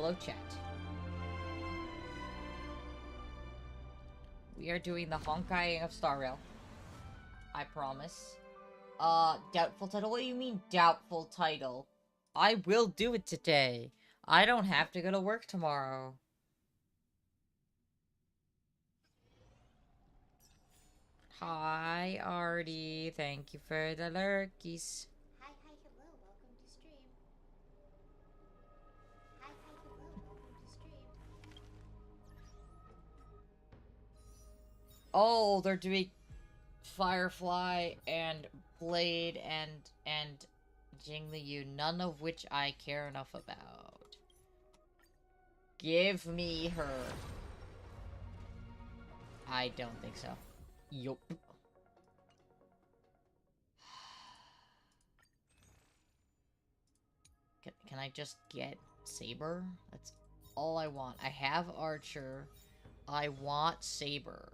Hello, chat. We are doing the Honkai of Star Rail. I promise. Doubtful title? What do you mean, doubtful title? I will do it today. I don't have to go to work tomorrow. Hi, Artie. Thank you for the lurkies. Hi, hello. Welcome to stream. Hi, hello. Welcome to stream. Oh, they're doing Firefly and Blade and Jingliu, none of which I care enough about. Give me her. I don't think so. Yup. Can I just get Saber? That's all I want. I have Archer. I want Saber.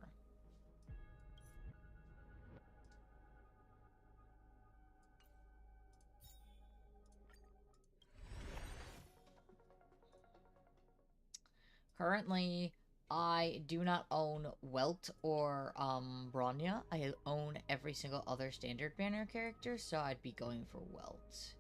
Currently, I do not own Welt or Bronya. I own every single other standard banner character, so I'd be going for Welt.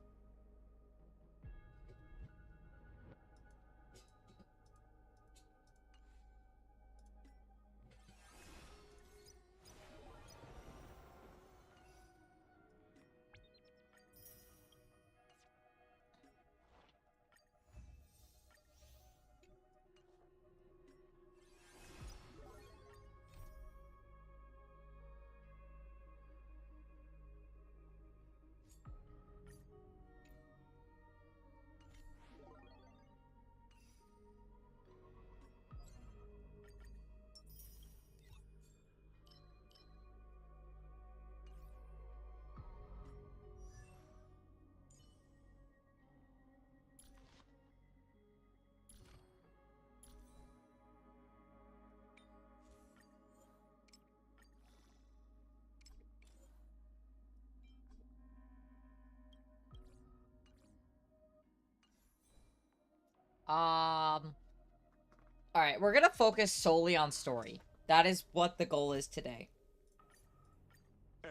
Alright, we're gonna focus solely on story. That is what the goal is today.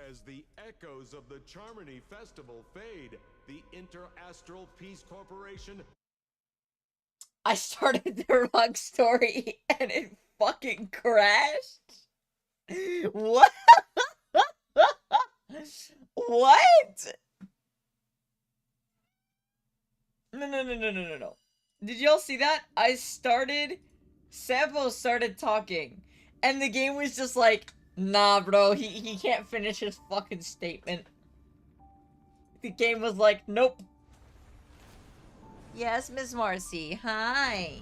As the echoes of the Charmony Festival fade, the Inter-Astral Peace Corporation... I started the wrong story and it fucking crashed? What? What? No. Did y'all see that? Sampo started talking, and the game was just like, nah, bro, he can't finish his fucking statement. The game was like, nope. Yes, Miss Marcy, hi.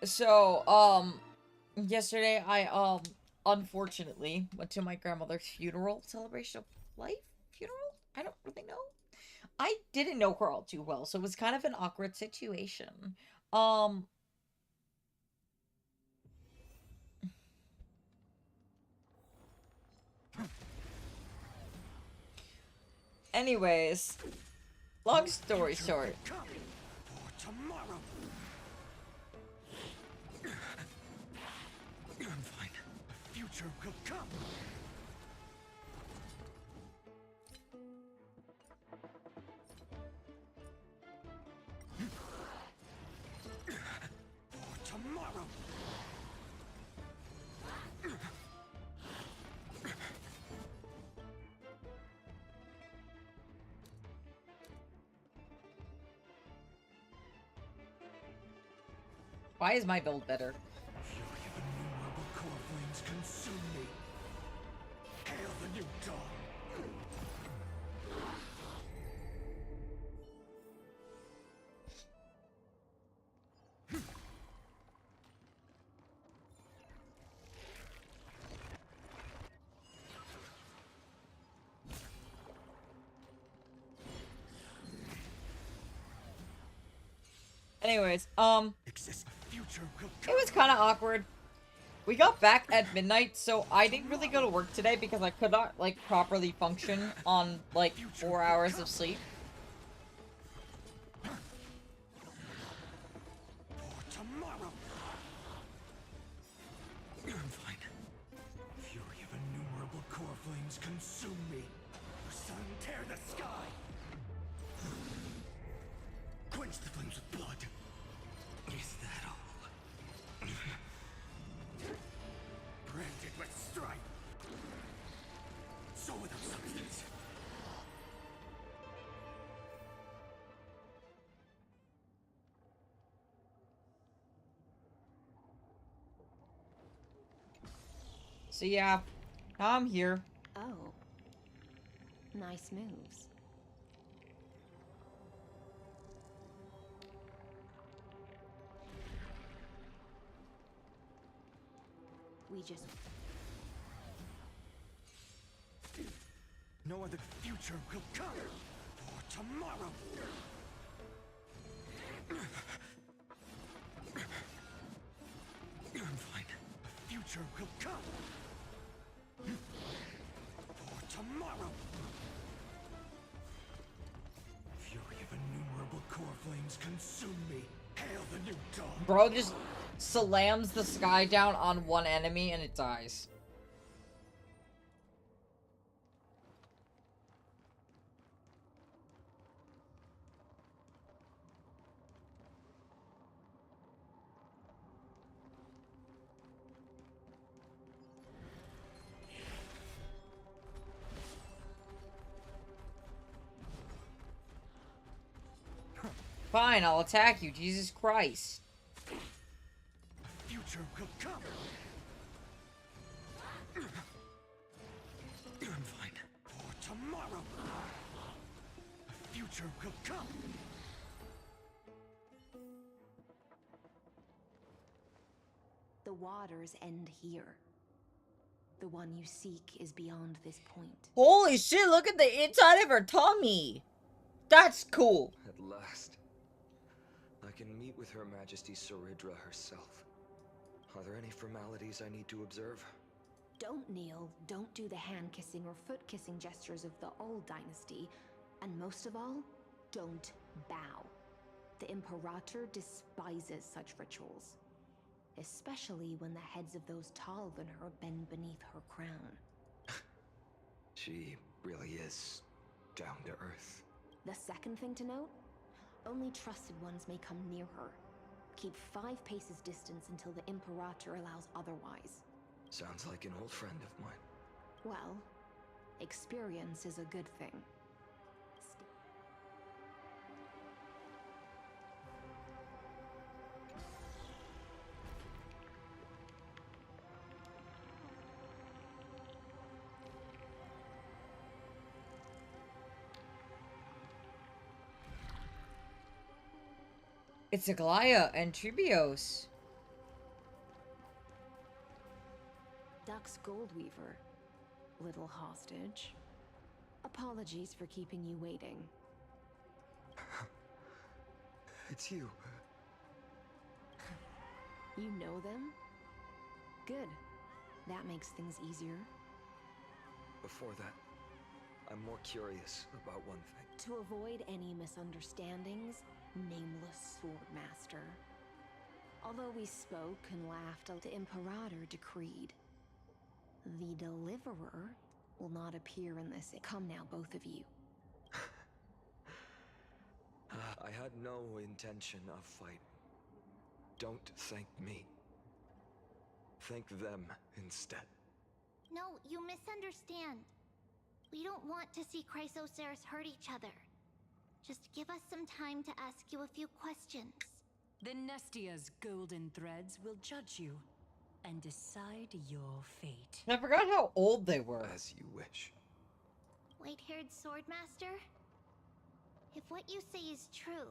So, yesterday I, unfortunately went to my grandmother's funeral, celebration of life? Funeral? I don't really know. I didn't know her all too well, so it was kind of an awkward situation. Um, anyways, long story short. For tomorrow. I'm fine. The future will come. For tomorrow. Why is my build better? Fury of innumerable core flames consume me. Hail the new dawn. Anyways, Exist. The future will it come. was kind of awkward. We got back at midnight, so I didn't really go to work today because I could not, like, properly function on, like, 4 hours of sleep. For tomorrow. I'm fine. Fury of innumerable core flames consume me. Sun, tear the sky. Quench the flames with blood. Is that all? Branded with strife. So without substance. So yeah, now I'm here. Oh. Nice moves. We just... No other future will come for tomorrow. I'm fine. A future will come for tomorrow. Fury of innumerable core flames consume me. Hail the new dawn. Bro just slams the sky down on one enemy and it dies. Fine, I'll attack you, Jesus Christ. A future will come. I'm fine. For tomorrow. A future will come. The waters end here. The one you seek is beyond this point. Holy shit, look at the inside of her tummy. That's cool. At last. I can meet with Her Majesty Saridra herself. Are there any formalities I need to observe? Don't kneel, don't do the hand-kissing or foot-kissing gestures of the old dynasty, and most of all, don't bow. The Imperator despises such rituals, especially when the heads of those taller than her bend beneath her crown. She really is down to earth. The second thing to note, only trusted ones may come near her. Keep 5 paces distance until the Imperator allows otherwise. Sounds like an old friend of mine. Well, experience is a good thing. It's Aglaya and Tribios. Dux Goldweaver, little hostage. Apologies for keeping you waiting. It's you. You know them? Good. That makes things easier. Before that, I'm more curious about one thing. To avoid any misunderstandings, nameless Swordmaster. Although we spoke and laughed, the Imperator decreed. The Deliverer will not appear in this. Come now, both of you. I had no intention of fighting. Don't thank me. Thank them instead. No, you misunderstand. We don't want to see Chrysoceras hurt each other. Just give us some time to ask you a few questions. The Nestia's golden threads will judge you and decide your fate. I forgot how old they were. As you wish. White-haired Swordmaster? If what you say is true,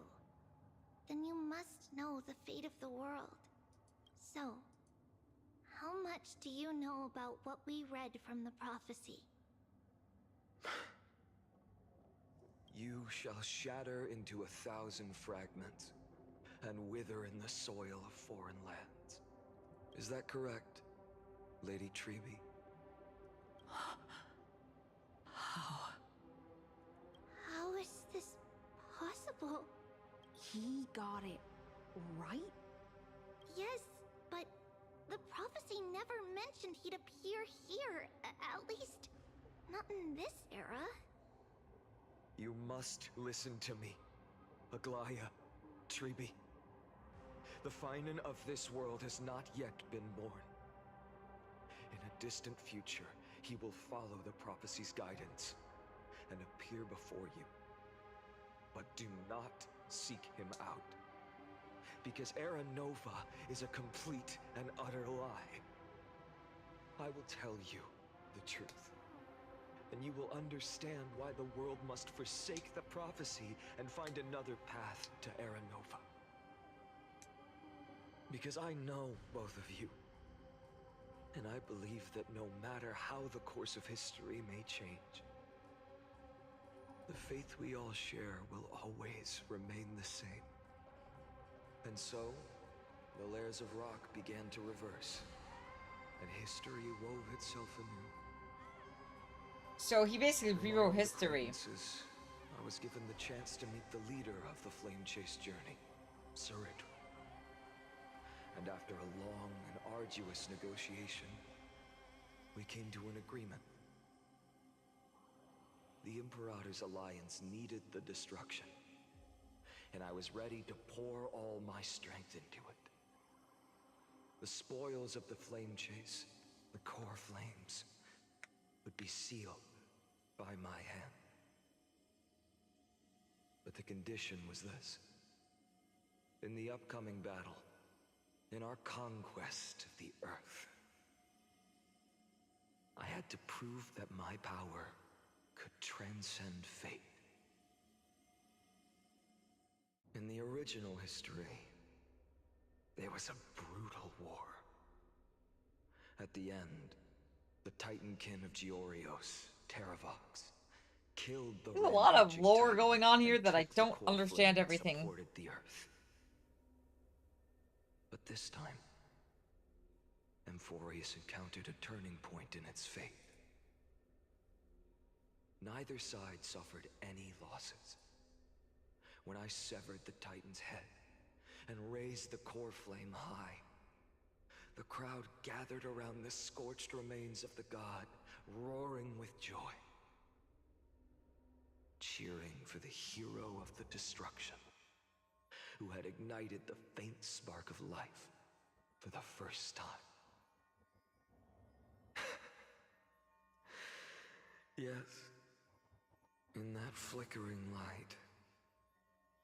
then you must know the fate of the world. So, how much do you know about what we read from the prophecy? You shall shatter into 1,000 fragments and wither in the soil of foreign lands. Is that correct? Lady Treby. How? How is this possible? He got it right? Yes, but the prophecy never mentioned he'd appear here. At least, not in this era. You must listen to me, Aglaya, Treby. The Finan of this world has not yet been born. In a distant future, he will follow the prophecy's guidance and appear before you. But do not seek him out, because Era Nova is a complete and utter lie. I will tell you the truth, and you will understand why the world must forsake the prophecy and find another path to Era Nova. Because I know both of you, and I believe that no matter how the course of history may change, the faith we all share will always remain the same. And so, the layers of rock began to reverse, and history wove itself anew. So he basically Through rewrote my history. acquaintances, I was given the chance to meet the leader of the Flame Chase journey, Saridra. And after a long and arduous negotiation, we came to an agreement. The Imperator's alliance needed the destruction, and I was ready to pour all my strength into it. The spoils of the Flame Chase, the core flames, would be sealed by my hand. But the condition was this. In the upcoming battle, in our conquest of the Earth, I had to prove that my power could transcend fate. In the original history, there was a brutal war. At the end, the Titankin of Georios, Terravox, killed the There's a lot of rampaging lore Titan going on here and that I took the don't core understand flame that everything. supported the Earth. But this time, Amphorius encountered a turning point in its fate. Neither side suffered any losses. When I severed the Titan's head and raised the core flame high, the crowd gathered around the scorched remains of the god, roaring with joy, cheering for the hero of the destruction, who had ignited the faint spark of life for the first time. Yes, in that flickering light,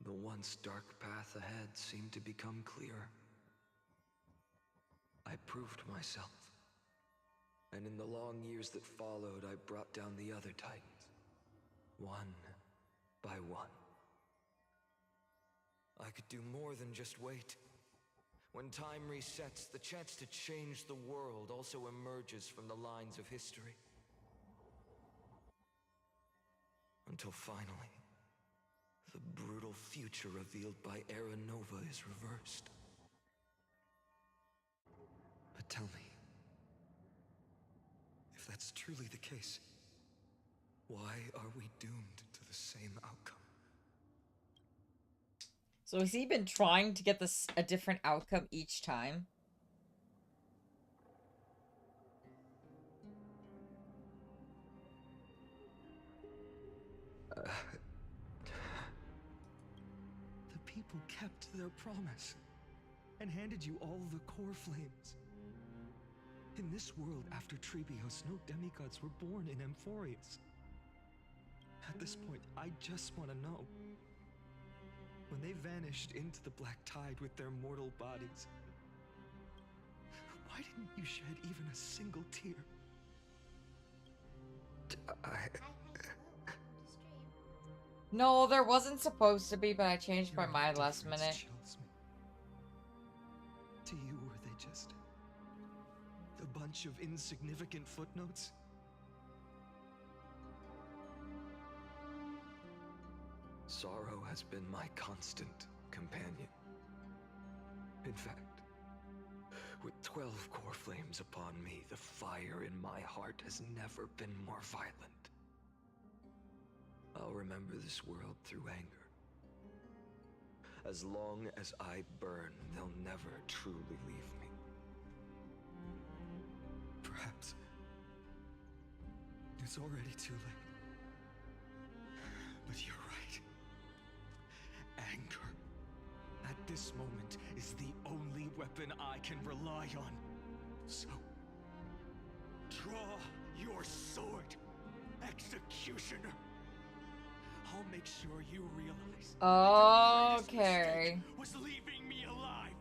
the once dark path ahead seemed to become clear. I proved myself, and in the long years that followed, I brought down the other Titans, one by one. I could do more than just wait. When time resets, the chance to change the world also emerges from the lines of history. Until finally, the brutal future revealed by Era Nova is reversed. But tell me, if that's truly the case, why are we doomed to the same outcome? So has he been trying to get this a different outcome each time? The people kept their promise and handed you all the core flames. In this world after Trebios, no demigods were born in Amphorius. At this point, I just want to know. When they vanished into the black tide with their mortal bodies, why didn't you shed even a single tear? No, there wasn't supposed to be, but I changed my Your mind last indifference minute. chills me. To you, were they just a bunch of insignificant footnotes? Sorrow has been my constant companion. In fact, With 12 core flames upon me, the fire in my heart has never been more violent. I'll remember this world through anger. As long as I burn, they'll never truly leave me. Perhaps it's already too late. But you're right. Anger, at this moment, is the only weapon I can rely on. So, draw your sword, Executioner. I'll make sure you realize that your greatest Okay. mistake was leaving me alive.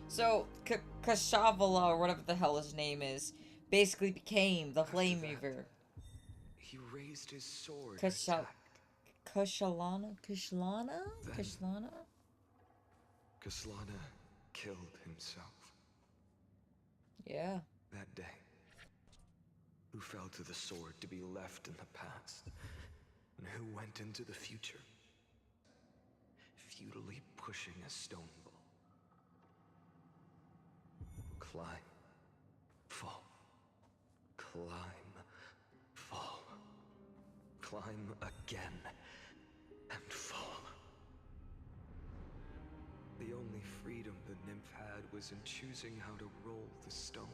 So, Kashavala, or whatever the hell his name is, basically became the Flame After that, Reaver. He raised his sword and Kasha... attacked. Kashalana? Kashlana? Then- Kashlana? Kaslana killed himself. Yeah. That day, who fell to the sword to be left in the past, and who went into the future, futilely pushing a stone ball. Climb, fall, climb, fall, climb again, and fall. The only freedom the nymph had was in choosing how to roll the stone.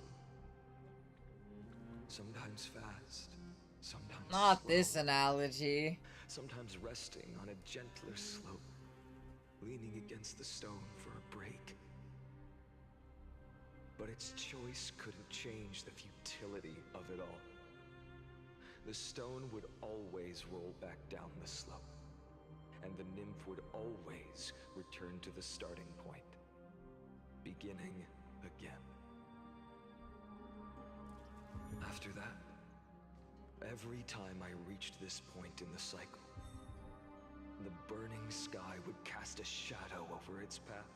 Sometimes fast, sometimes Not slow, this analogy. sometimes resting on a gentler slope, leaning against the stone for a break. But its choice couldn't change the futility of it all. The stone would always roll back down the slope, and the nymph would always return to the starting point, beginning again. After that, every time I reached this point in the cycle, the burning sky would cast a shadow over its path.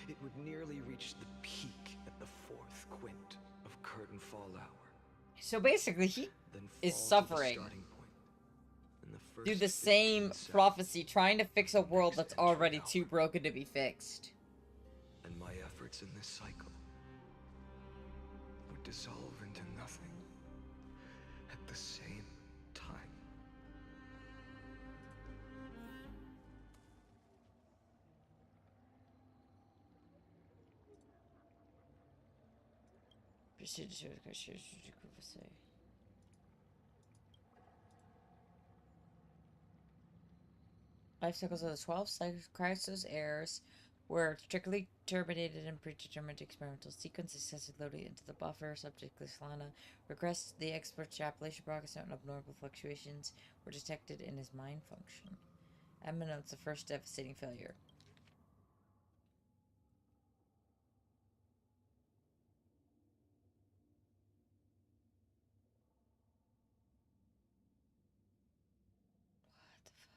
It would nearly reach the peak at the 4th quint of curtain fall hour. So basically, he Then is fall to the suffering starting point in the through first the same 15 seconds prophecy, trying to fix a world next that's entry already hour. too broken to be fixed. And my efforts in this cycle would dissolve into nothing at the same time. Life cycles of the 12 crisis eras were strictly terminated and predetermined experimental sequences successfully loaded into the buffer. Subject Lana regressed. The expert extrapolation progress and abnormal fluctuations were detected in his mind function. Emma notes the first devastating failure. What the fuck?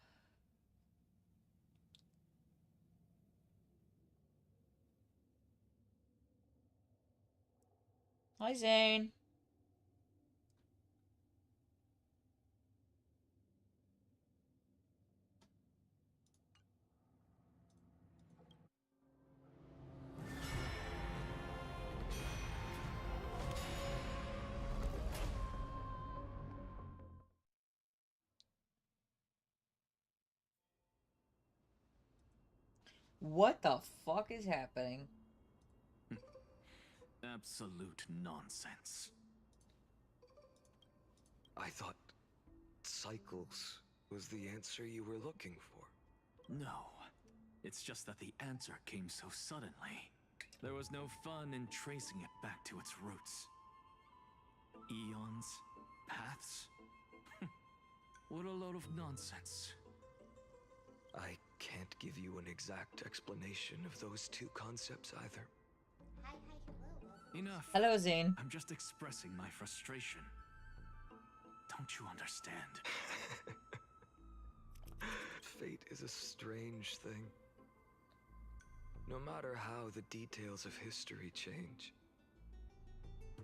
Hi, Zane. What the fuck is happening? Absolute nonsense. I thought cycles was the answer you were looking for. No. It's just that the answer came so suddenly. There was no fun in tracing it back to its roots. Eons? Paths? What a load of nonsense. I can't give you an exact explanation of those two concepts either. Hi, hello. Enough. Hello, Zane. I'm just expressing my frustration. Don't you understand? Fate is a strange thing. No matter how the details of history change,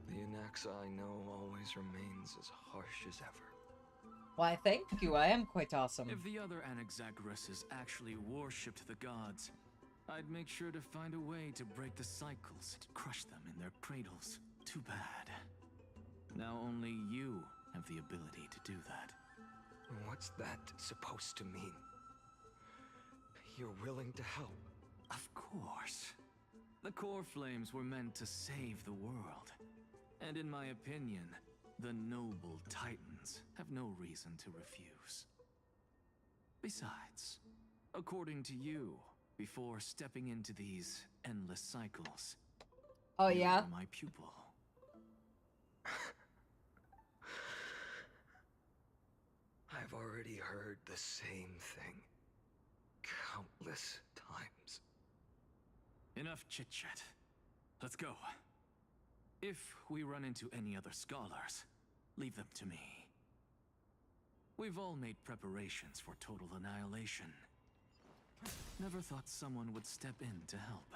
the Anaxa I know always remains as harsh as ever. Why, thank you. I am quite awesome. If the other Anaxagoras actually worshipped the gods, I'd make sure to find a way to break the cycles and crush them in their cradles. Too bad. Now only you have the ability to do that. What's that supposed to mean? You're willing to help? Of course. The core flames were meant to save the world. And in my opinion, the noble titans have no reason to refuse. Besides, according to you, before stepping into these endless cycles, Oh, you yeah? were my pupil. I've already heard the same thing countless times. Enough chit-chat. Let's go. If we run into any other scholars, leave them to me. We've all made preparations for total annihilation. Never thought someone would step in to help.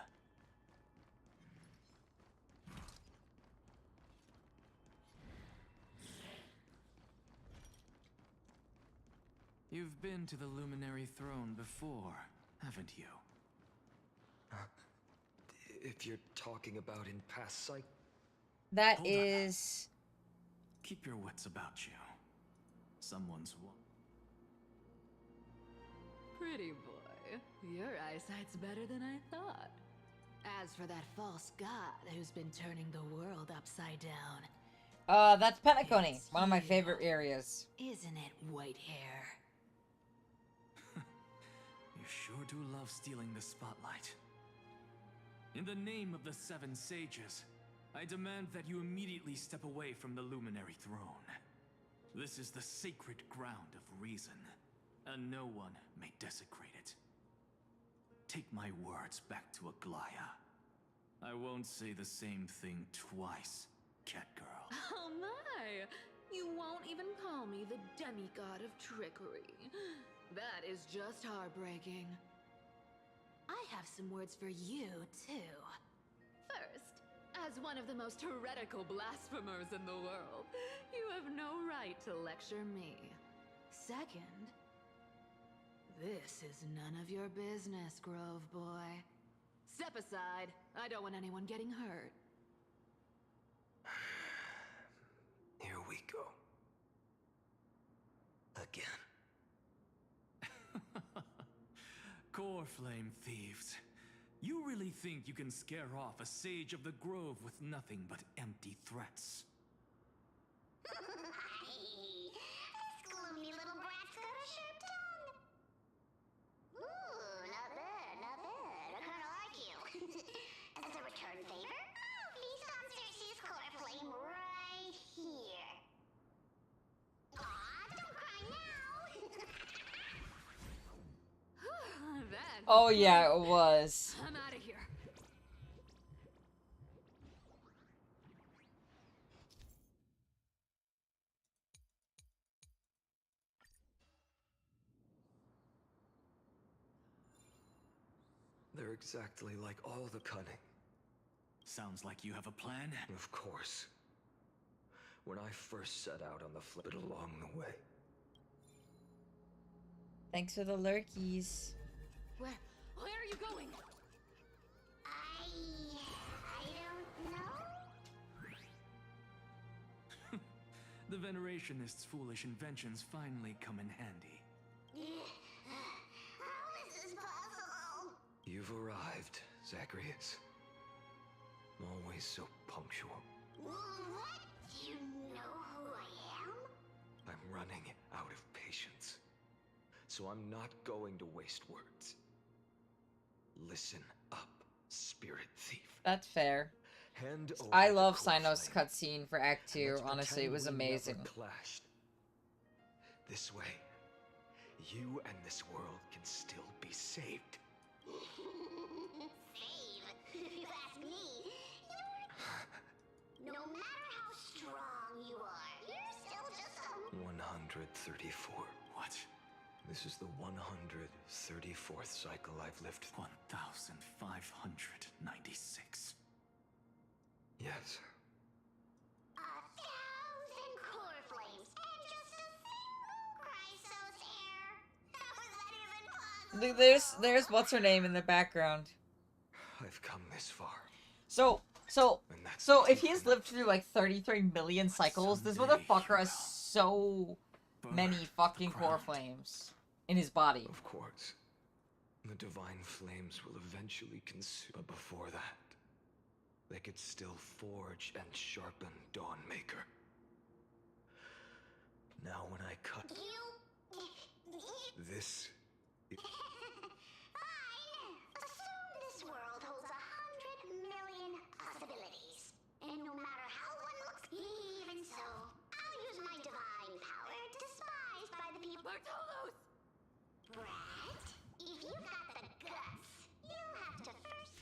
You've been to the Luminary Throne before, haven't you? If you're talking about in past cycles. That Hold up. is... Keep your wits about you. Someone's Pretty boy, your eyesight's better than I thought. As for that false god who's been turning the world upside down, that's Pentaconi, It's one of my you. favorite areas. isn't it, white hair? You sure do love stealing the spotlight. In the name of the Seven Sages, I demand that you immediately step away from the Luminary Throne. This is the sacred ground of reason, and no one may desecrate it. Take my words back to Aglaya. I won't say the same thing twice, Catgirl. Oh my! You won't even call me the demigod of trickery. That is just heartbreaking. I have some words for you, too. First, as one of the most heretical blasphemers in the world, you have no right to lecture me. Second, this is none of your business, Grove Boy. Step aside. I don't want anyone getting hurt. Here we go. Again. Core Flame Thieves. You really think you can scare off a Sage of the Grove with nothing but empty threats? This gloomy little brat's got a sharp tongue. Ooh, not bad, not bad. I kinda like you. As a return favor, I'll feast on Cersei's core flame right here. Aw, don't cry now. That. Oh yeah, it was. I'm out of here. They're exactly like all the cunning. Sounds like you have a plan. Of course. When I first set out on the flip along the way. Thanks for the lurkies. Where are you going? I don't know. The Venerationists' foolish inventions finally come in handy. How is this possible? You've arrived, Zacharias. Always so punctual. What? Do you know who I am? I'm running out of patience. So I'm not going to waste words. Listen up, spirit thief. That's fair. Hand over I the love core Sino's flame, cutscene for Act and 2. let's Honestly, it pretend was we never amazing. clashed. This way, you and this world can still be saved. Save. If you ask me, no matter how strong you are, you're still just a... 134. What? This is the 134th cycle I've lived. 1,596. Yes. 1,000 core flames and just a single There's what's her name in the background. I've come this far. So And that's so if deep he's enough. lived through like 33 million cycles, this someday, motherfucker has Hugo, so many burn fucking the core ground. flames in his body. Of course. The divine flames will eventually consume. But before that, they could still forge and sharpen Dawnmaker. Now when I cut this, Fine. Assume this world holds 100 million possibilities. And no matter how one looks, even so, I'll use my divine power, despised by the people. Bartolos! Brett, if you got the guts, you'll have to first.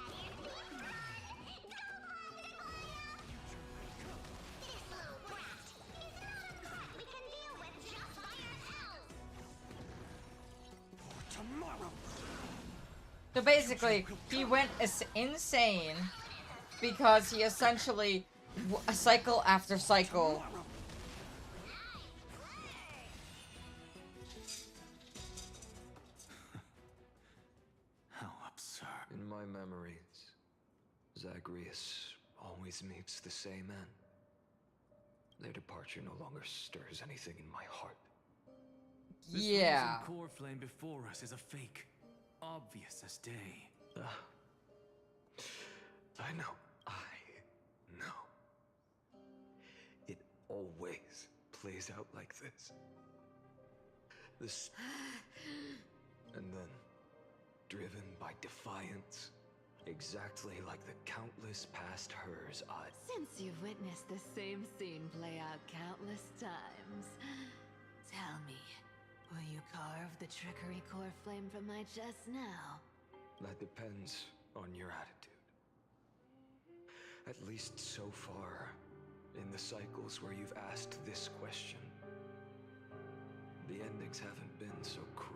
This little brat is not a threat we can deal with just by ourselves. tomorrow. So basically, he went insane because he essentially cycle after cycle. How absurd. In my memories, Zagreus always meets the same end. Their departure no longer stirs anything in my heart. This Yeah. frozen core flame before us is a fake. Obvious as day. I know. It always plays out like this. And then, driven by defiance, exactly like the countless past hers I... Since you've witnessed the same scene play out countless times, tell me, will you carve the trickery core flame from my chest now? That depends on your attitude. At least so far, in the cycles where you've asked this question, the endings haven't been so cruel.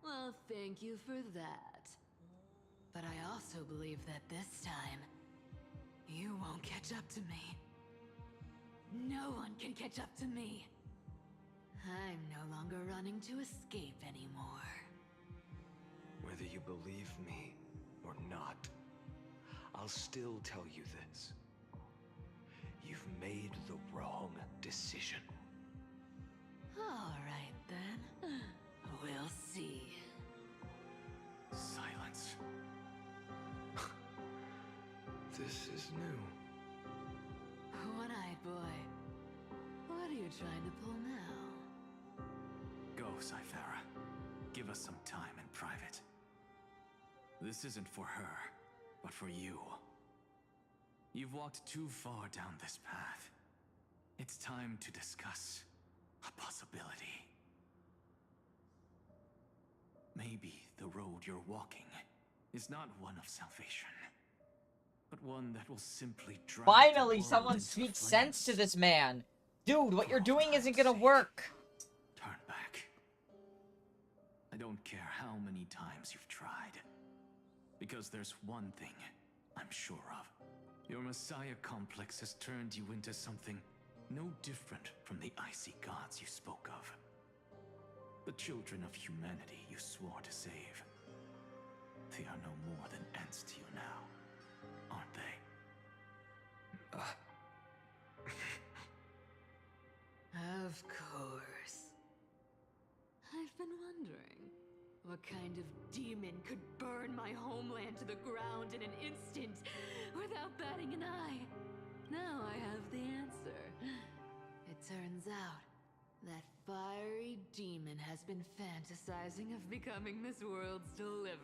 Well, thank you for that. But I also believe that this time, you won't catch up to me. No one can catch up to me. I'm no longer running to escape anymore. Whether you believe me or not, I'll still tell you this. You've made the wrong decision. All right then. We'll see. Silence. This is new. One-eyed boy. What are you trying to pull now? Go, Cythera. Give us some time in private. This isn't for her, but for you. You've walked too far down this path. It's time to discuss a possibility. Maybe the road you're walking is not one of salvation, but one that will simply drag the Finally, world someone into speaks flames. sense to this man. Dude, what you're doing isn't gonna work. Turn back. I don't care how many times you've tried. Because there's one thing I'm sure of. Your Messiah complex has turned you into something no different from the icy gods you spoke of. The children of humanity you swore to save. They are no more than ants to you now, aren't they? Of course. I've been wondering, what kind of demon could burn my homeland to the ground in an instant without batting an eye? Now I have the answer. It turns out that fiery demon has been fantasizing of becoming this world's deliverer.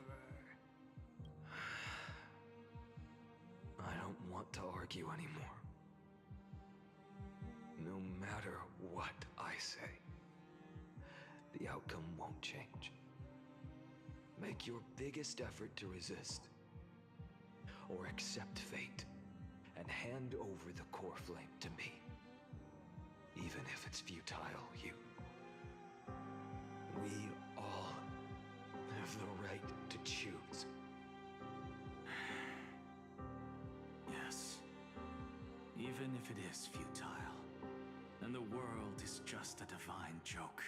I don't want to argue anymore. No matter what I say, the outcome won't change. Make your biggest effort to resist, or accept fate, and hand over the core flame to me. Even if it's futile, we all have the right to choose. Yes. Even if it is futile. And the world is just a divine joke.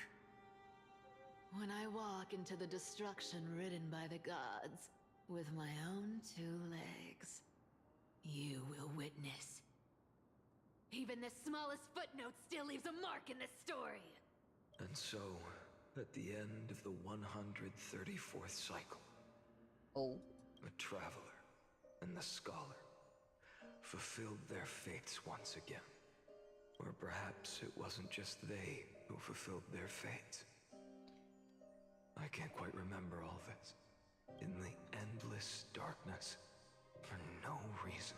When I walk into the destruction ridden by the gods, with my own 2 legs, you will witness. Even the smallest footnote still leaves a mark in this story. And so, at the end of the 134th cycle, Oh. the Traveler and the Scholar fulfilled their fates once again. Or perhaps it wasn't just they who fulfilled their fates. I can't quite remember all this. In the endless darkness, for no reason.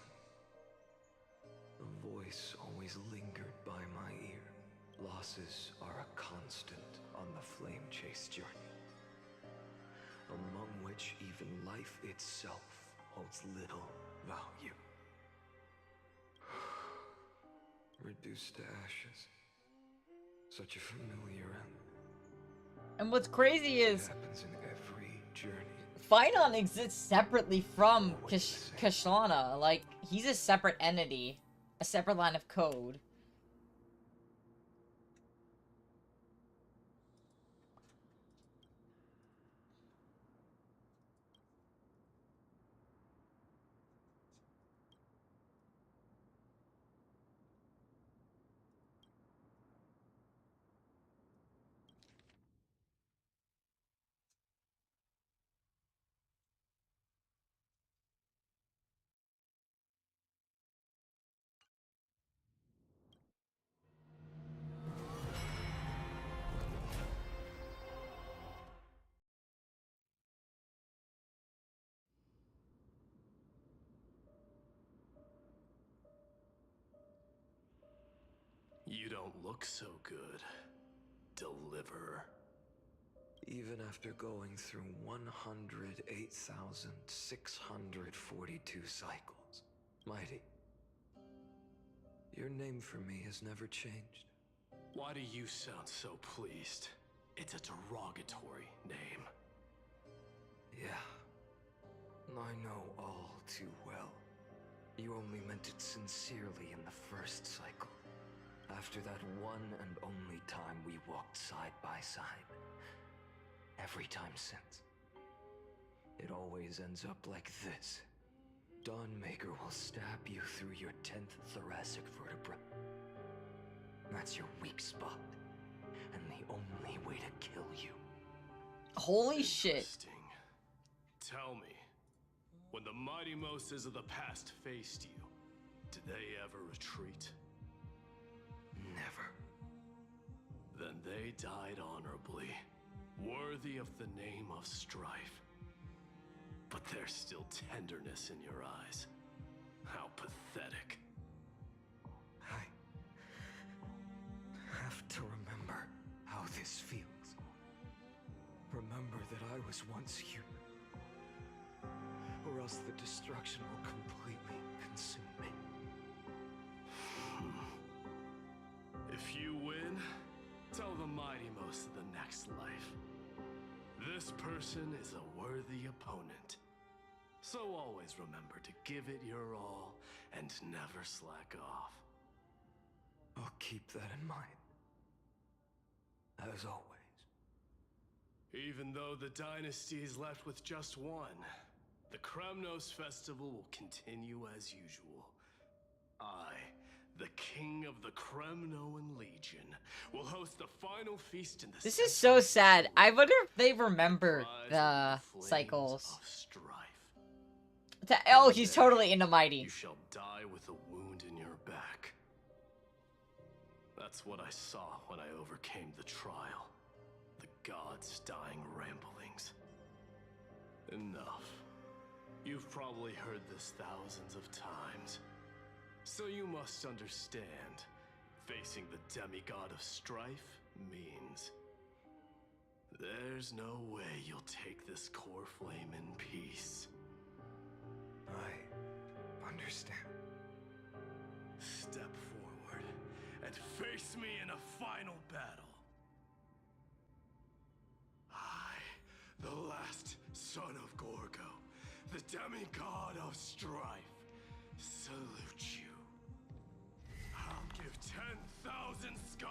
A voice always lingered by my ear. Losses are a constant on the flame chase journey, among which even life itself holds little value. Reduced to ashes. Such a familiar end. And what's crazy It is happens in every journey. Phynon exists separately from Kashlana. Like, he's a separate entity. A separate line of code. You don't look so good, Deliverer. Even after going through 108,642 cycles, Mighty, your name for me has never changed. Why do you sound so pleased? It's a derogatory name. Yeah, I know all too well. You only meant it sincerely in the first cycle. After that one and only time we walked side by side. Every time since. It always ends up like this. Dawnmaker will stab you through your 10th thoracic vertebra. That's your weak spot. And the only way to kill you. Holy shit. Interesting. Tell me, when the mighty Moses of the past faced you, did they ever retreat? Never. Then they died honorably, worthy of the name of strife. But there's still tenderness in your eyes. How pathetic. I have to remember how this feels. Remember that I was once human. Or else the destruction will completely consume me. If you win, tell the mighty most of the next life. This person is a worthy opponent. So always remember to give it your all and never slack off. I'll keep that in mind. As always. Even though the dynasty is left with just one, the Kremnos festival will continue as usual. I, the king of the Kremnoan Legion, will host the final feast in the This is so sad. I wonder if they remember Rise the of flames cycles. of strife. Oh, he's totally into Mighty. You shall die with a wound in your back. That's what I saw when I overcame the trial. The gods' dying ramblings. Enough. You've probably heard this thousands of times. So you must understand, facing the demigod of strife means there's no way you'll take this core flame in peace. I understand. Step forward and face me in a final battle. I, the last son of Gorgo, the demigod of strife, salute you. I'll give 10,000 skulls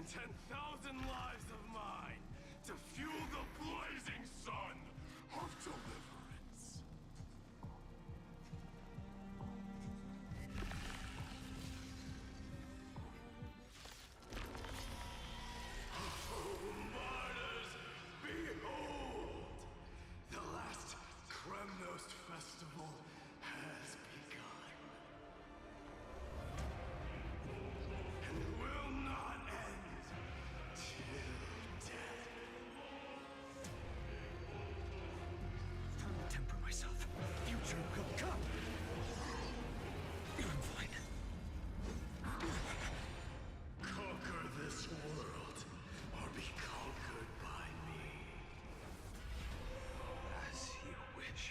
10,000 lives of mine to fuel the blazing sun of deliverance. Oh, martyrs, behold! The last Kremnos festival has begun. And will not end till death. Trying to temper myself. Future will come. I'm fine. Conquer this world, or be conquered by me. As you wish.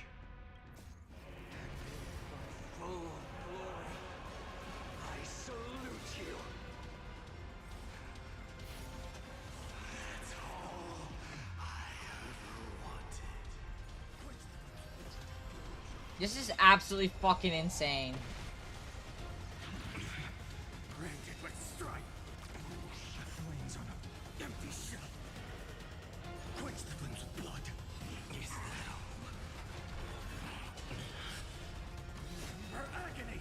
And in my full glory, I salute you. That's all I ever wanted. This is absolutely fucking insane. Branded with strife. Flames on an empty shell. Quench the flames with blood. Is that all? For agony.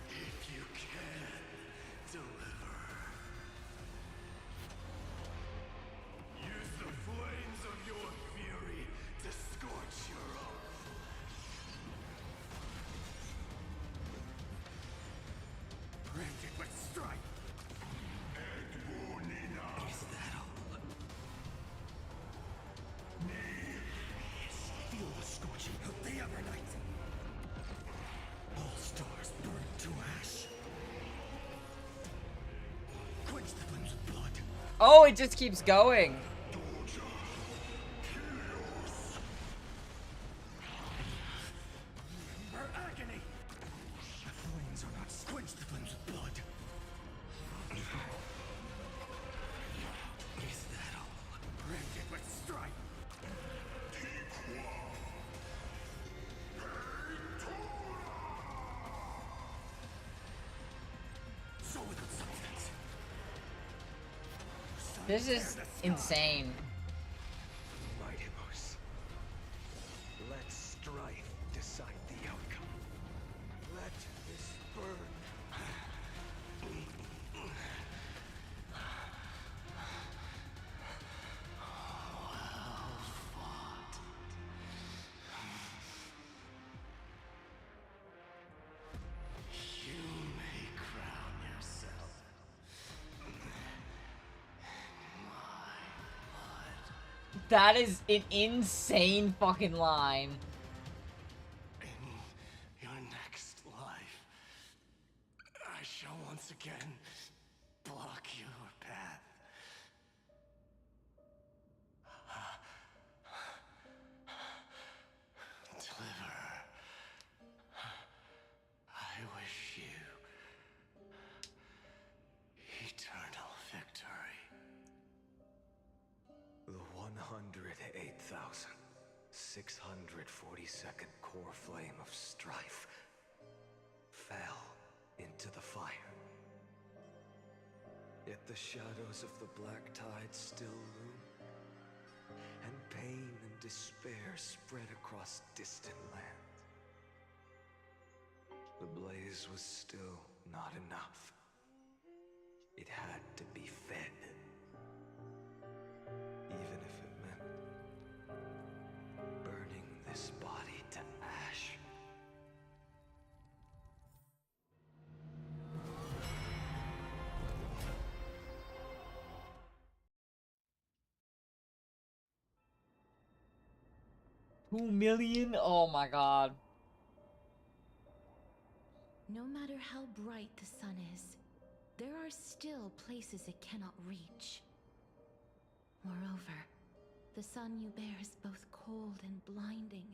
If you can, deliver. Use the flames of your fury to scorch your own flesh. Branded with strife. Is that all? Feel the scorching of the Evernight. All stars burn to ash. Quench the flames with blood. Oh, it just keeps going. For agony. Flames are not quench the flames with blood. Is that all? Branded with strife. So without substance. This is insane. Mightimos. Let strife decide the outcome. Let this burn. You may crown yourself. That is an insane fucking line. In your next life, I shall once again block your path. Deliver. I wish you eternal victory. The 108,642nd core flame of strife fell into the fire. Yet the shadows of the black tide still loom, and pain and despair spread across distant lands. The blaze was still not enough. It had to be fed. Even if it meant burning this body to ash. $2 million? Oh my god. No matter how bright the sun is, there are still places it cannot reach. Moreover, the sun you bear is both cold and blinding.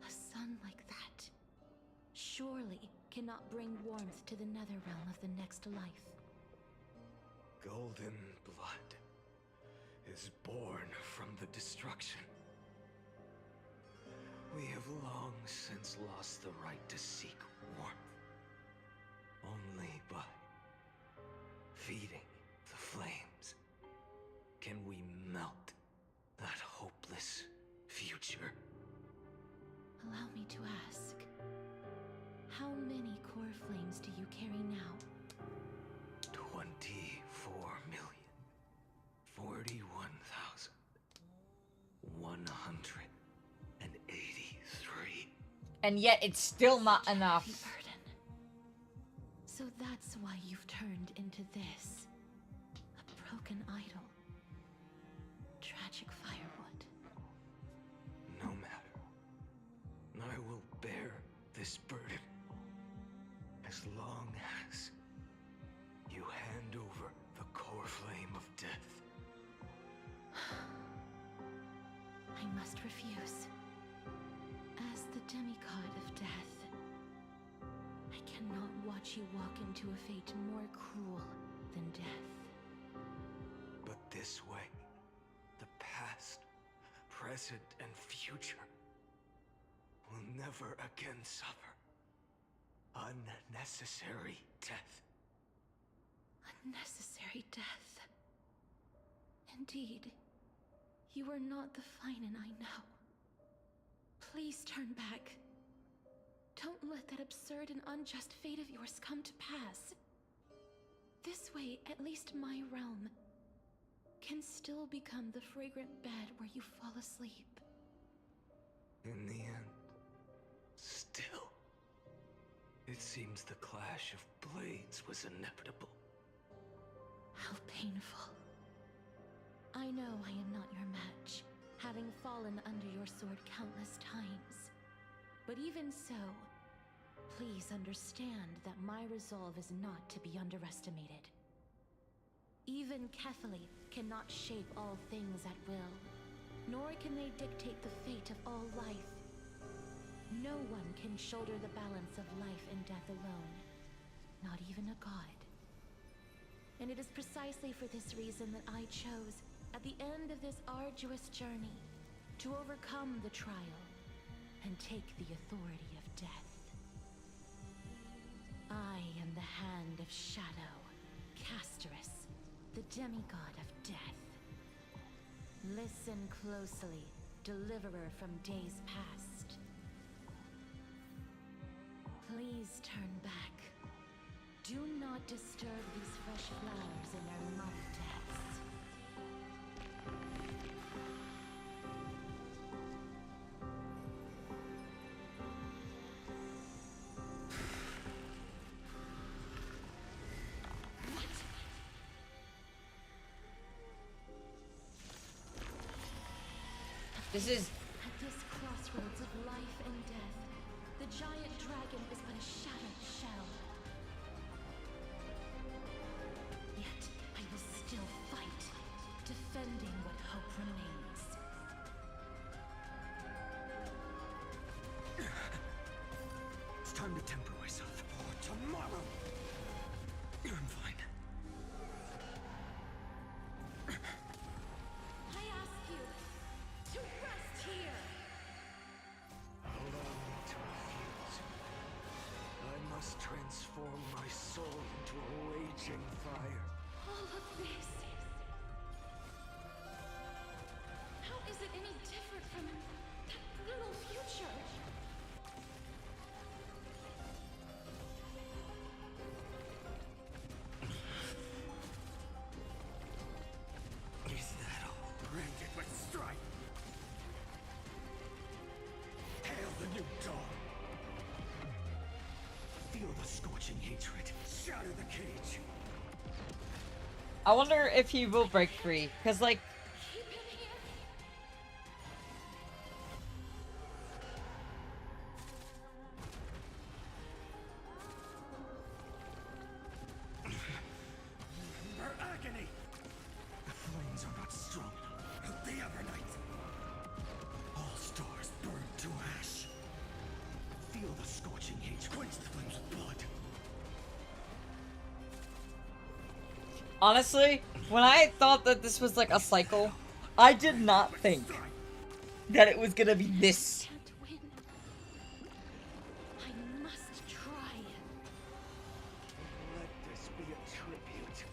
A sun like that surely cannot bring warmth to the nether realm of the next life. Golden blood is born from the destruction. We have long since lost the right to seek warmth. Only by defeating the flames, can we melt that hopeless future? Allow me to ask, how many core flames do you carry now? 24,041,183. And yet it's still not enough. Heavy burden. So that's why you've turned into this. A broken idol. Tragic firewood. No matter. I will bear this burden as long as you hand over the core flame of death. I must refuse. As the demigod of death, I cannot watch you walk into a fate more cruel than death. But this way, the past, present, and future will never again suffer unnecessary death. Unnecessary death. Indeed, you are not the Finan I know. Please turn back. Don't let that absurd and unjust fate of yours come to pass. This way, at least my realm can still become the fragrant bed where you fall asleep. In the end, still, it seems the clash of blades was inevitable. How painful. I know I am not your match, having fallen under your sword countless times. But even so, please understand that my resolve is not to be underestimated. Even Kefali cannot shape all things at will, nor can they dictate the fate of all life. No one can shoulder the balance of life and death alone, not even a god. And it is precisely for this reason that I chose, at the end of this arduous journey, to overcome the trial and take the authority of death. I am the Hand of Shadow, Casterus, the demigod of death. Listen closely, deliverer from days past. Please turn back. Do not disturb these fresh flowers in their muddy depths. This is... At this crossroads of life and death, the giant dragon is but a shattered shell. Yet I will still fight, defending what hope remains. It's time to temper myself for tomorrow. I'm fine. I ask you to rest here. Allow me to refuse. I must transform my soul into a raging fire. All of this. How is it any different from that brutal future? Is that all? Branded with strife. Hail the new dawn. Feel the scorching hatred. Shatter the cage. I wonder if he will break free. Because, like... Keep him here. Her agony! The flames are not strong enough. The other night. All stars burn to ash. Feel the scorching heat. Quench the flames with blood. Honestly, when I thought that this was like a cycle, I did not think that it was gonna be this. Can't win. I must try. Let this be a tribute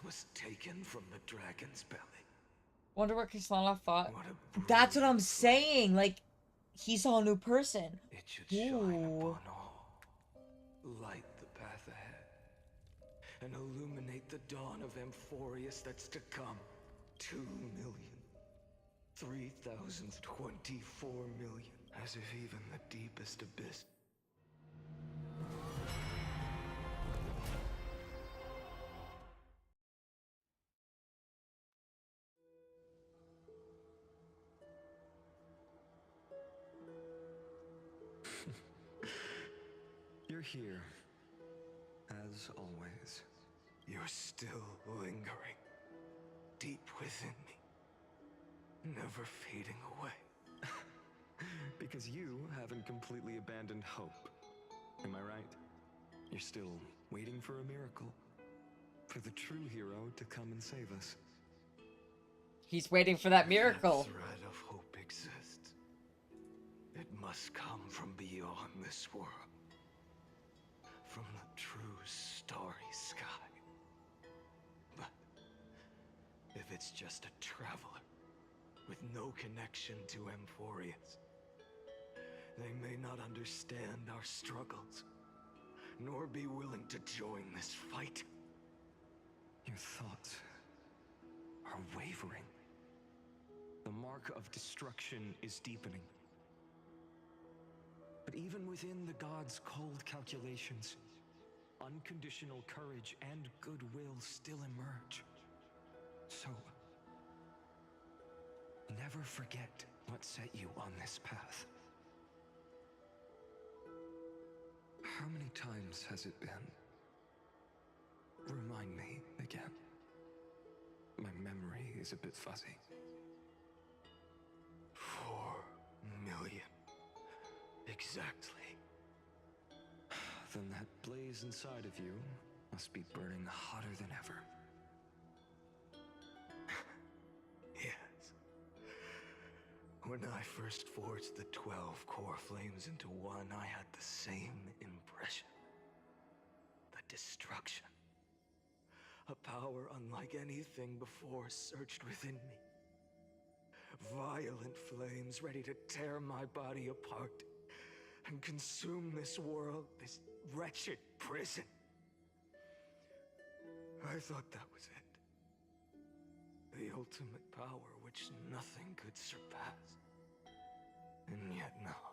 was taken from the dragon's belly. Wonder what Kisana thought. What a That's what I'm brilliant saying. Like, he saw a new person. It should shine Ooh. upon all, light the path ahead, and illuminate the dawn of Amphorius that's to come. 2,000,024 million, as if even the deepest abyss. You're here, as always. You're still lingering, deep within me, never fading away. Because you haven't completely abandoned hope. Am I right? You're still waiting for a miracle. For the true hero to come and save us. He's waiting for that miracle. That thread of hope exists. It must come from beyond this world. From the true starry sky. But if it's just a traveler with no connection to Amphorius, they may not understand our struggles, nor be willing to join this fight. Your thoughts are wavering. The mark of destruction is deepening. But even within the gods' cold calculations, unconditional courage and goodwill still emerge. So, never forget what set you on this path. How many times has it been? Remind me again. My memory is a bit fuzzy. 4 million. Exactly. Then that blaze inside of you must be burning hotter than ever. Yes. When I first forged the 12 core flames into one, I had the same impression. The destruction. A power unlike anything before surged within me. Violent flames ready to tear my body apart and consume this world, this wretched prison. I thought that was it. The ultimate power which nothing could surpass. And yet now,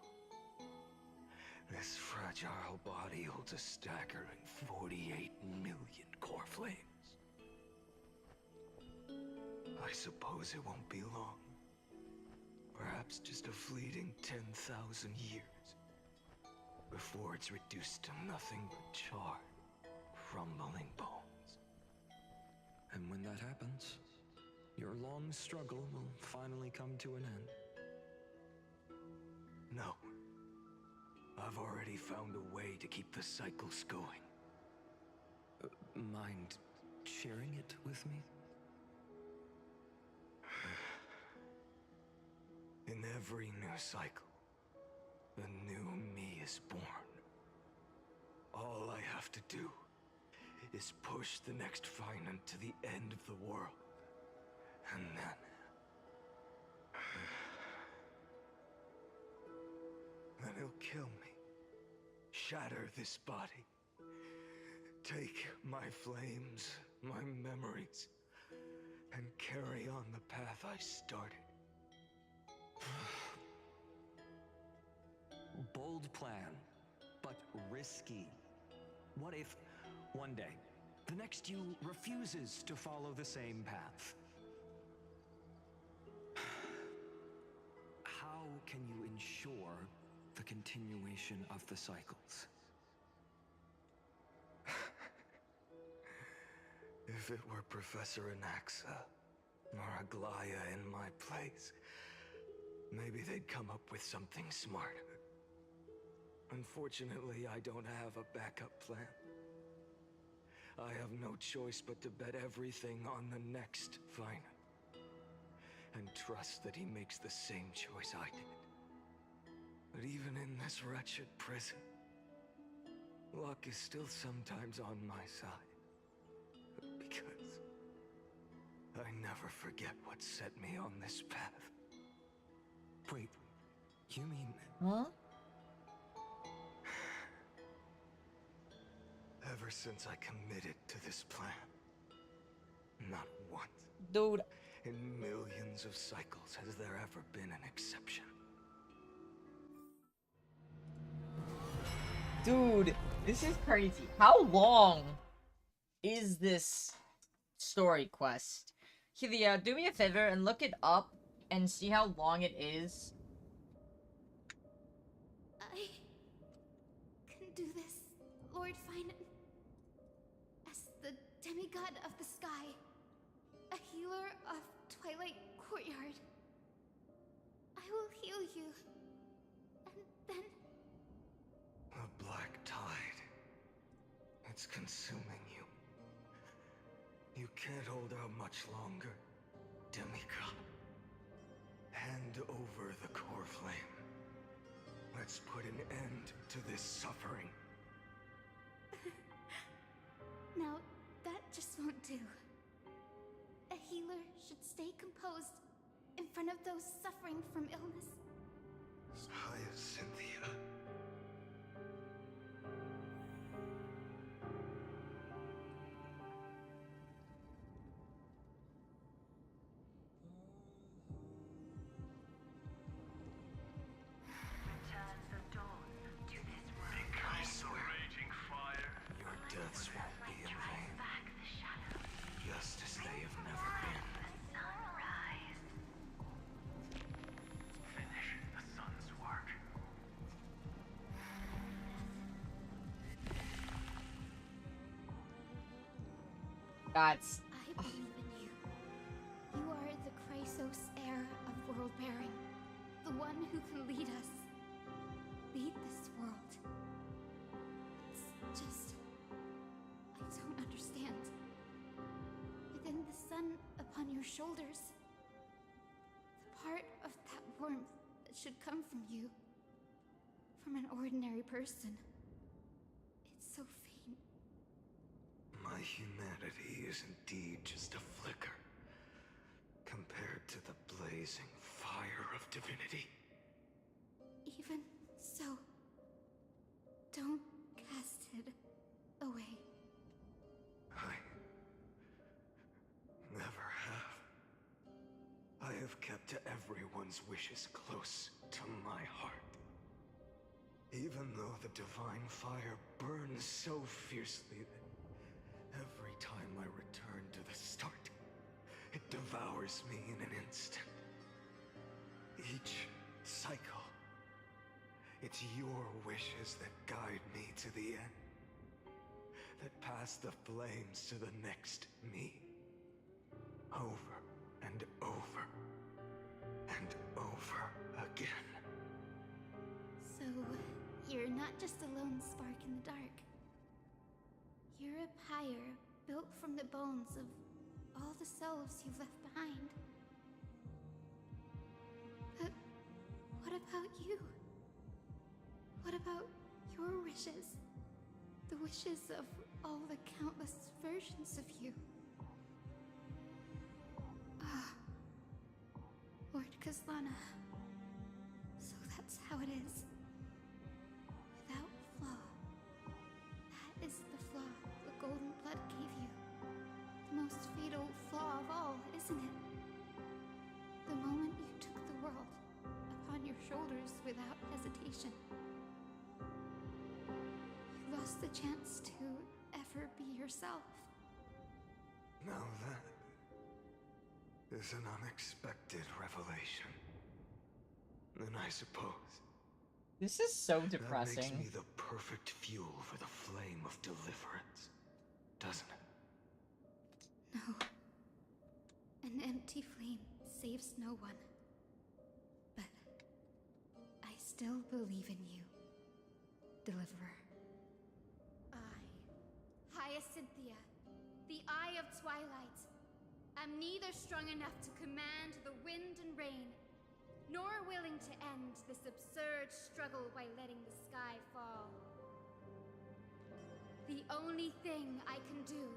this fragile body holds a staggering 48 million core flames. I suppose it won't be long. Perhaps just a fleeting 10,000 years. Before it's reduced to nothing but charred, crumbling bones. And when that happens, your long struggle will finally come to an end. No. I've already found a way to keep the cycles going. Mind sharing it with me? In every new cycle, a new me is born. All I have to do is push the next Finan to the end of the world. And then he'll kill me. Shatter this body. Take my flames, my memories, and carry on the path I started. Bold plan, but risky. What if, one day, the next you refuses to follow the same path? How can you ensure the continuation of the cycles? If it were Professor Anaxa or Aglaya in my place, maybe they'd come up with something smart. Unfortunately, I don't have a backup plan. I have no choice but to bet everything on the next Finan. And trust that he makes the same choice I did. But even in this wretched prison, luck is still sometimes on my side. Because I never forget what set me on this path. Wait, you mean... Huh? Ever since I committed to this plan, not once Dude. in millions of cycles has there ever been an exception. Dude, this is crazy. How long is this story quest? Hylia, do me a favor and look it up and see how long it is. I can do this, Lord Finan. As the demigod of the sky, a healer of Twilight Courtyard. I will heal you, and then... The black tide. It's consuming you. You can't hold out much longer, demigod. Hand over the core flame. Let's put an end to this suffering. Now, that just won't do. A healer should stay composed in front of those suffering from illness. Cynthia. Returns of dawn to this world. I swear, your deaths won't be in vain. Back the shadows. Just as they have never been. The sunrise. Finish the sun's work. That's... I believe in you. You are the Chrysos heir of world bearing. The one who can lead us. Lead this world. It's just... I don't understand. Within the sun upon your shoulders, the part of that warmth that should come from you, from an ordinary person, it's so faint. My humanity is indeed just a flicker compared to the blazing fire of divinity. Even so, don't cast it away. I never have. I have kept everyone's wishes close to my heart. Even though the divine fire burns so fiercely that every time I return to the start, it devours me in an instant. Each cycle, it's your wishes that guide me to the end, that pass the flames to the next me. Over and over and over again. So, you're not just a lone spark in the dark. You're a pyre built from the bones of all the selves you've left behind. But what about you? What about your wishes? The wishes of all the countless versions of you? Ah, Lord Kazlana. So that's how it is. Without flaw. That is the flaw the golden blood gave you. The most fatal flaw of all, isn't it? The moment you took the world upon your shoulders without hesitation. You lost the chance to ever be yourself. Now that is an unexpected revelation. Then I suppose This is so that makes depressing. me the perfect fuel for the flame of deliverance, doesn't it? No. An empty flame saves no one. But I still believe in you, Deliverer. Hyacinthia, the Eye of Twilight, am neither strong enough to command the wind and rain, nor willing to end this absurd struggle by letting the sky fall. The only thing I can do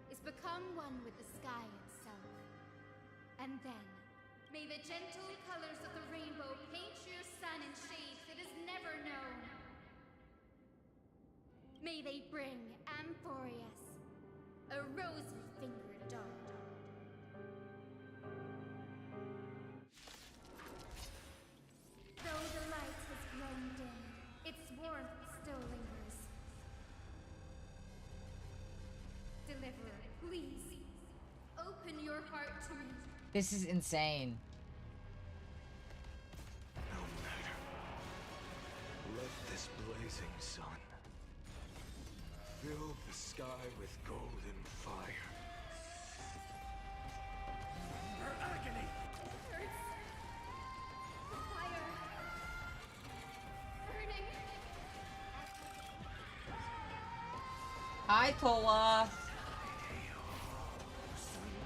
is become one with the sky itself. And then, may the gentle colors of the rainbow paint your sun in shades it has never known. May they bring Amphorius, a rosy-fingered dawn. Though the light has grown dim, its warmth still lingers. Deliverer, please, open your heart to me. This is insane. No matter. Let this blazing sun fill the sky with golden fire. Her agony! Hurts. The fire. Burning. Hi, Tola.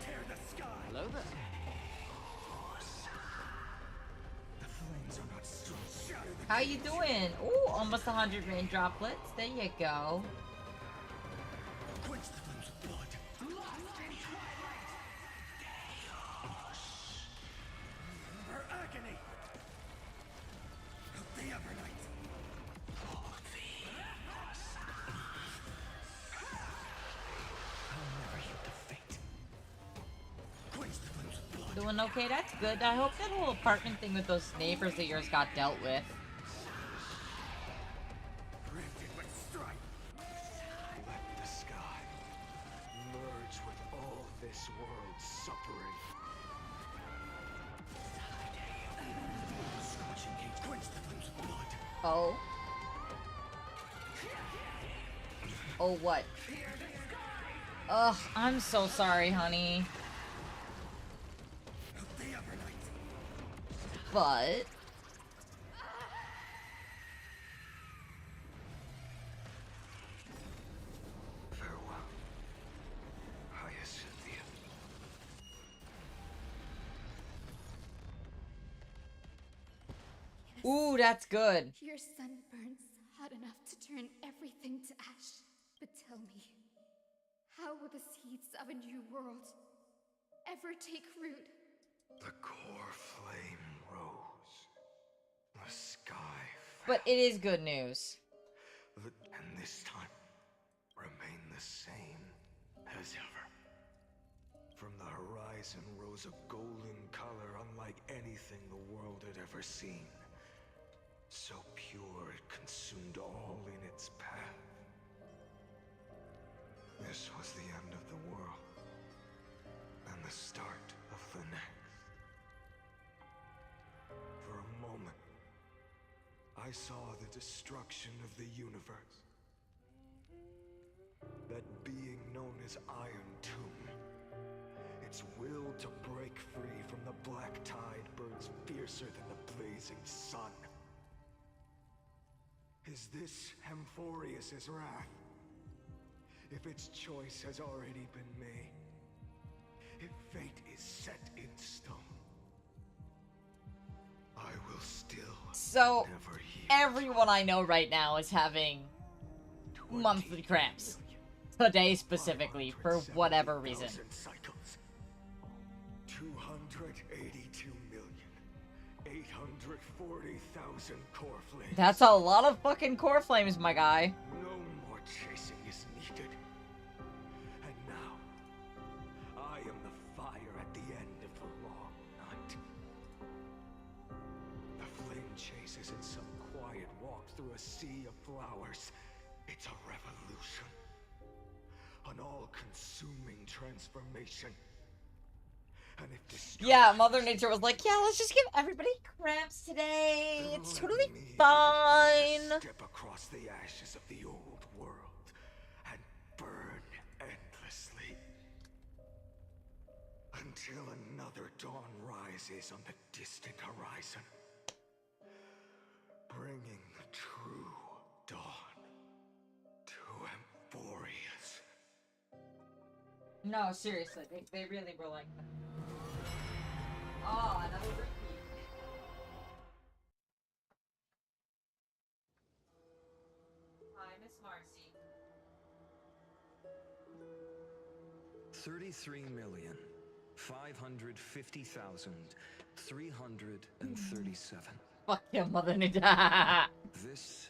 Tear the sky! Hello there. The flames are not strong. Shatter the How you doing? Ooh, almost 100 rain droplets. There you go. quench the flames with blood. Lost in twilight! Her agony! Of the Evernight! I'll never yield to fate. Quench the flames with blood. Doing okay? That's good. I hope that whole apartment thing with those neighbors of yours got dealt with. Rifted with strife. Let the sky merge with all this world's suffering. Scorching heat. Quench the flames with blood. Oh. Oh, what? Ugh, I'm so sorry, honey. Of the Evernight. But... Farewell, Hyacinthia. Ooh, that's good. Your sun burns hot enough to turn everything to ash. But tell me, how will the seeds of a new world ever take root? The core flame rose. The sky But it is good news. and this time remain the same as ever. From the horizon rose a golden color unlike anything the world had ever seen. So pure it consumed all in its path. This was the end of the world, and the start of the next. For a moment, I saw the destruction of the universe. That being known as Iron Tomb. Its will to break free from the black tide burns fiercer than the blazing sun. Is this Amphorius' wrath? If its choice has already been made, if fate is set in stone, I will still So, never yield. everyone I know right now is having monthly cramps. Today specifically, for whatever reason. 570,000 cycles. 282,840,000 core flames. That's a lot of fucking core flames, my guy. No more chasing is needed. And now, I am the fire at the end of the long night. The flame chase isn't some quiet walk through a sea of flowers. It's a revolution. An all-consuming transformation. And if Yeah, Mother Nature was like, yeah, let's just give everybody cramps today. It's Let totally me fine. Step across the ashes of the old world and burn endlessly until another dawn rises on the distant horizon, bringing the true dawn to Amphorius. No, seriously, they really were like that. Oh, another repeat. Hi, Miss Marcy. 33 550,337. Fuck your mother. This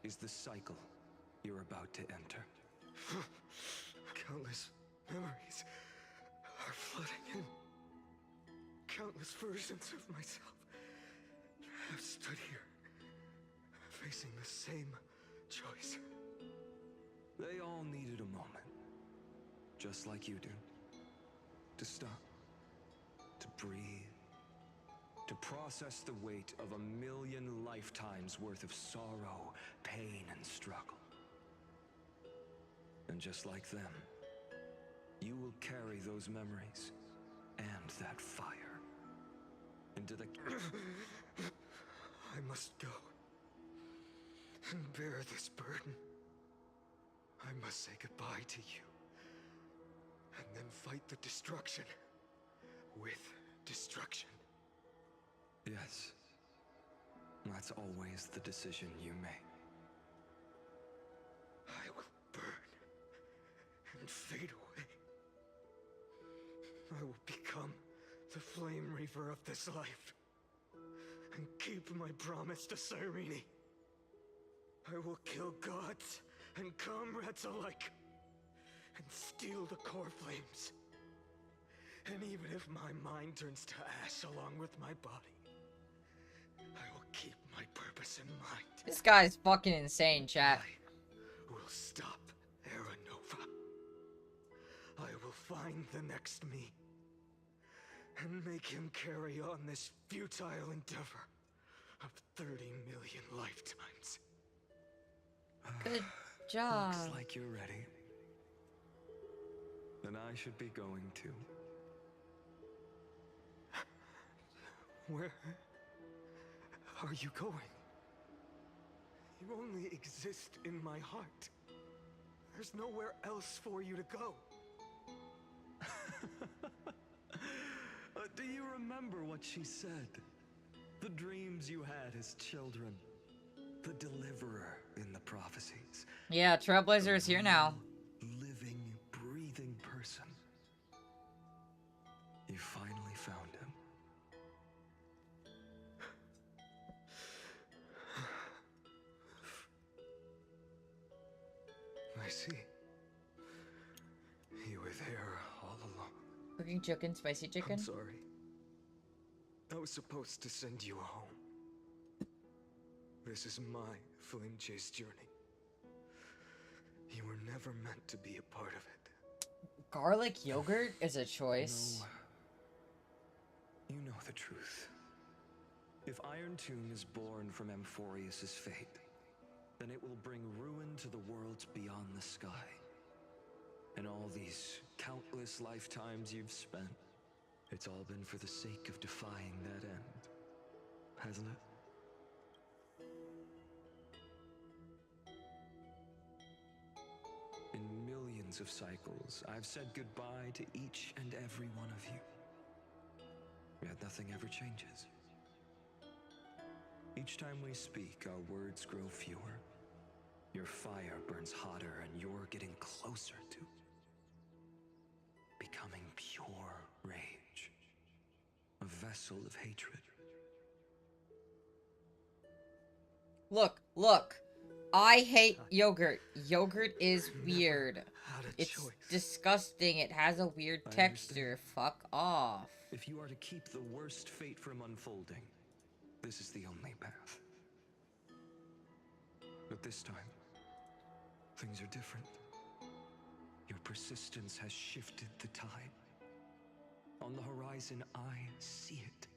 is the cycle you're about to enter. Countless memories are flooding in. Countless versions of myself have stood here, facing the same choice. They all needed a moment, just like you do. To stop, to breathe, to process the weight of 1,000,000 lifetimes worth of sorrow, pain, and struggle. And just like them, you will carry those memories and that fire into the... I must go and bear this burden. I must say goodbye to you, and then fight the destruction with destruction. Yes, that's always the decision you make. I will burn and fade away. I will become the flame reaver of this life and keep my promise to Cyrene. I will kill gods and comrades alike and steal the core flames. And even if my mind turns to ash along with my body, I will keep my purpose in mind. This guy's fucking insane, chat. I will stop Era Nova. I will find the next me and make him carry on this futile endeavor of 30 million lifetimes. Good job. Looks like you're ready. Then I should be going too. Where are you going? You only exist in my heart. There's nowhere else for you to go. Do you remember what she said? The dreams you had as children. The deliverer in the prophecies. Yeah, Trailblazer is here now. Living, breathing person. You finally found him. I see. You were there all along. Cooking chicken, spicy chicken. I'm sorry. I was supposed to send you home. This is my flame chase journey. You were never meant to be a part of it. Garlic yogurt is a choice. No. You know the truth. If Iron Tomb is born from Amphorius's fate, then it will bring ruin to the worlds beyond the sky. And all these countless lifetimes you've spent, it's all been for the sake of defying that end, hasn't it? In millions of cycles, I've said goodbye to each and every one of you. Yet nothing ever changes. Each time we speak, our words grow fewer. Your fire burns hotter, and you're getting closer to becoming pure rage. A vessel of hatred. Look. I hate yogurt. Yogurt is weird. It's disgusting. It has a weird texture. Fuck off. If you are to keep the worst fate from unfolding, this is the only path. But this time, things are different. Your persistence has shifted the tide. On the horizon, I see it.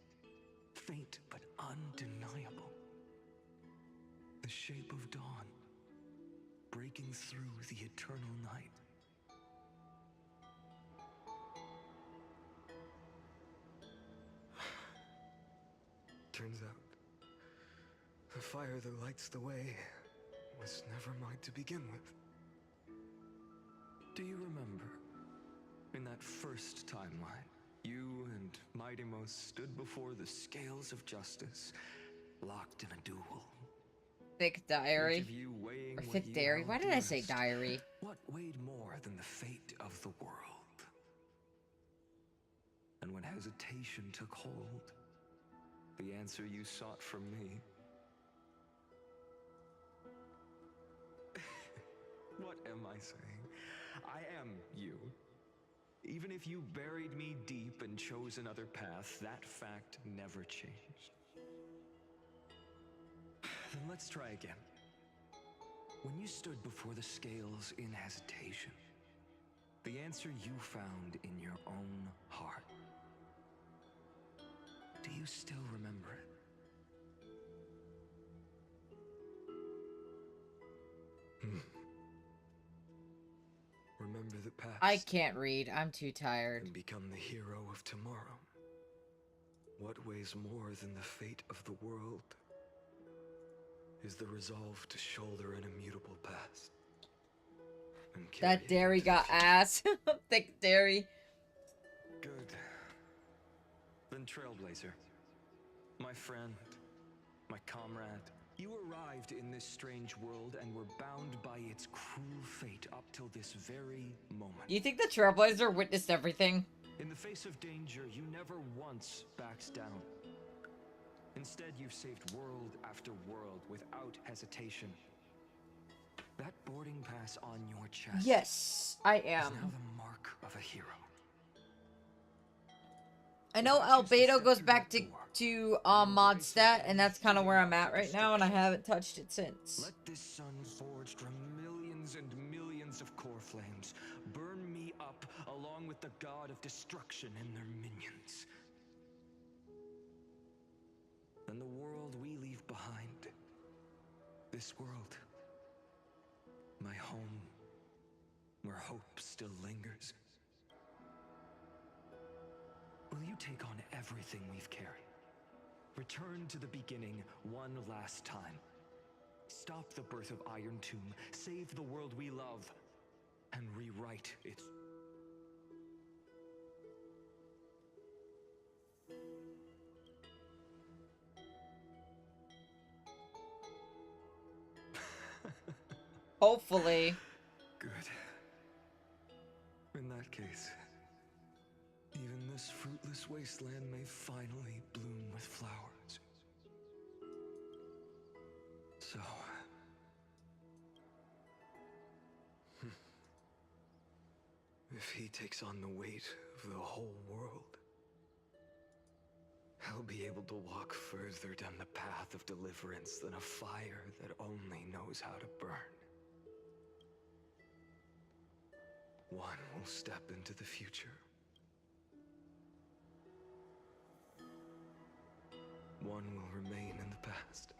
Faint but undeniable. The shape of dawn, breaking through the eternal night. Turns out, the fire that lights the way was never mine to begin with. Do you remember, in that first timeline, you and Mightymost stood before the scales of justice, locked in a duel? Thick diary. Or thick dairy. Why did I say diary? What weighed more than the fate of the world? And when hesitation took hold, the answer you sought from me. What am I saying? I am you. Even if you buried me deep and chose another path, that fact never changed. Then let's try again. When you stood before the scales in hesitation, the answer you found in your own heart. Do you still remember it? Remember the past. I can't read. I'm too tired. And become the hero of tomorrow. What weighs more than the fate of the world is the resolve to shoulder an immutable past. And carry That it dairy into the got future. ass. Thick dairy. Good. Then Trailblazer, my friend, my comrade, you arrived in this strange world and were bound by its cruel fate up till this very moment. You think the Trailblazer witnessed everything? In the face of danger, you never once backed down. Instead, you've saved world after world without hesitation. That boarding pass on your chest. Yes, I Is am. now the mark of a hero. I know Albedo goes back to Modstat, and that's kind of where I'm at right now, and I haven't touched it since. Let this sun forged from millions and millions of core flames burn me up along with the god of destruction and their minions. And the world we leave behind, this world, my home, where hope still lingers. Will you take on everything we've carried? Return to the beginning one last time. Stop the birth of Iron Tomb, save the world we love, and rewrite its... Hopefully. Good. In that case, even this fruitless wasteland may finally bloom with flowers. So... if he takes on the weight of the whole world, he'll be able to walk further down the path of deliverance than a fire that only knows how to burn. One will step into the future. One will remain in the past.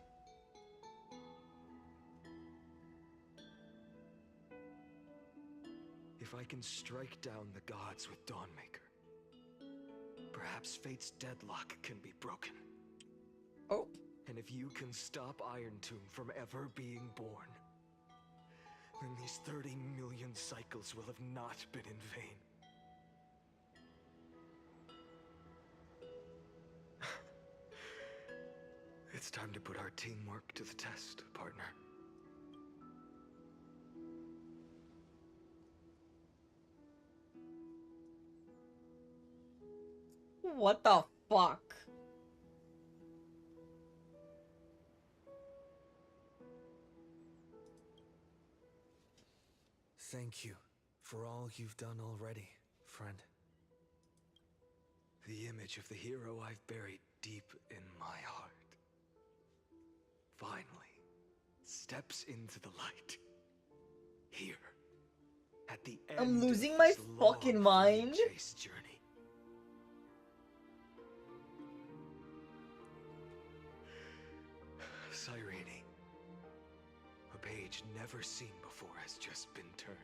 If I can strike down the gods with Dawnmaker, perhaps fate's deadlock can be broken. Oh. And if you can stop Iron Tomb from ever being born, then these 30 million cycles will have not been in vain. It's time to put our teamwork to the test, partner. What the fuck? Thank you for all you've done already, friend. The image of the hero I've buried deep in my heart finally steps into the light. Here, at the end I'm losing of my this fucking long mind. flame chase journey. Cyrene, a page never seen before has just been turned.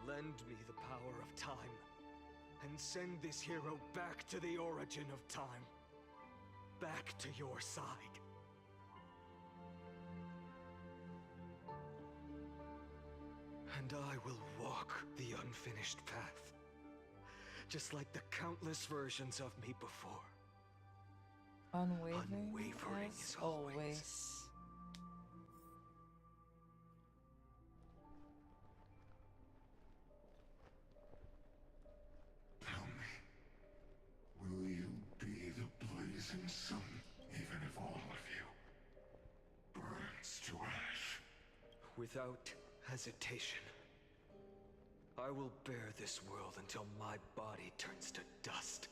Lend me the power of time, and send this hero back to the origin of time. Back to your side. And I will walk the unfinished path, just like the countless versions of me before. Unwavering as as always. Help me. Without hesitation, I will bear this world until my body turns to dust.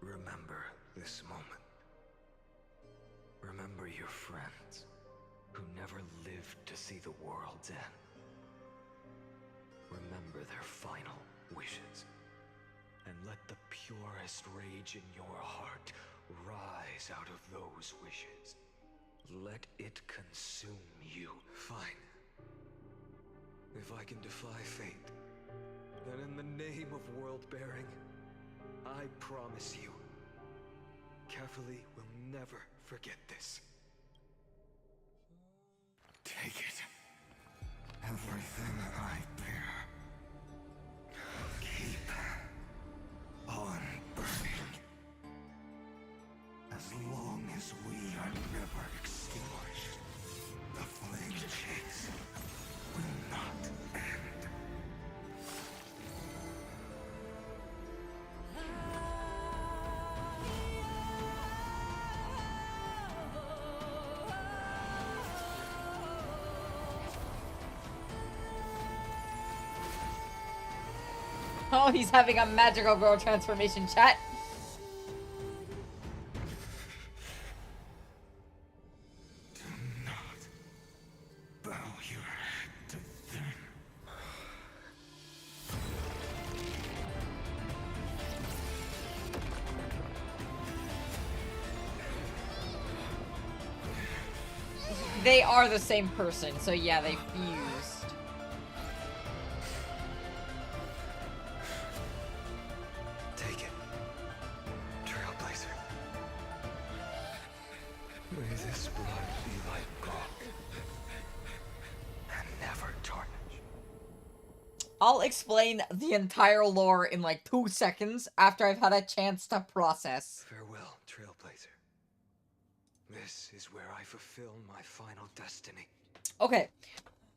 Remember this moment. Remember your friends who never lived to see the world's end. Remember their final wishes. And let the purest rage in your heart rise out of those wishes. Let it consume you. Fine. If I can defy fate, then in the name of world-bearing, I promise you, Carefully will never forget this. Take it. Everything I bear. Keep on burning. As long as we are never extinguished, the flame chase will not end. Oh, he's having a magical girl transformation chat. Do not bow your head to them. They are the same person, so yeah, they fused. Take it, Trailblazer. May this blood be like gold and never tarnish. I'll explain the entire lore in like 2 seconds after I've had a chance to process. Farewell, Trailblazer. This is where I fulfill my final destiny. Okay.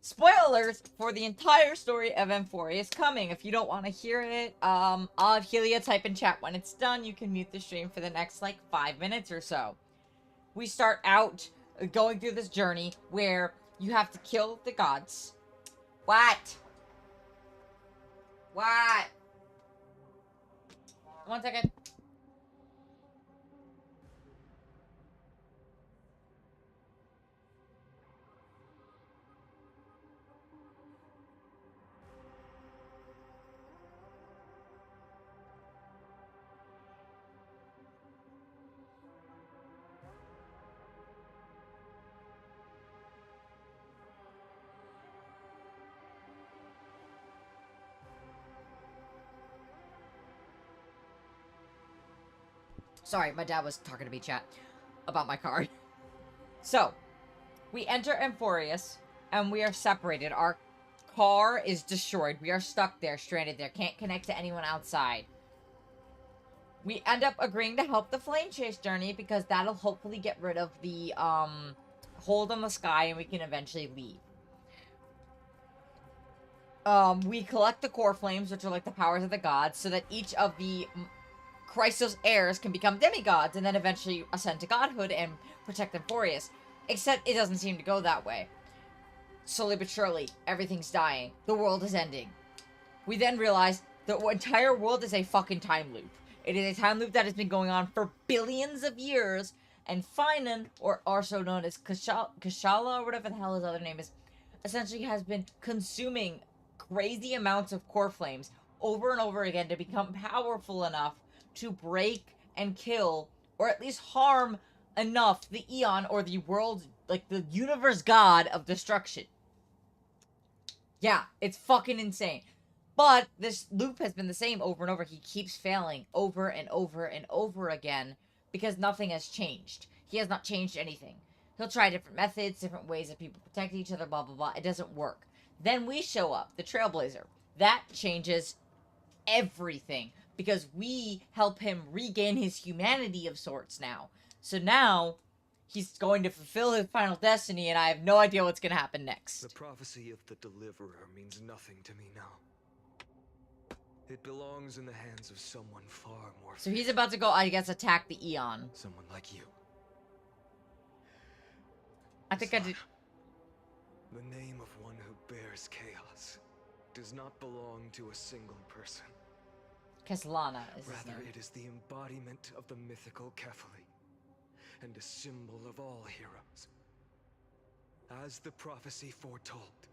Spoilers for the entire story of Euphoria is coming. If you don't want to hear it, I'll have Helia type in chat when it's done. You can mute the stream for the next, like, 5 minutes or so. We start out going through this journey where you have to kill the gods. What? What? 1 second. Sorry, my dad was talking to me, chat, about my card. So, we enter Emphorius, and we are separated. Our car is destroyed. We are stuck there, stranded there. Can't connect to anyone outside. We end up agreeing to help the Flame Chase journey, because that'll hopefully get rid of the, hold on the sky, and we can eventually leave. We collect the core flames, which are like the powers of the gods, so that each of the Chrysos heirs can become demigods and then eventually ascend to godhood and protect Emphorius. Except it doesn't seem to go that way. Slowly but surely, everything's dying. The world is ending. We then realize the entire world is a fucking time loop. It is a time loop that has been going on for billions of years, and Finan, or also known as Kashala, or whatever the hell his other name is, essentially has been consuming crazy amounts of core flames over and over again to become powerful enough to break and kill, or at least harm enough the Eon, or the world, like the universe god of destruction. Yeah, it's fucking insane. But this loop has been the same over and over. He keeps failing over and over and over again because nothing has changed. He has not changed anything. He'll try different methods, different ways that people protect each other, blah, blah, blah. It doesn't work. Then we show up, the Trailblazer. That changes everything, because we help him regain his humanity of sorts now. So now, he's going to fulfill his final destiny, and I have no idea what's going to happen next. The prophecy of the Deliverer means nothing to me now. It belongs in the hands of someone far more. So he's about to go, I guess, attack the Eon. Someone like you. I think I did. The name of one who bears chaos does not belong to a single person. Keslana is his Rather, name. it is the embodiment of the mythical Kefali, and a symbol of all heroes. As the prophecy foretold,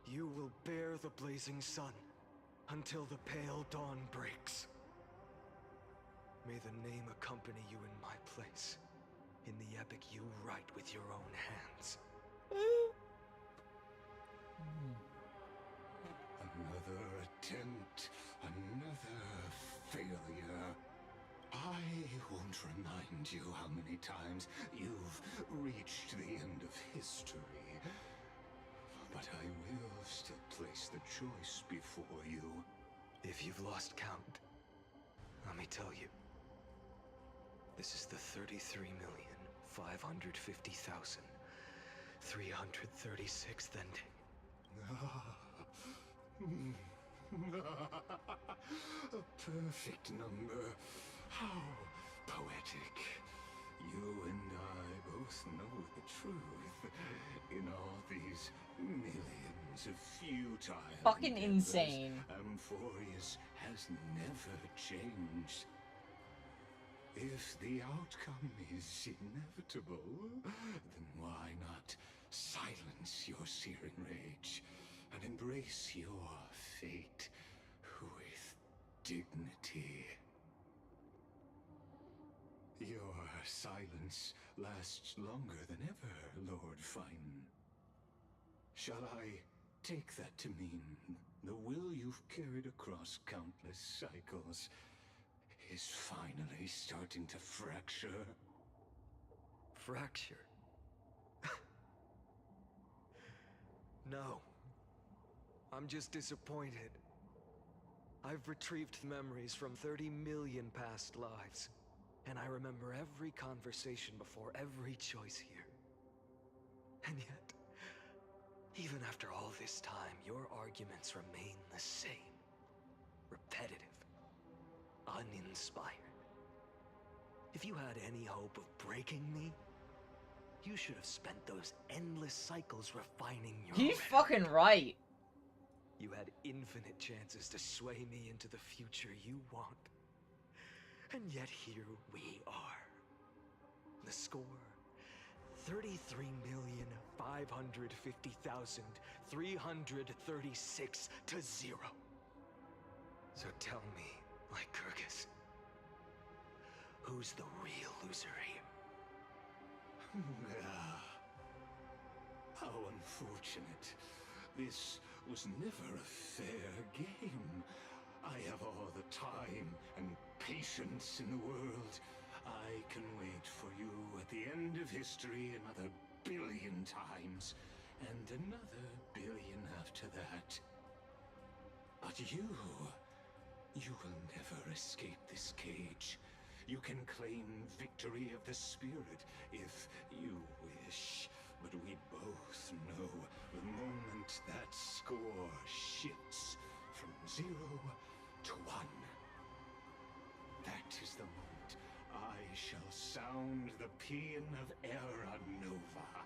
you will bear the blazing sun until the pale dawn breaks. May the name accompany you in my place, in the epic you write with your own hands. Another attempt, another failure. I won't remind you how many times you've reached the end of history. But I will still place the choice before you. If you've lost count, let me tell you. This is the 33,550,336th ending. A perfect number. How poetic. You and I both know the truth. In all these millions of futile Fucking endeavors, insane. Amphorius has never changed. If the outcome is inevitable, then why not silence your searing rage and embrace your fate with dignity? Your silence lasts longer than ever, Lord Fine. Shall I take that to mean the will you've carried across countless cycles is finally starting to fracture? Fracture? No. I'm just disappointed. I've retrieved memories from 30 million past lives, and I remember every conversation before every choice here. And yet, even after all this time, your arguments remain the same. Repetitive. Uninspired. If you had any hope of breaking me, you should have spent those endless cycles refining your He's rhetoric. fucking right. You had infinite chances to sway me into the future you want. And yet here we are. The score, 33,550,336 to 0. So tell me, Lycurgus, who's the real loser here? How unfortunate. This was never a fair game. I have all the time and patience in the world. I can wait for you at the end of history another billion times, and another billion after that. But you will never escape this cage. You can claim victory of the spirit if you wish, but we both know the moment that score shifts from 0 to 1. That is the moment I shall sound the paean of Era Nova.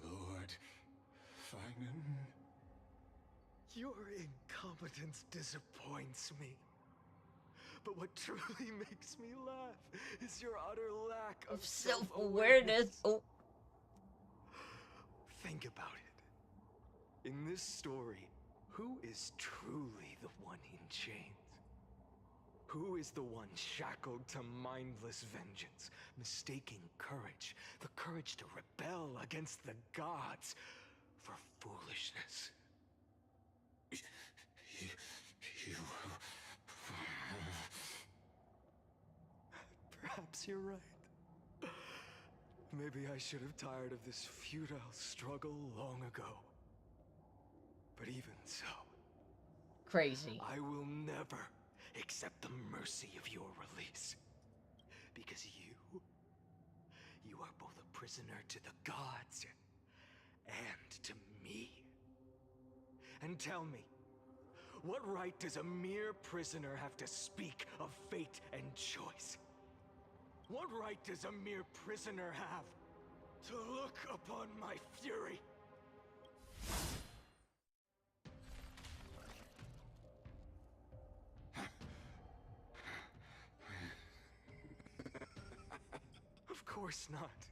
Lord Finan? Your incompetence disappoints me. But what truly makes me laugh is your utter lack of Self-awareness. Oh. Think about it. In this story, who is truly the one in chains? Who is the one shackled to mindless vengeance, mistaking courage, the courage to rebel against the gods, for foolishness? You... Perhaps you're right. Maybe I should have tired of this futile struggle long ago. But even so... Crazy. I will never accept the mercy of your release. Because you are both a prisoner to the gods and to me. And tell me, What right does a mere prisoner have to speak of fate and choice? What right does a mere prisoner have to look upon my fury? Of course not.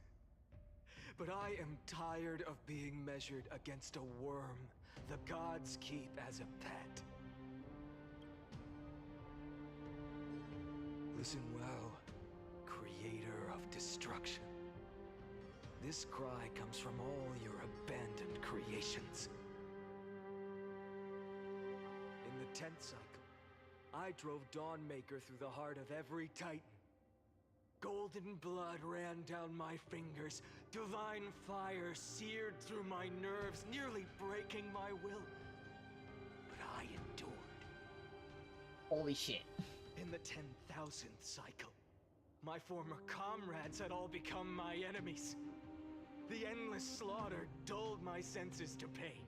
But I am tired of being measured against a worm the gods keep as a pet. Listen well, creator of destruction. This cry comes from all your abandoned creations. In the 10th cycle, I drove Dawnmaker through the heart of every Titan. Golden blood ran down my fingers. Divine fire seared through my nerves, nearly breaking my will. But I endured. Holy shit. In the 10,000th cycle, my former comrades had all become my enemies. The endless slaughter dulled my senses to pain.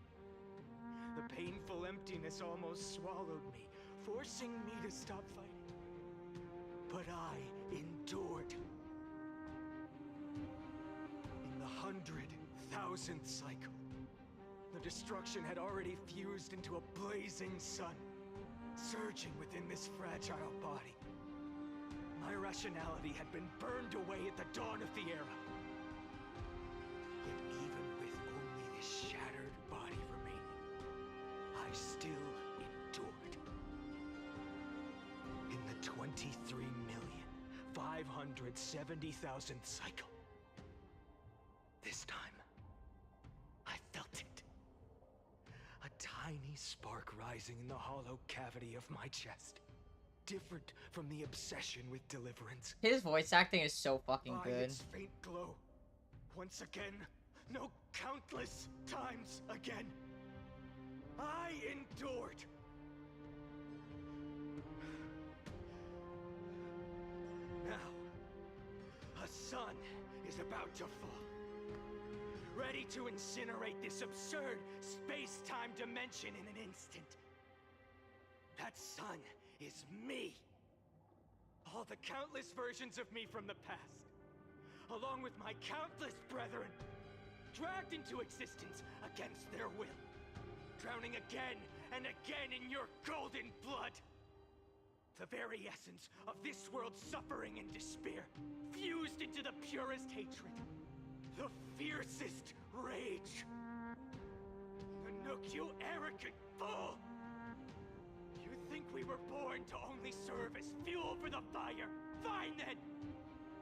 The painful emptiness almost swallowed me, forcing me to stop fighting. But I endured. In the 100,000th cycle, the destruction had already fused into a blazing sun, surging within this fragile body. My rationality had been burned away at the dawn of the era. Yet even with only this shattered body remaining, I still endured. In the 23,570,000th cycle, this time, I felt it. A tiny spark rising in the hollow cavity of my chest. Different from the obsession with deliverance. His voice acting is so fucking By good. its faint glow, once again, no, countless times again, I endured. Now, a sun is about to fall, ready to incinerate this absurd space-time dimension in an instant. That sun is me. All the countless versions of me from the past, along with my countless brethren, dragged into existence against their will, drowning again and again in your golden blood. The very essence of this world's suffering and despair, fused into the purest hatred, the fiercest rage. Nanook, you arrogant fool! You think we were born to only serve as fuel for the fire? Fine then!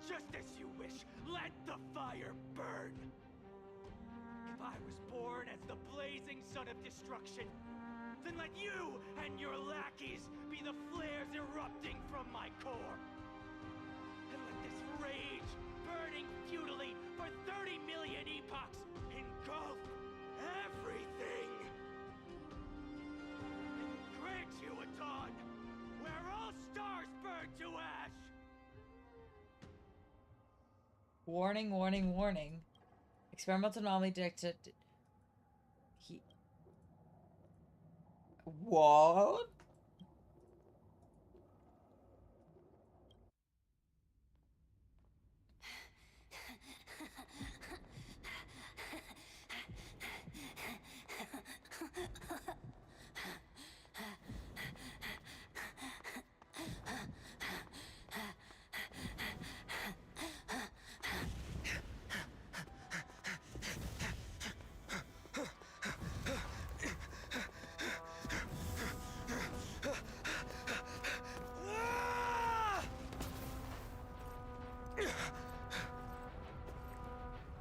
Just as you wish, let the fire burn! If I was born as the blazing sun of destruction, then let you and your lackeys be the flares erupting from my core. And let this rage, burning futilely for 30 million epochs, engulf everything. And grant you a dawn where all stars burn to ash. Warning, warning, warning. Experimental anomaly detected. What?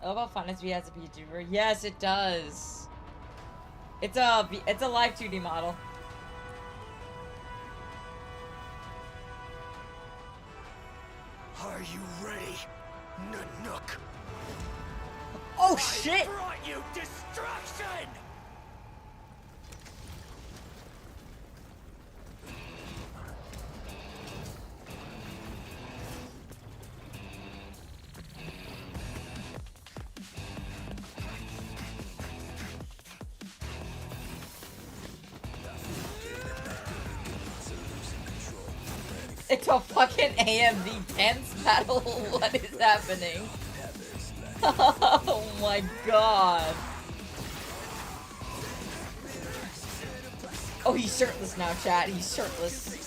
I love how Finance V has a VTuber. Yes, it does. It's a live 2D model. Are you ready, Nanook? Oh shit! I brought you destruction! It's a fucking AMV tense battle. What is happening? Oh my god. Oh, he's shirtless now, chat. He's shirtless.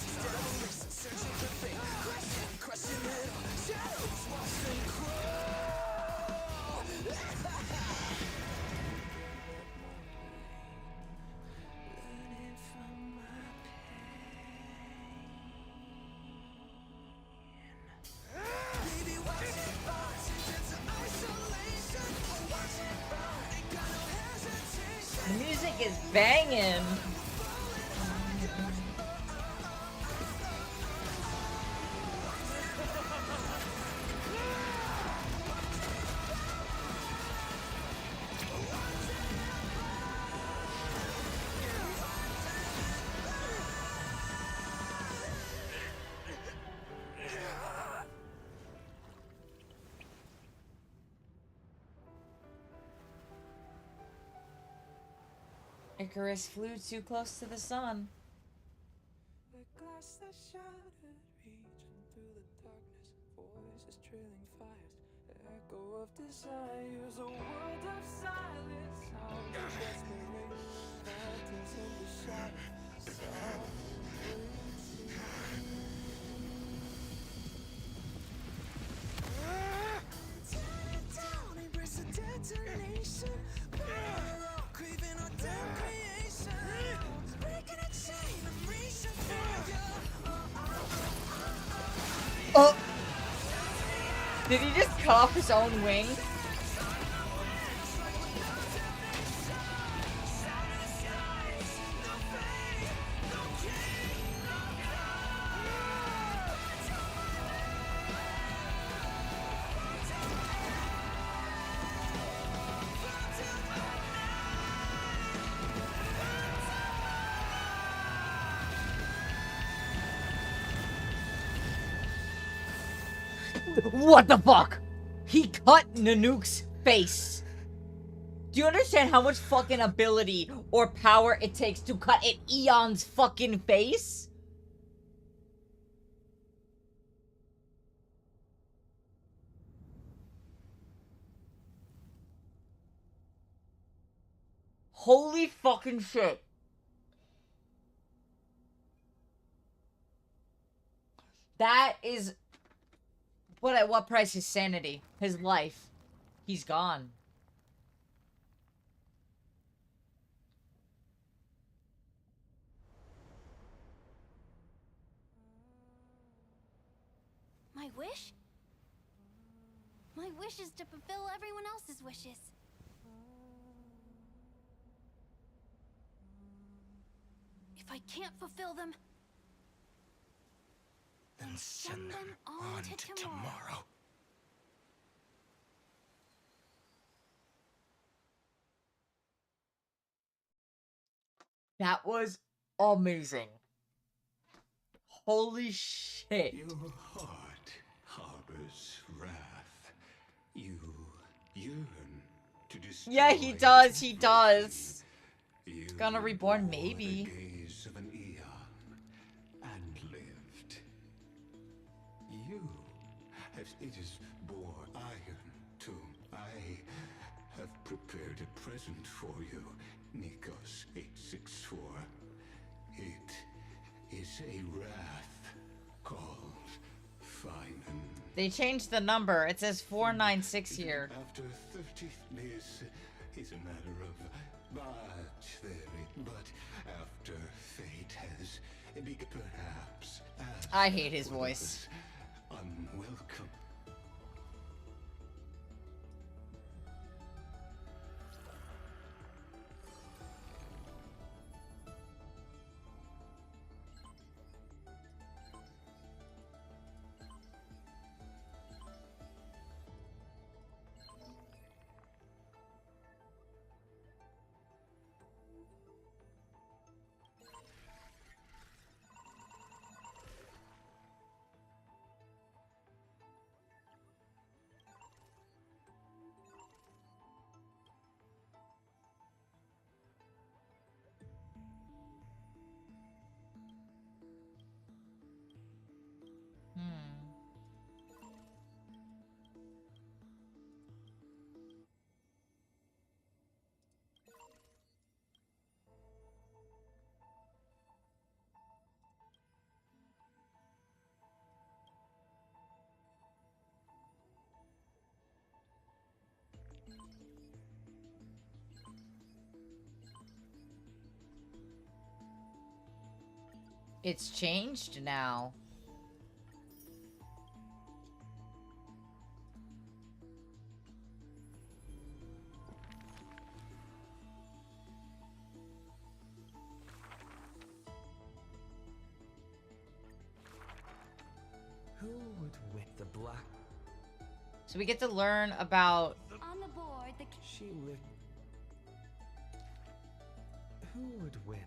The music is banging. Icarus flew too close to the sun. The glass that shattered, reaching through the darkness, voices trailing fires, echo of desires, a world of silence, sounds of desperation, phantoms in the shadow, sovereignty. Tear it down, embrace the detonation, craving our damn creation, breaking a chain, I'm reaching for you. Oh! Did he just cut off his own wing? What the fuck? He cut Nanook's face. Do you understand how much fucking ability or power it takes to cut an Eon's fucking face? Holy fucking shit. That is... But at what price? His sanity. His life. He's gone. My wish? My wish is to fulfill everyone else's wishes. If I can't fulfill them, Then send them on to tomorrow. That was amazing. Holy shit. Your heart harbors wrath. You yearn to destroy. Yeah, he does. He does. You It's gonna reborn, bore maybe. The gaze of an eon and lived. You have it is bore iron too. I have prepared a present for you, Nikos 864. It is a wrath called Finan. They changed the number. It says 496 here. After 30 days is a matter of much theory, but after fate has begun, perhaps. I hate his voice. Unwelcome. It's changed now. Who would win the black? So we get to learn about... On the board, the... She would... Who would win?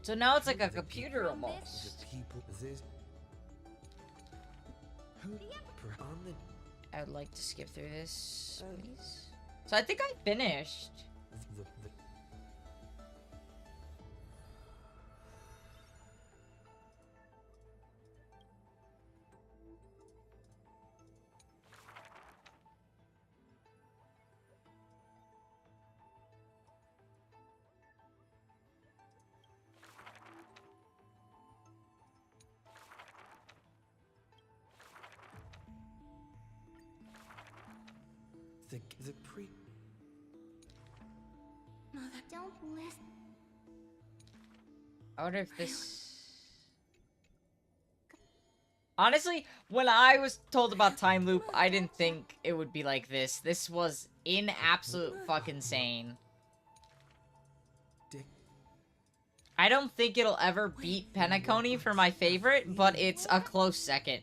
So now it's like a computer almost. The people... This... Who... On the... I would like to skip through this, please. So I think I finished. The... The pre... Mother, don't listen. I wonder if this... Honestly, when I was told about Time Loop, I didn't think it would be like this. This was in absolute fucking insane. I don't think it'll ever beat Penacony for my favorite, but it's a close second.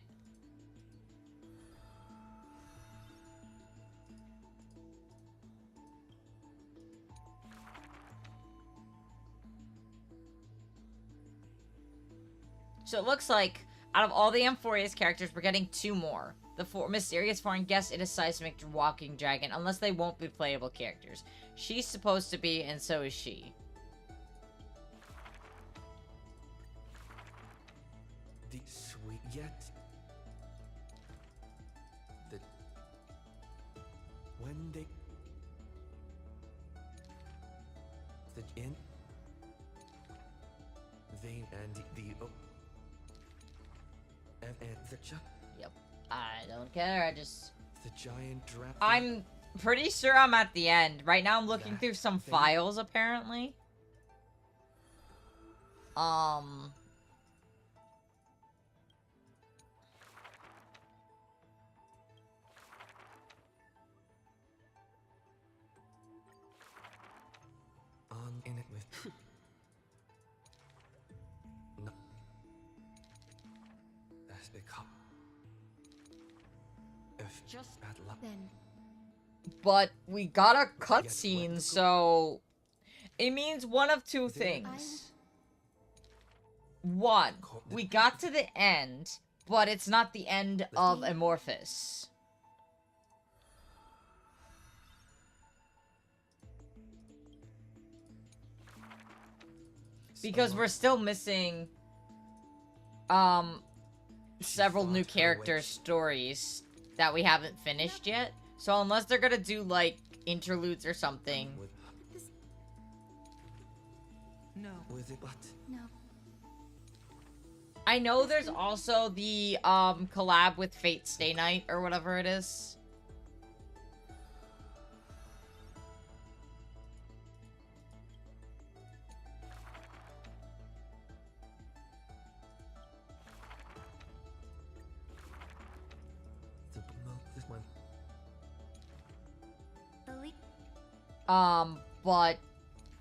So it looks like, out of all the Amphoria's characters, we're getting 2 more. The mysterious foreign guest and a seismic walking dragon, unless they won't be playable characters. She's supposed to be, and so is she. The sweet yet... The... When they... The in... They and the... And the Yep. I don't care, I just... The giant draft... I'm pretty sure I'm at the end. Right now I'm looking through some files, apparently. On in it with... No. That's become... If Just bad luck... then. But we got a cutscene, so... It means one of 2 things. 1, we got to the end, but it's not the end of Amorphous. Because we're still missing, several new character stories that we haven't finished yet. So unless they're gonna do, like, interludes or something. No. With it, but... No. I know there's also the, collab with Fate Stay Night, or whatever it is. This one... But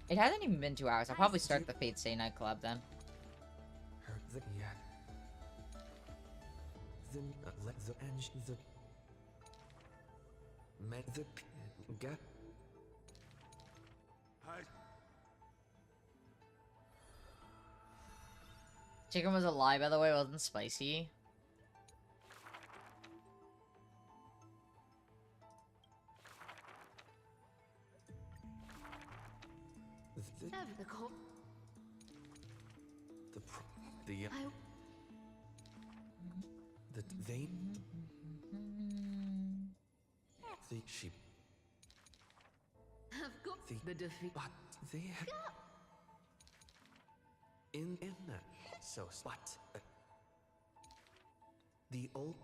it hasn't even been 2 hours. I'll probably start the Fate Stay Night collab then. The... Yeah. Let the engine... The... Met the... Get... Chicken was a lie, by the way. It wasn't spicy. The they... The sheep... I've got the defeat. But they have... In that... So, what? The old...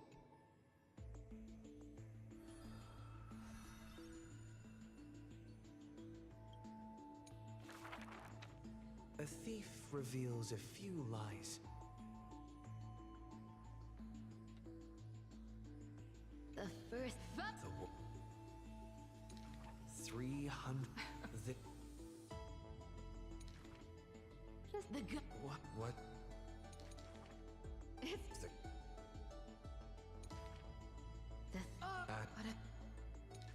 A thief reveals a few lies. The first... The 300... the... The gu- What? It's... The...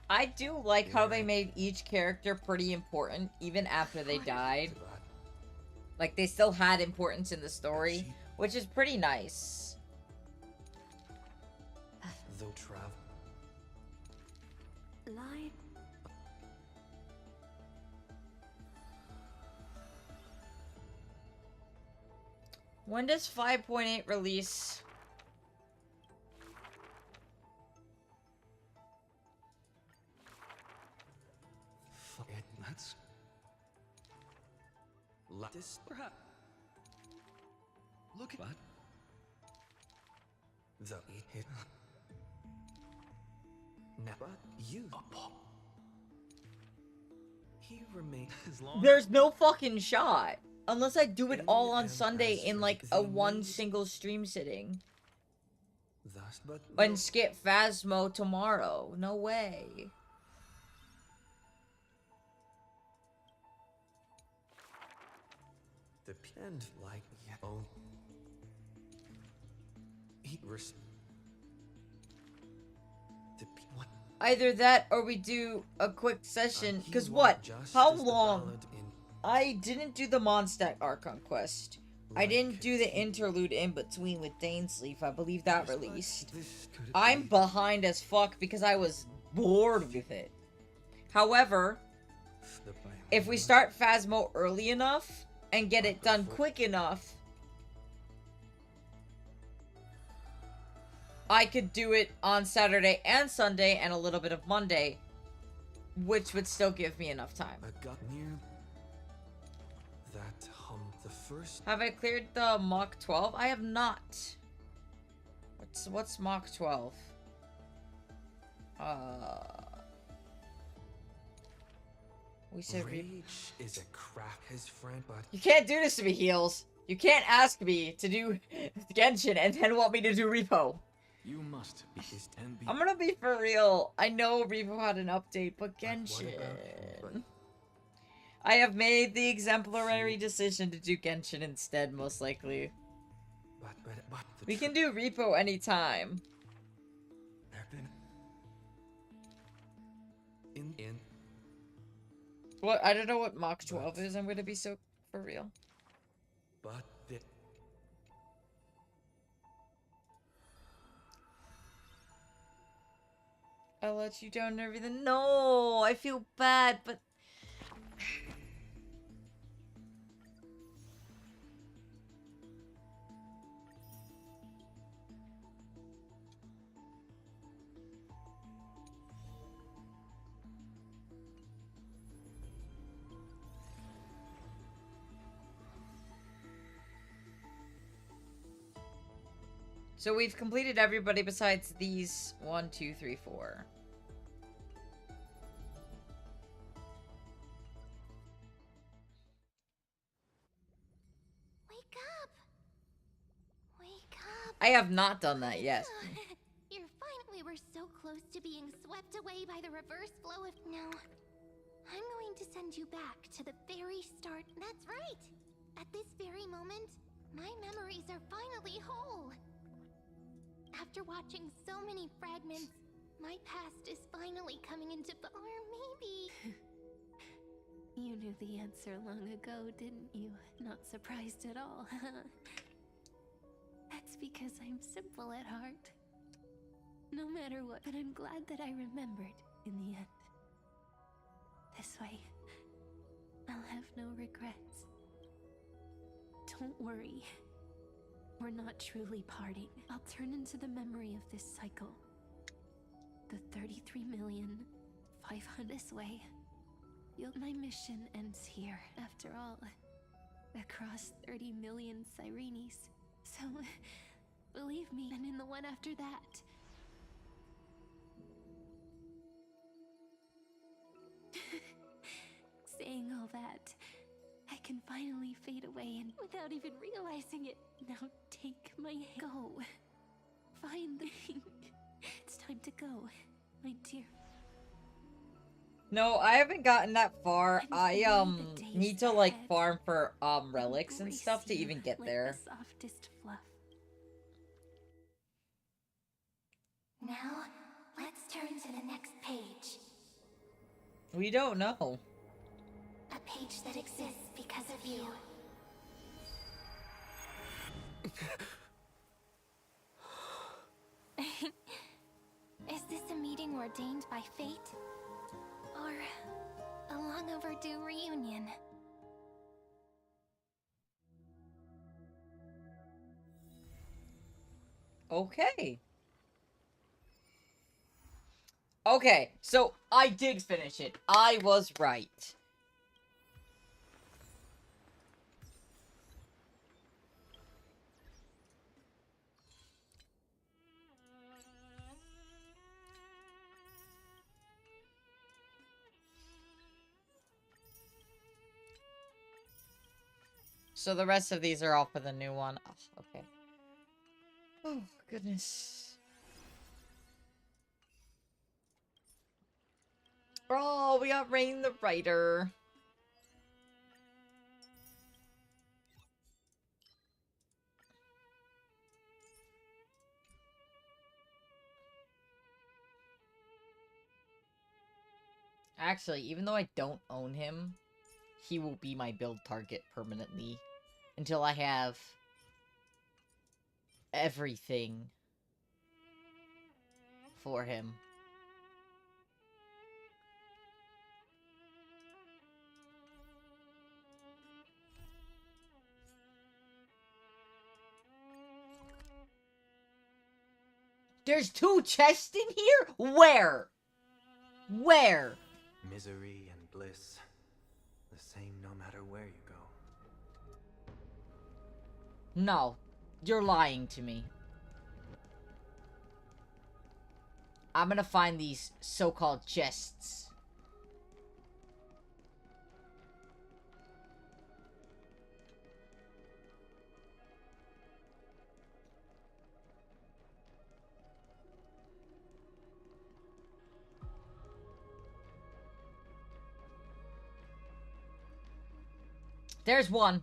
I do like how they made each character pretty important, even after they died. Like, they still had importance in the story, which is pretty nice. Though travel... Lie. When does 5.8 release? That's... This perhaps... Look at what? The hit... Never you... He remains as long... There's no fucking shot. Unless I do it all on Sunday in like a one single stream sitting. Thus, but And skip Phasmo tomorrow. No way. the end like oh. He what? Either that or we do a quick session. Cause what? How long? I didn't do the Mondstadt Archon quest. I didn't do the interlude in between with Dainsleaf. I believe that released. I'm behind as fuck because I was bored with it. However, if we start Phasmo early enough and get it done quick enough, I could do it on Saturday and Sunday and a little bit of Monday, which would still give me enough time. I got near that the first. Have I cleared the Mach 12? I have not. What's Mach 12? We said Rage is a crack his friend, but you can't do this to me, Heels. You can't ask me to do Genshin and then want me to do Repo. You must be and be. I'm gonna be for real. I know Repo had an update, but Genshin. I have made the exemplary decision to do Genshin instead, most likely. We can do Repo anytime. In. What? I don't know what Mach 12 is. I'm gonna be so for real. But the I let you down and everything. No, I feel bad, but so we've completed everybody besides these 1, 2, 3, 4. Wake up! Wake up! I have not done that yet. You're fine. We were so close to being swept away by the reverse flow of... No. I'm going to send you back to the very start. That's right! At this very moment, my memories are finally whole. After watching so many fragments, my past is finally coming into... Or maybe... You knew the answer long ago, didn't you? Not surprised at all. That's because I'm simple at heart. No matter what, but I'm glad that I remembered in the end. This way, I'll have no regrets. Don't worry. We're not truly parting. I'll turn into the memory of this cycle. The 33,500,000 this way. My mission ends here. After all, across 30 million Sirenes. So, believe me, and in the one after that. Saying all that, I can finally fade away and without even realizing it. Now take my hand. Go. Find the ring. It's time to go, my dear. No, I haven't gotten that far. I need to like farm for relics and stuff to even get there. The softest fluff. Now, let's turn to the next page. We don't know. A page that exists because of you. Is this a meeting ordained by fate? Or a long overdue reunion? Okay. Okay, so I did finish it. I was right. So the rest of these are all for the new one. Oh, okay. Oh, goodness. Oh, we got Rain the Writer. Actually, even though I don't own him, he will be my build target permanently until I have everything for him. There's 2 chests in here? Where? Where? Misery and bliss, the same no matter where you go. No. You're lying to me. I'm gonna find these so-called chests. There's one.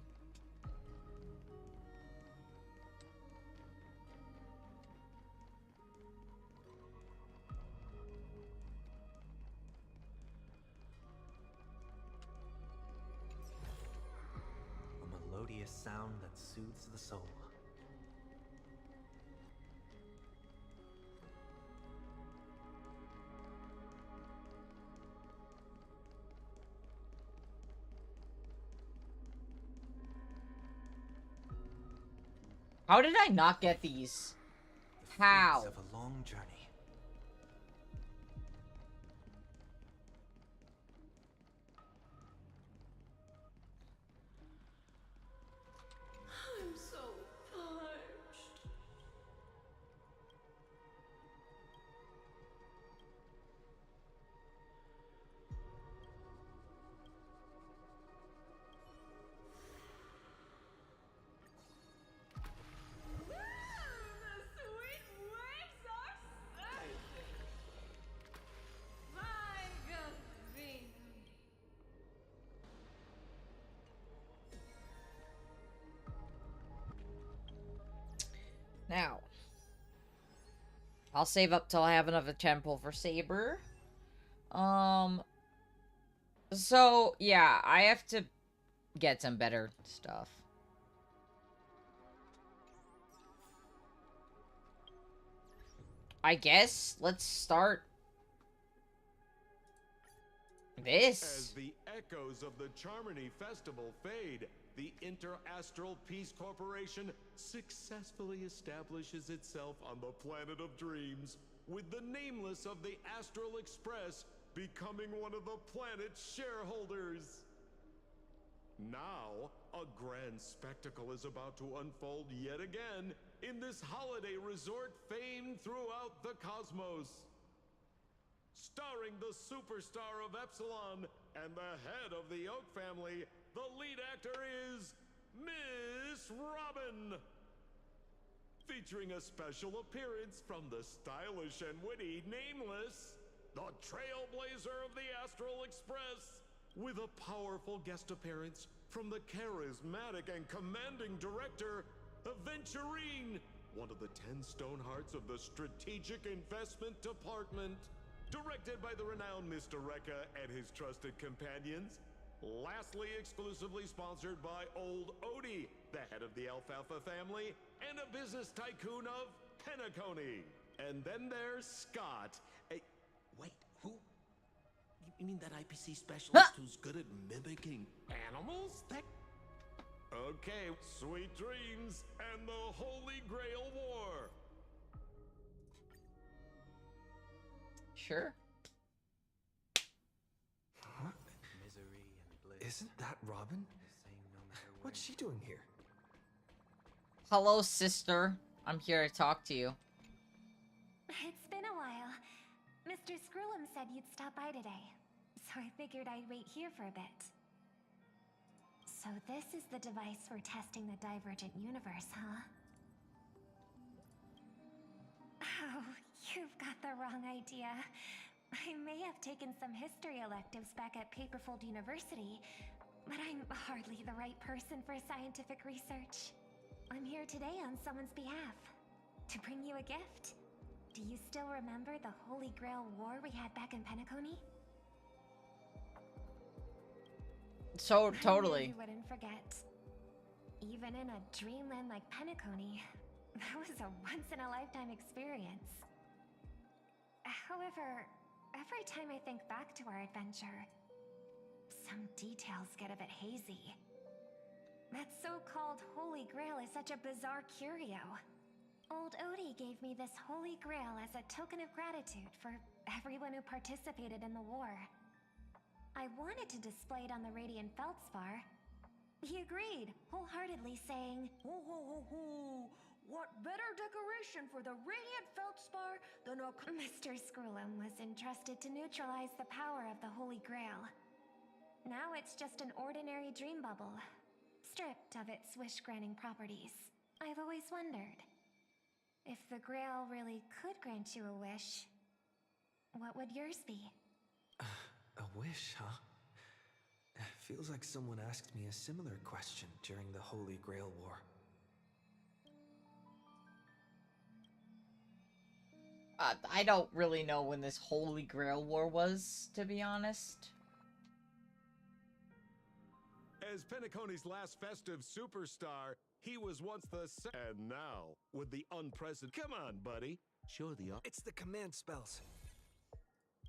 A melodious sound that soothes the soul. How did I not get these? How? Of a long journey. I'm so parched. The sweet waves are surging. My God, Now. I'll save up till I have another temple for Saber. So, yeah, I have to get some better stuff. I guess let's start this. As the echoes of the Charmony Festival fade, the Inter-Astral Peace Corporation successfully establishes itself on the planet of dreams, with the nameless of the Astral Express becoming one of the planet's shareholders. Now, a grand spectacle is about to unfold yet again in this holiday resort famed throughout the cosmos. Starring the superstar of Epsilon and the head of the Oak family, the lead actor is Miss Robin. Featuring a special appearance from the stylish and witty Nameless, the trailblazer of the Astral Express, with a powerful guest appearance from the charismatic and commanding director, Aventurine, one of the 10 Stonehearts of the Strategic Investment Department. Directed by the renowned Mr. Rekka and his trusted companions. Lastly, exclusively sponsored by Old Odie, the head of the Alfalfa family, and a business tycoon of Penacony. And then there's Scott. Wait, who? You mean that IPC specialist who's good at mimicking animals? That... Okay, sweet dreams and the Holy Grail War. Sure. What? Misery and bliss. Isn't that Robin? What's she doing here? Hello, sister. I'm here to talk to you. It's been a while. Mr. Screwlum said you'd stop by today, so I figured I'd wait here for a bit. So this is the device for testing the divergent universe, huh? Oh, you've got the wrong idea. I may have taken some history electives back at Paperfold University, but I'm hardly the right person for scientific research. I'm here today on someone's behalf, to bring you a gift. Do you still remember the Holy Grail War we had back in Penacony? So, I totally. knew you wouldn't forget. Even in a dreamland like Penacony, that was a once-in-a-lifetime experience. However, every time I think back to our adventure, some details get a bit hazy. That so-called Holy Grail is such a bizarre curio. Old Odie gave me this Holy Grail as a token of gratitude for everyone who participated in the war. I wanted to display it on the Radiant Feldspar. He agreed, wholeheartedly saying, Ho ho ho ho! What better decoration for the Radiant Feldspar than a... Mr. Screwlum was entrusted to neutralize the power of the Holy Grail. Now it's just an ordinary dream bubble, stripped of its wish-granting properties. I've always wondered, if the Grail really could grant you a wish, what would yours be? A wish, huh? Feels like someone asked me a similar question during the Holy Grail War. I don't really know when this Holy Grail War was, to be honest. As Penacony's last festive superstar, he was once the and now, with the unprecedented... Come on, buddy. Show the... It's the command spells.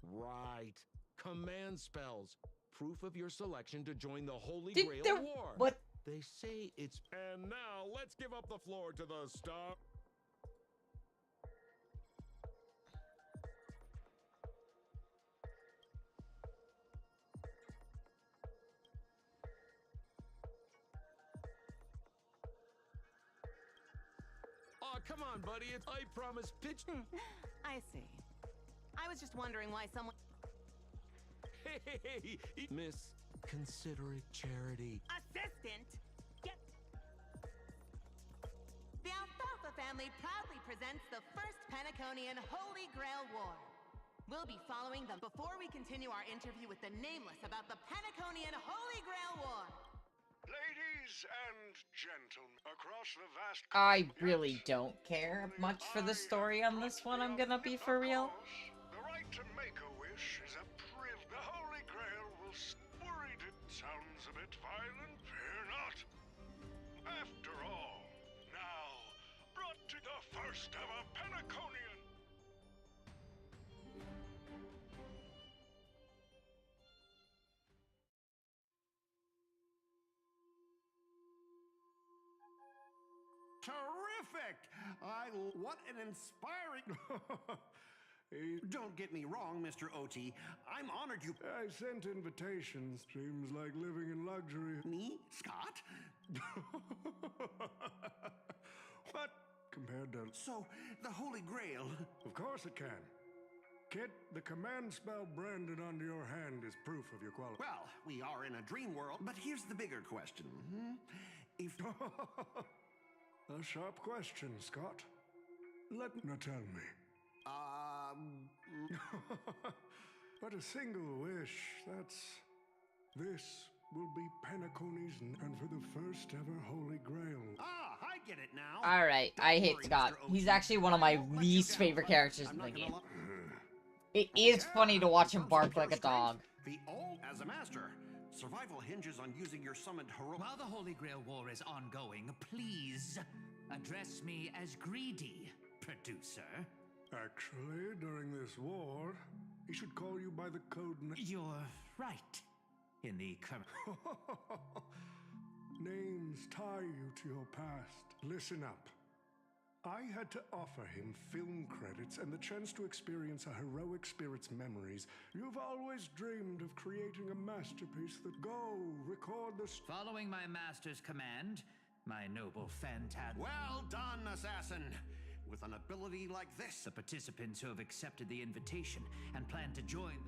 Right. Command spells. Proof of your selection to join the Holy Did Grail there... War. What? They say it's... And now, let's give up the floor to the star... Oh, come on, buddy. I promise pitch... I see. I was just wondering why someone... Hey, Miss Considerate Charity. Assistant! Get... The Alfalfa family proudly presents the first Penaconian Holy Grail War. We'll be following them before we continue our interview with the Nameless about the Penaconian Holy Grail War. Ladies and gentlemen, across the vast... I really don't care much for the story on this one, I'm gonna be for real. The right to make a wish is a privilege. The Holy Grail will... Worried it sounds a bit violent? Fear not. After all, now, brought to the first ever Penaconian... Terrific! What an inspiring... Don't get me wrong, Mr. Oti. I'm honored you... I sent invitations. Seems like living in luxury. Me? Scott? What? Compared to... So, the Holy Grail... Of course it can. Kid, the command spell branded onto your hand is proof of your quality. Well, we are in a dream world, but here's the bigger question. If... A sharp question, Scott. Now tell me. But a single wish, This will be Penacony's, and for the first ever Holy Grail. Ah, I get it now. Alright, I hate Scott. He's actually one of my least favorite characters in the game. It is funny to watch him bark like a dog. The old as a master. Survival hinges on using your summoned hero. While the Holy Grail War is ongoing, please address me as greedy, producer. Actually, during this war, he should call you by the code name. You're right. In the current... Names tie you to your past. Listen up. I had to offer him film credits and the chance to experience a heroic spirit's memories. You've always dreamed of creating a masterpiece that... Go, record the... Following my master's command, my noble Fantad... Well done, assassin! With an ability like this... The participants who have accepted the invitation and plan to join...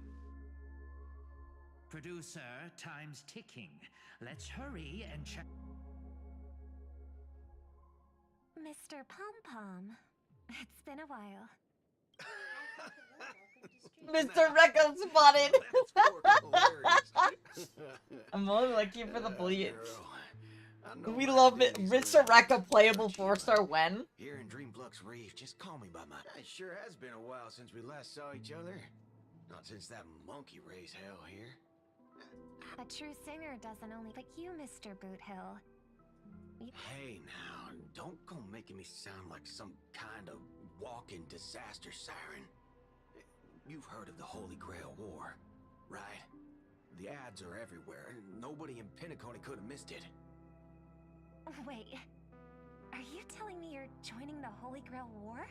Producer, time's ticking. Let's hurry and check... Mr. Pom-Pom, it's been a while. Mr. Recco spotted! I'm only looking for the bleach. We love it. Mr. Recco playable 4-star when? Here in Dreamflux Reef, just call me by my... It sure has been a while since we last saw each other. Not since that monkey raised hell here. A true singer doesn't only pick you, Mr. Boothill. Hey now, don't go making me sound like some kind of walking disaster siren. You've heard of the Holy Grail War, right? The ads are everywhere. Nobody in Penacony could have missed it. Wait, are you telling me you're joining the Holy Grail War?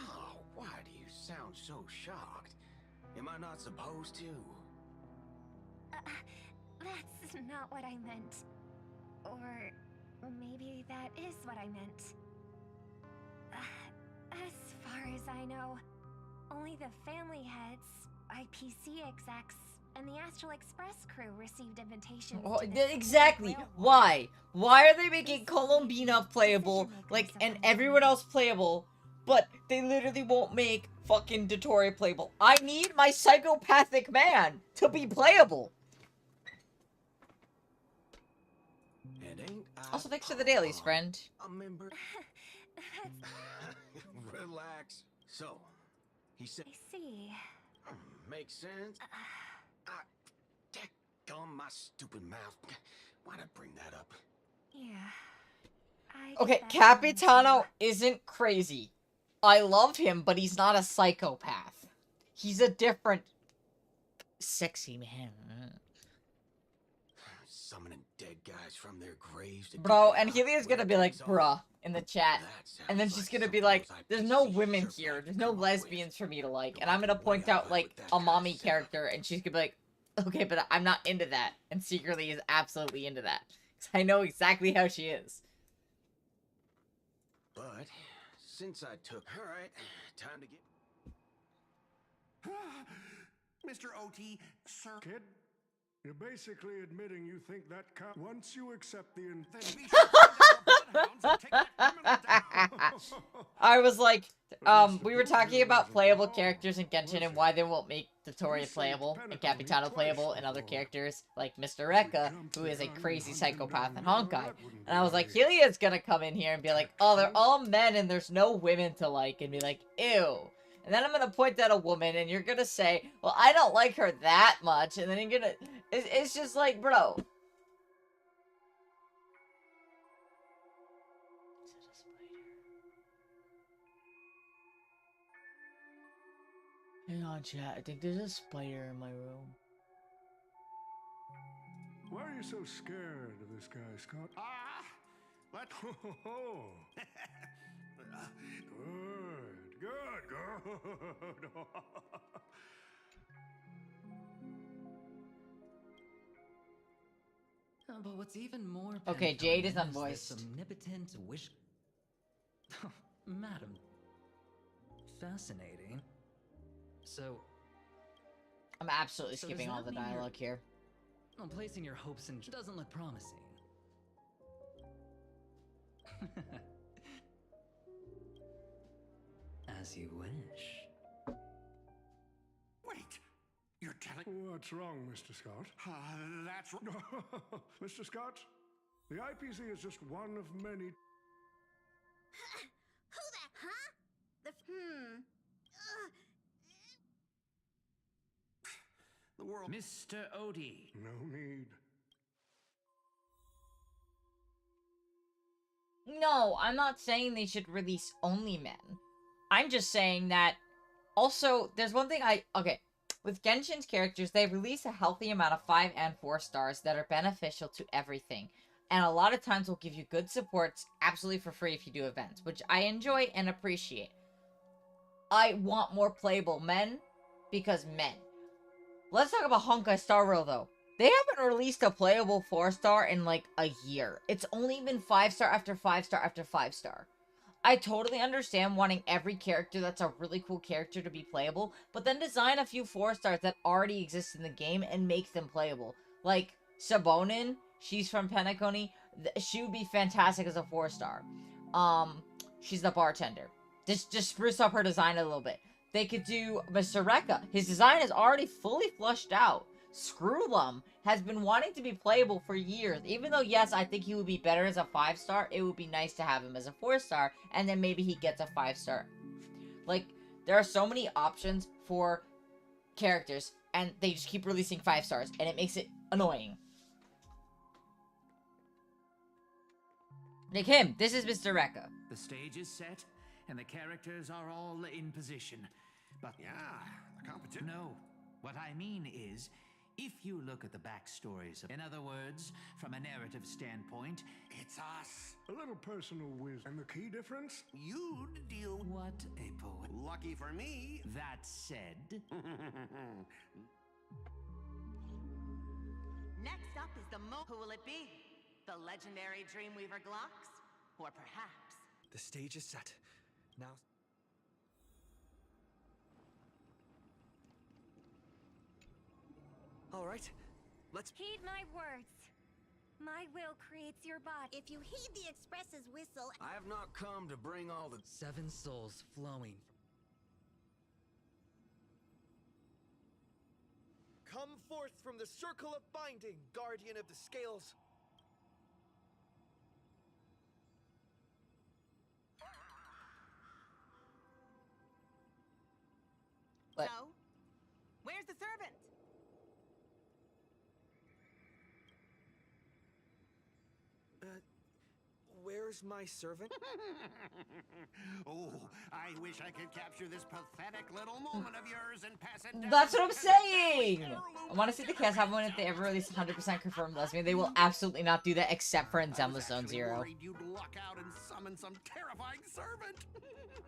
Oh, why do you sound so shocked? Am I not supposed to? That's not what I meant. Or maybe that is what I meant. As far as I know, only the family heads, IPC execs, and the Astral Express crew received invitations. Oh, exactly. Why? Why are they making Columbina playable, like, and everyone else playable, but they literally won't make fucking Dottore playable? I need my psychopathic man to be playable. Also, thanks for the dailies, friend. A member. Relax. So, he said. I see. Makes sense. Daggone my stupid mouth. Why'd I bring that up? Yeah. Okay, Capitano isn't crazy. I love him, but he's not a psychopath. He's a different sexy man. Summoning dead guys from their graves. Bro, and Helia's gonna be like, bruh, in the chat. And then she's gonna be like, there's no women here. There's no lesbians for me to like. And I'm gonna point out, like, a mommy character. And she's gonna be like, okay, but I'm not into that. And secretly is absolutely into that. Because I know exactly how she is. But, since I took... Alright, time to get... Mr. OT, sir... Kid, you're basically admitting you think that once you accept the I was like, we were talking about playable characters in Genshin and why they won't make Dottore playable and Capitano playable and other characters like Mr. Rekka, who is a crazy psychopath in Honkai. And I was like, Helia's gonna come in here and be like, oh, they're all men and there's no women to like, and be like, ew. And then I'm gonna point at a woman and you're gonna say, well, I don't like her that much. And then you're gonna... It's just like, bro. Hang on, chat. I think there's a spider in my room. Why are you so scared of this guy, Scott? Let's... Good. But what's even more... Okay, Jade is unvoiced. This omnipotent wish... Madam. Fascinating. So... I'm absolutely So skipping does all that the mean you're- dialogue here. Well, placing your hopes in doesn't look promising. As you wish. Wait! You're telling... What's wrong, Mr. Scott? That's... Mr. Scott, the IPC is just one of many... Who the... Huh? The world... Mr. Odie. No need. No, I'm not saying they should release only men. I'm just saying that... Also, there's one thing okay, with Genshin's characters, they release a healthy amount of 5 and 4 stars that are beneficial to everything. And a lot of times will give you good supports absolutely for free if you do events, which I enjoy and appreciate. I want more playable men, because men. Let's talk about Honkai Star Rail, though. They haven't released a playable 4-star in, like, a year. It's only been 5-star after 5-star after 5-star. I totally understand wanting every character that's a really cool character to be playable, but then design a few 4-stars that already exist in the game and make them playable. Like, Sabonin, she's from Penacony. She would be fantastic as a 4-star. She's the bartender. Just spruce up her design a little bit. They could do Mr. Rekka. His design is already fully fleshed out. Screwlum has been wanting to be playable for years. Even though, yes, I think he would be better as a 5-star, it would be nice to have him as a 4-star, and then maybe he gets a 5-star. Like, there are so many options for characters, and they just keep releasing 5-stars, and it makes it annoying. Like him, this is Mr. Rekka. The stage is set, and the characters are all in position. But yeah, the competition. No, what I mean is, if you look at the backstories, in other words, from a narrative standpoint, it's us. A little personal wisdom. And the key difference? You'd deal... What a poet. Lucky for me. That said... Next up is the Who will it be? The legendary Dreamweaver Glocks? Or perhaps... The stage is set. Now... All right, let's... Heed my words. My will creates your body. If you heed the Express's whistle... I have not come to bring all the... 7 souls flowing. Come forth from the circle of binding, guardian of the scales. What? So, where's the servant? Where's my servant? Oh, I wish I could capture this pathetic little moment of yours and pass it down. That's what I'm saying! I want to see the cast have one if they ever release 100% confirmed lesbian. They will absolutely not do that except for in Zenless Zone Zero. Worried you'd luck out and summon some terrifying servant.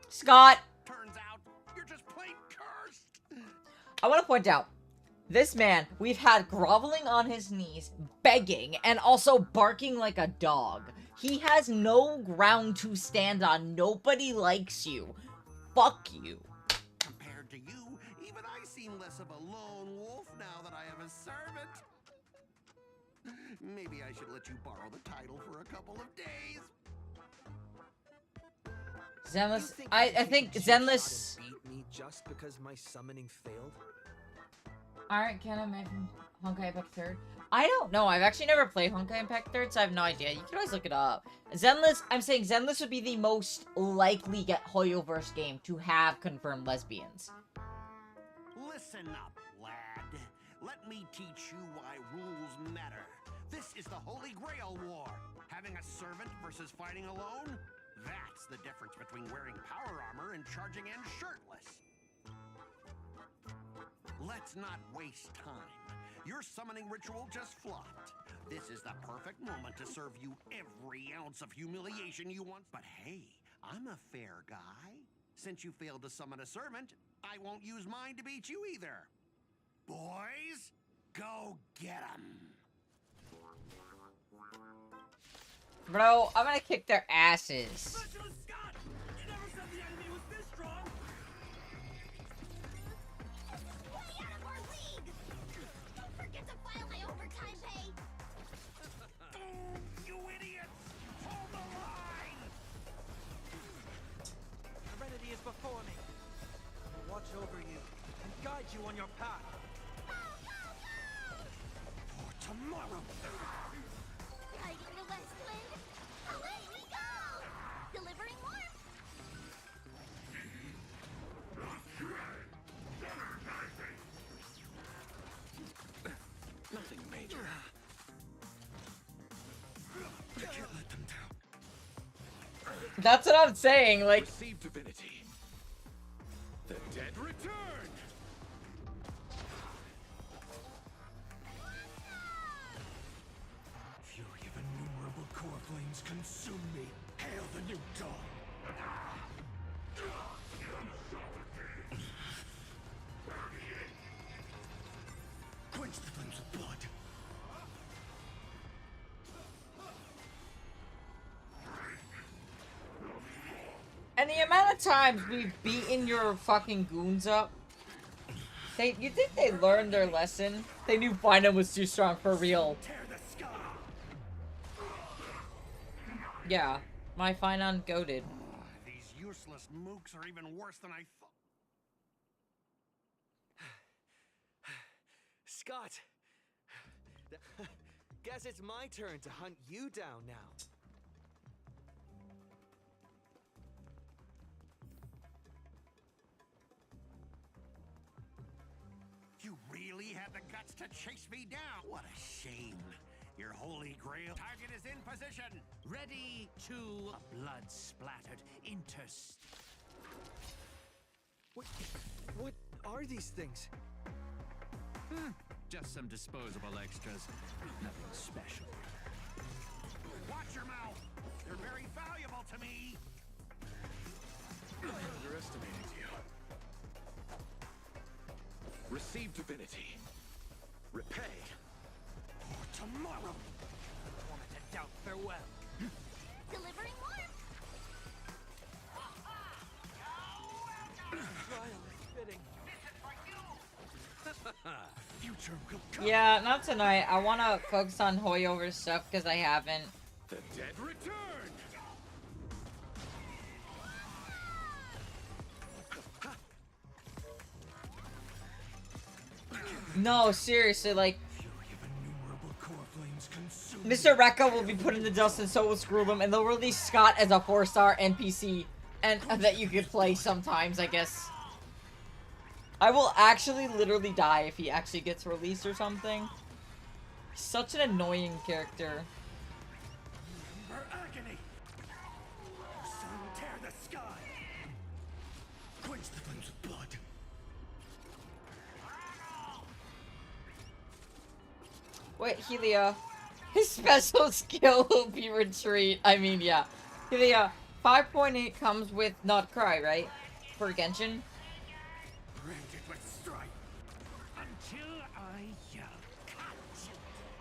Scott! Turns out, you're just plain cursed. I want to point out, this man, we've had groveling on his knees, begging, and also barking like a dog. He has no ground to stand on. Nobody likes you. Fuck you. Compared to you, even I seem less of a lone wolf now that I have a servant. Maybe I should let you borrow the title for a couple of days. Zenless, I think Zenless... Beat me just because my summoning failed? Alright, can I make Honkai Impact 3rd? I don't know. I've actually never played Honkai Impact 3rd, so I have no idea. You can always look it up. Zenless, I'm saying Zenless would be the most likely Hoyoverse game to have confirmed lesbians. Listen up, lad. Let me teach you why rules matter. This is the Holy Grail War. Having a servant versus fighting alone? That's the difference between wearing power armor and charging in shirtless. Let's not waste time. Your summoning ritual just flopped. This is the perfect moment to serve you every ounce of humiliation you want. But hey, I'm a fair guy. Since you failed to summon a servant, I won't use mine to beat you either. Boys, go get 'em. Bro, I'm gonna kick their asses. Specialist Scott! You never said the enemy was this strong! on your path. For tomorrow. Riding the west wind, away we go! Delivering warmth! Nothing major. I can't let them down. That's what I'm saying, like... Receive divinity. The dead return! Fury of innumerable core flames consume me. Hail the new dawn! Quench the flames of blood. And the amount of times we've beaten your fucking goons up. You think they learned their lesson? They knew Final was too strong for real. Yeah, my Finon goated. These useless mooks are even worse than I thought. Scott! Guess it's my turn to hunt you down now. You really had the guts to chase me down? What a shame. Your holy grail target is in position. Ready to a blood-splattered interst. What are these things? Just some disposable extras. Nothing special. Watch your mouth. You're very valuable to me. I underestimated you. Receive divinity. Repay. For tomorrow. Wanted to doubt farewell. Delivering warmth! Trial is fitting. Future will come. Yeah, not tonight. I want to focus on Hoyover stuff because I haven't. The dead return! No, seriously, like... Fury of innumerable core flames consume Mr. Rekka will be put in the dust and so will Screwlum, and they'll release Scott as a 4-star NPC and that you could play sometimes, I guess. I will actually literally die if he actually gets released or something. He's such an annoying character. Remember agony. Sun tear the sky. Quench the flames of blood. Wait, Helia. His special skill will be retreat. I mean, yeah. Helia, 5.8 comes with Not Cry, right? For Genshin? Branded with strife. Until I yell cut.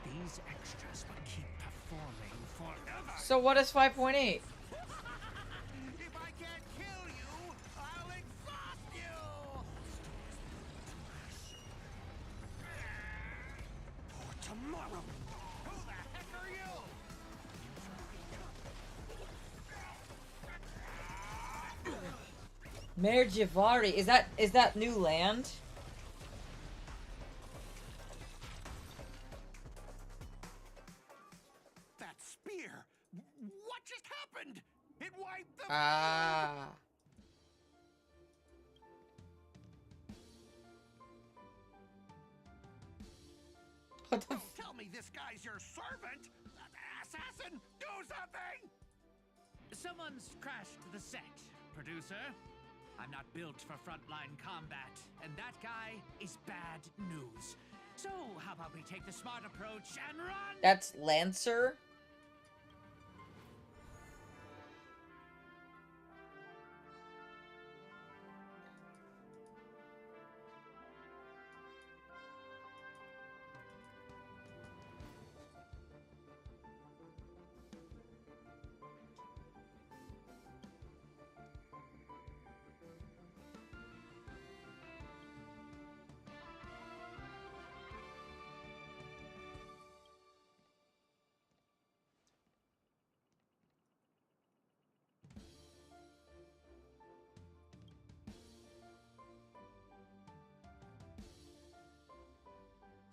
These extras will keep performing forever. So what is 5.8? If I can't kill you, I'll exhaust you. For tomorrow. Who the heck are you? Mayor Jivari, is that new land? That spear. What just happened? It wiped the Ah. What the Don't tell me this guy's your servant! Assassin, do something! Someone's crashed the set, producer. I'm not built for frontline combat, and that guy is bad news. So, how about we take the smart approach and run? That's Lancer?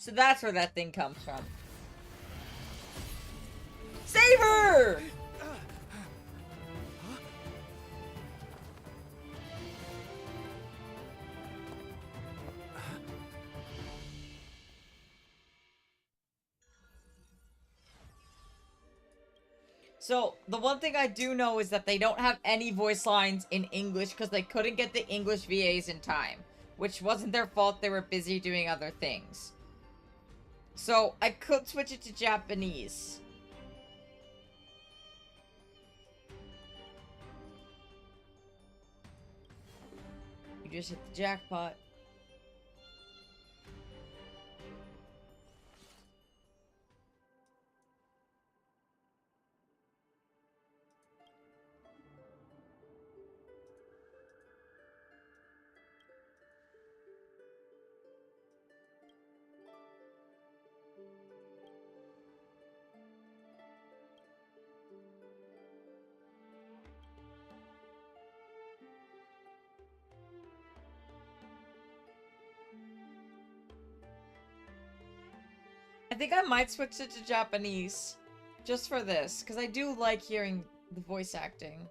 So that's where that thing comes from. Save her! So, the one thing I do know is that they don't have any voice lines in English because they couldn't get the English VAs in time. Which wasn't their fault, they were busy doing other things. So, I could switch it to Japanese. You just hit the jackpot. I think I might switch it to Japanese. Just for this. Because I do like hearing the voice acting.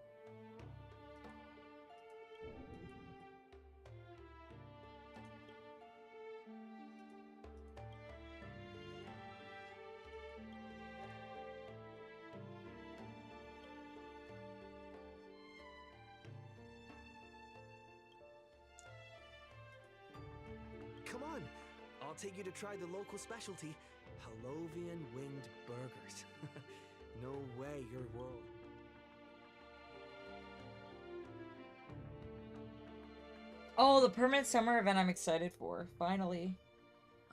Come on, I'll take you to try the local specialty, Halovian winged burgers. No way, your world. Oh, the permanent summer event I'm excited for. Finally.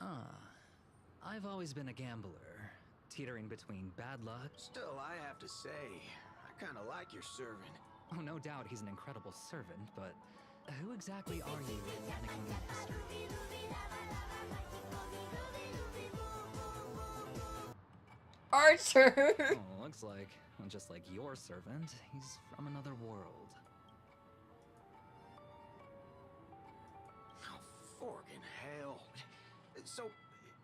I've always been a gambler, teetering between bad luck. Still, I have to say, I kind of like your servant. Oh, no doubt he's an incredible servant, but who exactly are you in Panagonia history? Archer! Oh, looks like, just like your servant, he's from another world. Oh, forking hell. So,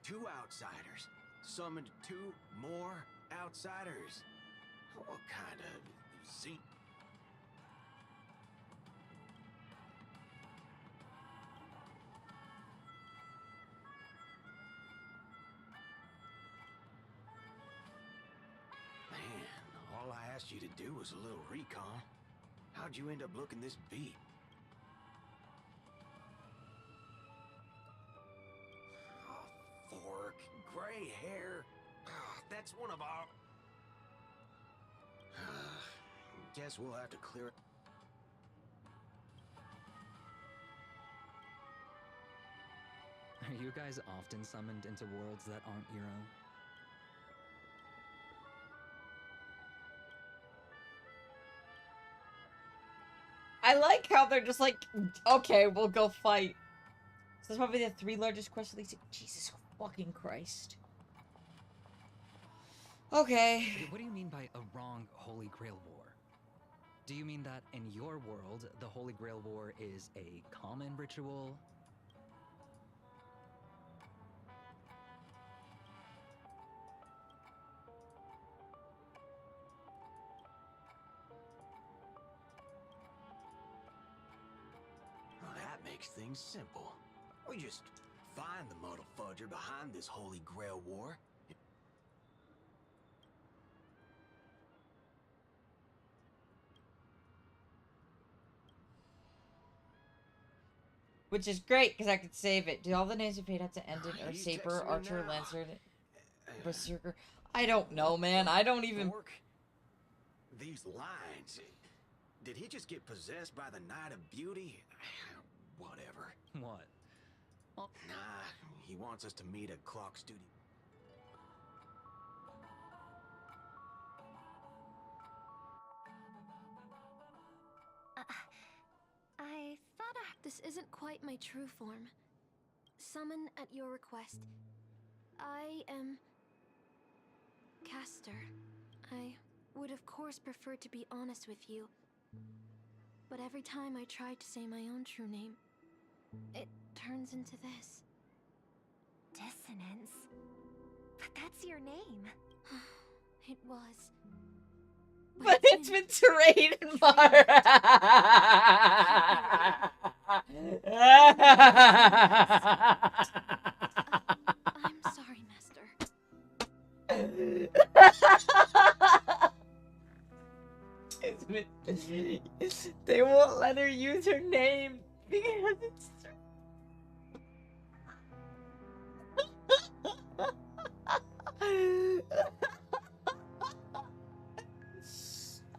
2 outsiders summoned 2 more outsiders. What kind of seat? Man, all I asked you to do was a little recon. How'd you end up looking this beat? Oh, fork, gray hair. Oh, that's one of our... Guess we'll have to clear it. Are you guys often summoned into worlds that aren't your own? I like how they're just like, okay, we'll go fight. So that's probably the 3 largest quest releases. Jesus fucking Christ. Okay. What do you mean by a wrong Holy Grail War? Do you mean that in your world, the Holy Grail War is a common ritual? Well, that makes things simple. We just find the muddle fudger behind this Holy Grail War. Which is great, because I could save it. Do all the names of fate have to end in He's Saber, texting me Archer, now. Lancer, Berserker? I don't know, man. I don't even... These lines. Did he just get possessed by the Night of Beauty? Whatever. What? Nah, he wants us to meet at Clock Studio. I thought this isn't quite my true form. Summon at your request. I am... Caster. I would of course prefer to be honest with you. But every time I try to say my own true name, it turns into this. Dissonance. But that's your name. It was. But it's been terrain and Mara. I'm sorry, Master. They won't let her use her name because it's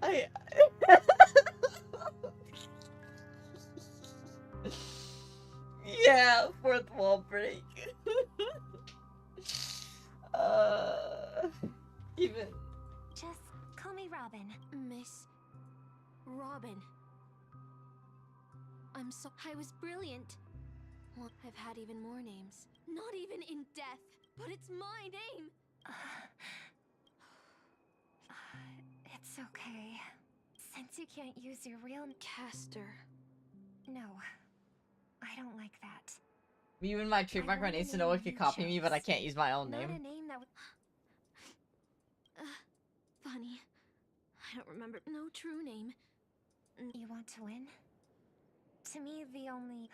I yeah, fourth wall break. Even Just call me Robin. Miss Robin. I'm so. I was brilliant. Well, I've had even more names. Not even in death, but it's my name. It's okay. Since you can't use your real Caster. No, I don't like that. even my trademark on needs to know it could copy me, but I can't use my own Not a name. name that would. Funny. I don't remember. No true name. You want to win? To me, the only...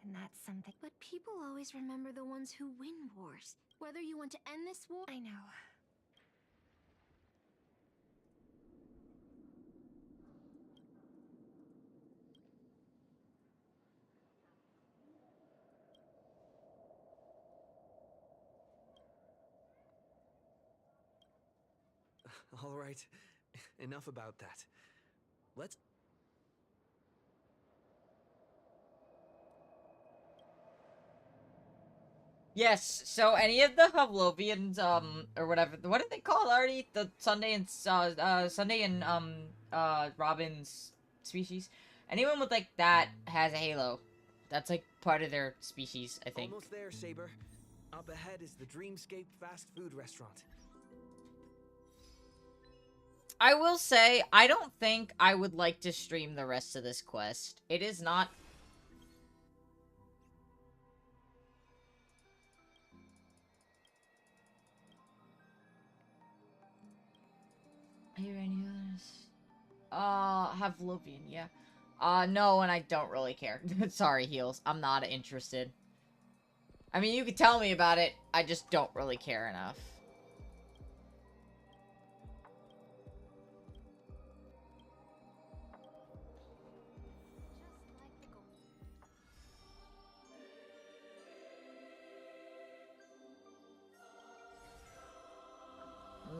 And that's something... But people always remember the ones who win wars. Whether you want to end this war... I know. All right, enough about that. Let's... Yes, so any of the Havlovians, or whatever, what did they call it already? The Sunday and, Robin's species? Anyone with, like, that has a halo. That's, like, part of their species, I think. Almost there, Saber. Up ahead is the Dreamscape fast food restaurant. I will say, I don't think I would like to stream the rest of this quest. It is not... Are you any others? Havlovian, yeah. No, and I don't really care. Sorry, Heels. I'm not interested. I mean, you could tell me about it. I just don't really care enough.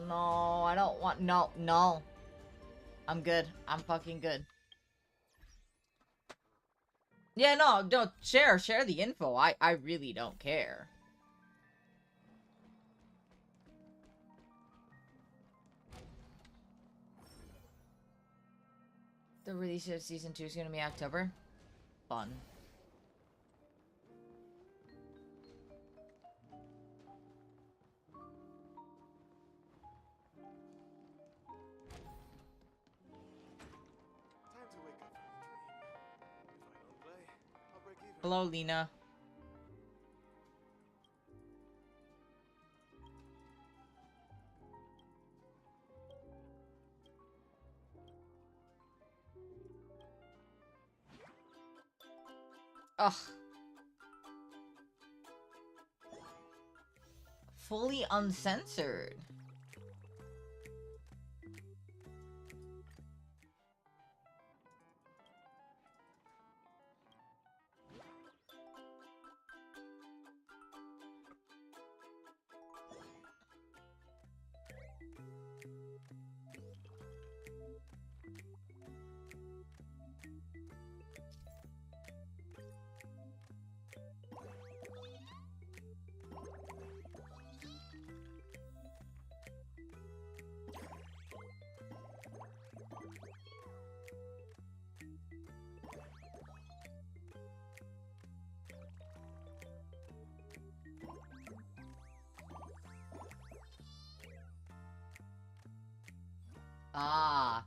No, I don't want... No. I'm good. I'm fucking good. Yeah, no, share the info. I really don't care. The release of season 2 is gonna be October. Fun. Hello, Lena. Ugh. Fully uncensored. Ah.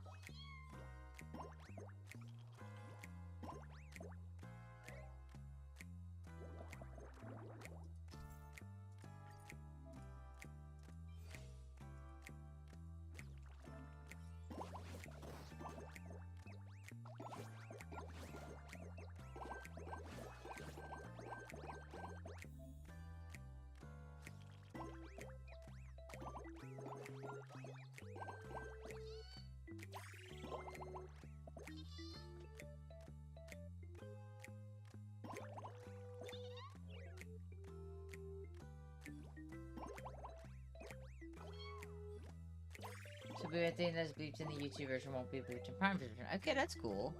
It'll be a thing that's bleeped in the YouTube version, won't be bleeped in Prime version. Okay, that's cool.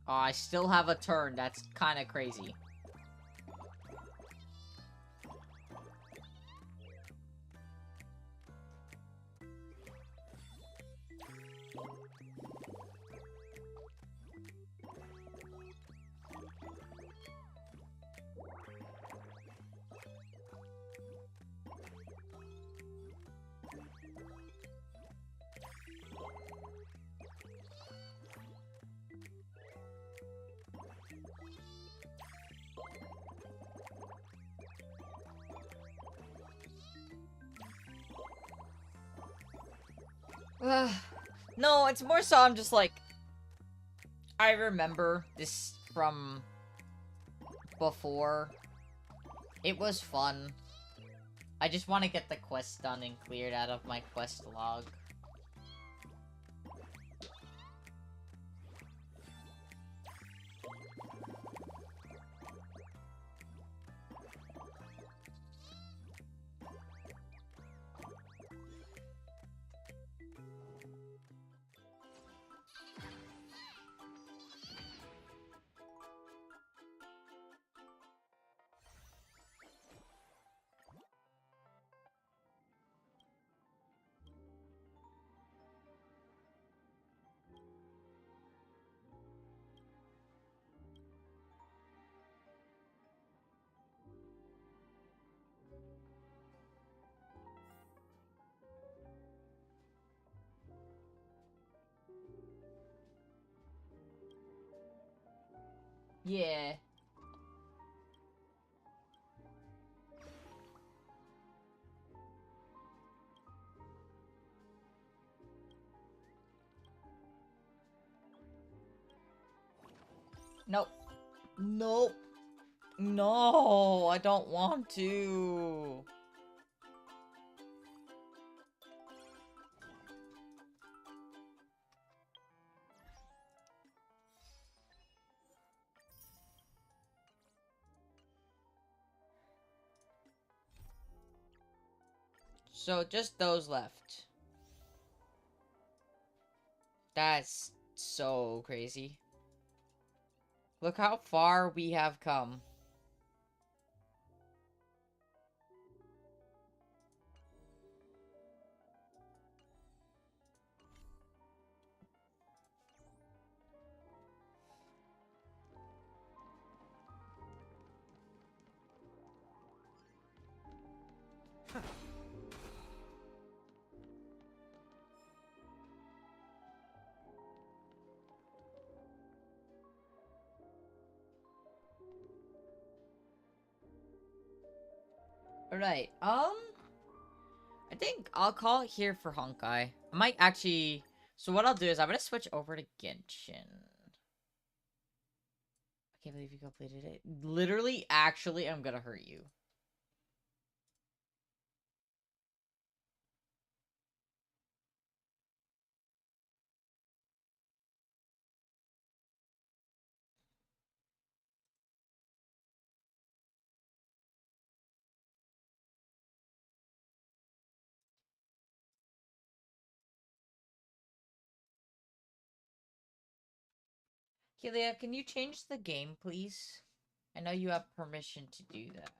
Oh, I still have a turn. That's kind of crazy. No, it's more so I'm just like... I remember this from before. It was fun. I just want to get the quest done and cleared out of my quest log. Yeah. Nope. Nope. No, I don't want to. So, just those left. That's so crazy. Look how far we have come. Alright, I think I'll call it here for Honkai. I might actually... So what I'll do is I'm gonna switch over to Genshin. I can't believe you completed it. Literally, actually, I'm gonna hurt you. Helia, can you change the game, please? I know you have permission to do that.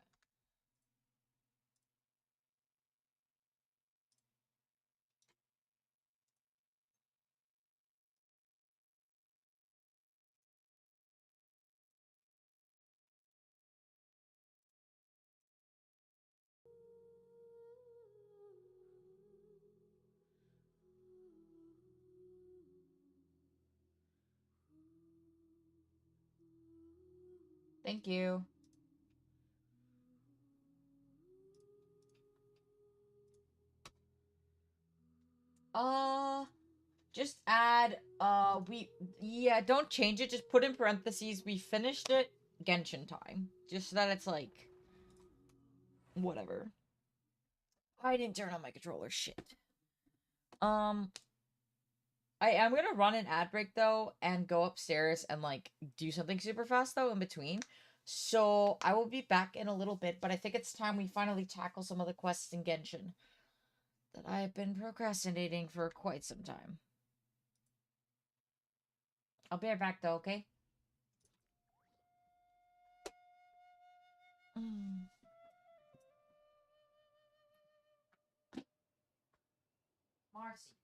Thank you. Just add, yeah, don't change it. Just put in parentheses, we finished it, Genshin time. Just so that it's like, whatever. I didn't turn on my controller, shit. I am gonna run an ad break, though, and go upstairs and, like, do something super fast, though, in between. So, I will be back in a little bit, but I think it's time we finally tackle some of the quests in Genshin that I have been procrastinating for quite some time. I'll be right back, though, okay? Marcy.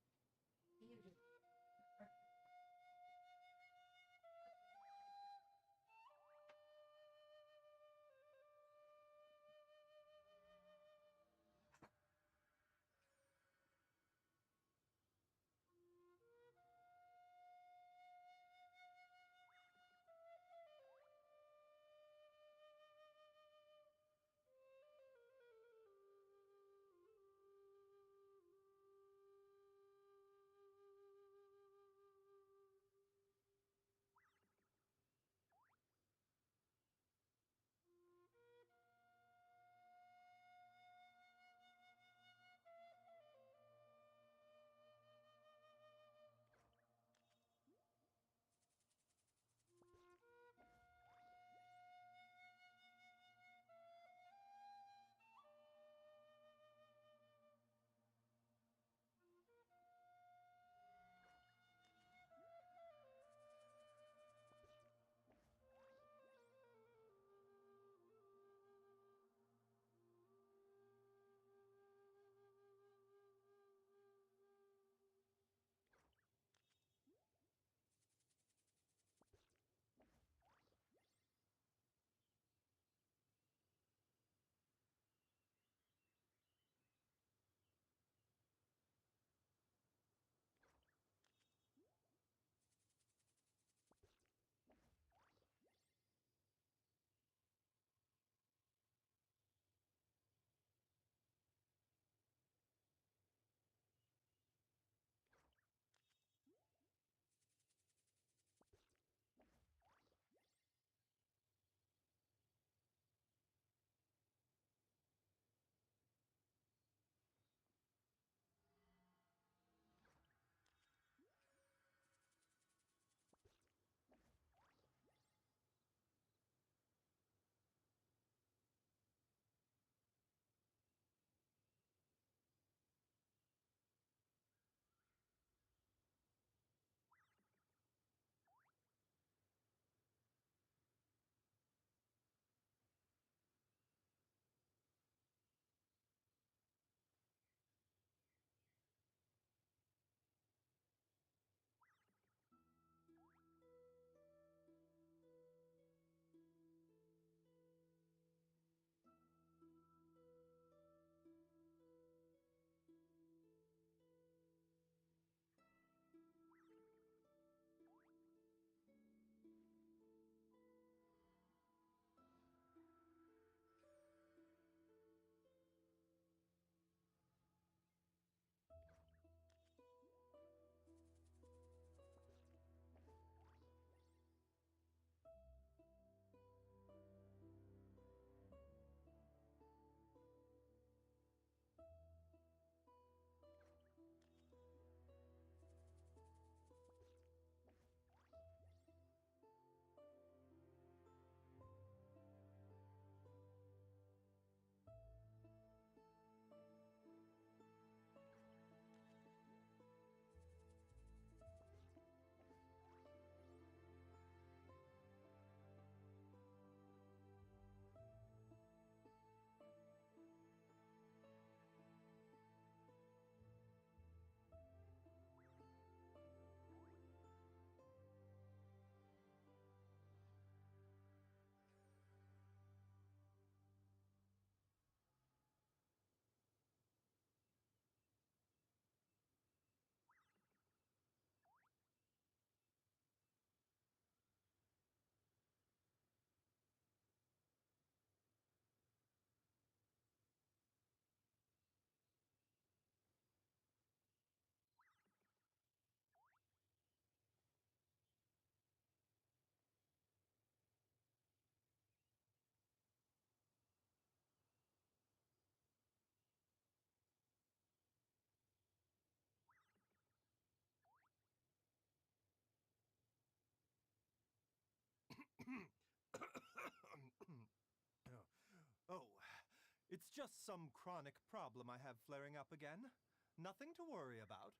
It's just some chronic problem I have flaring up again. Nothing to worry about.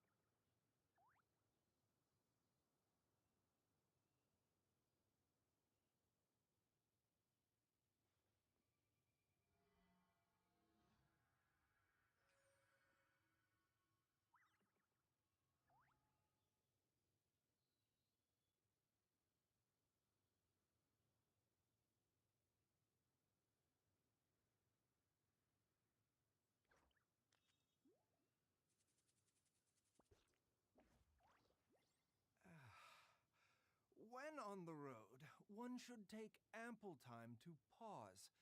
When on the road, one should take ample time to pause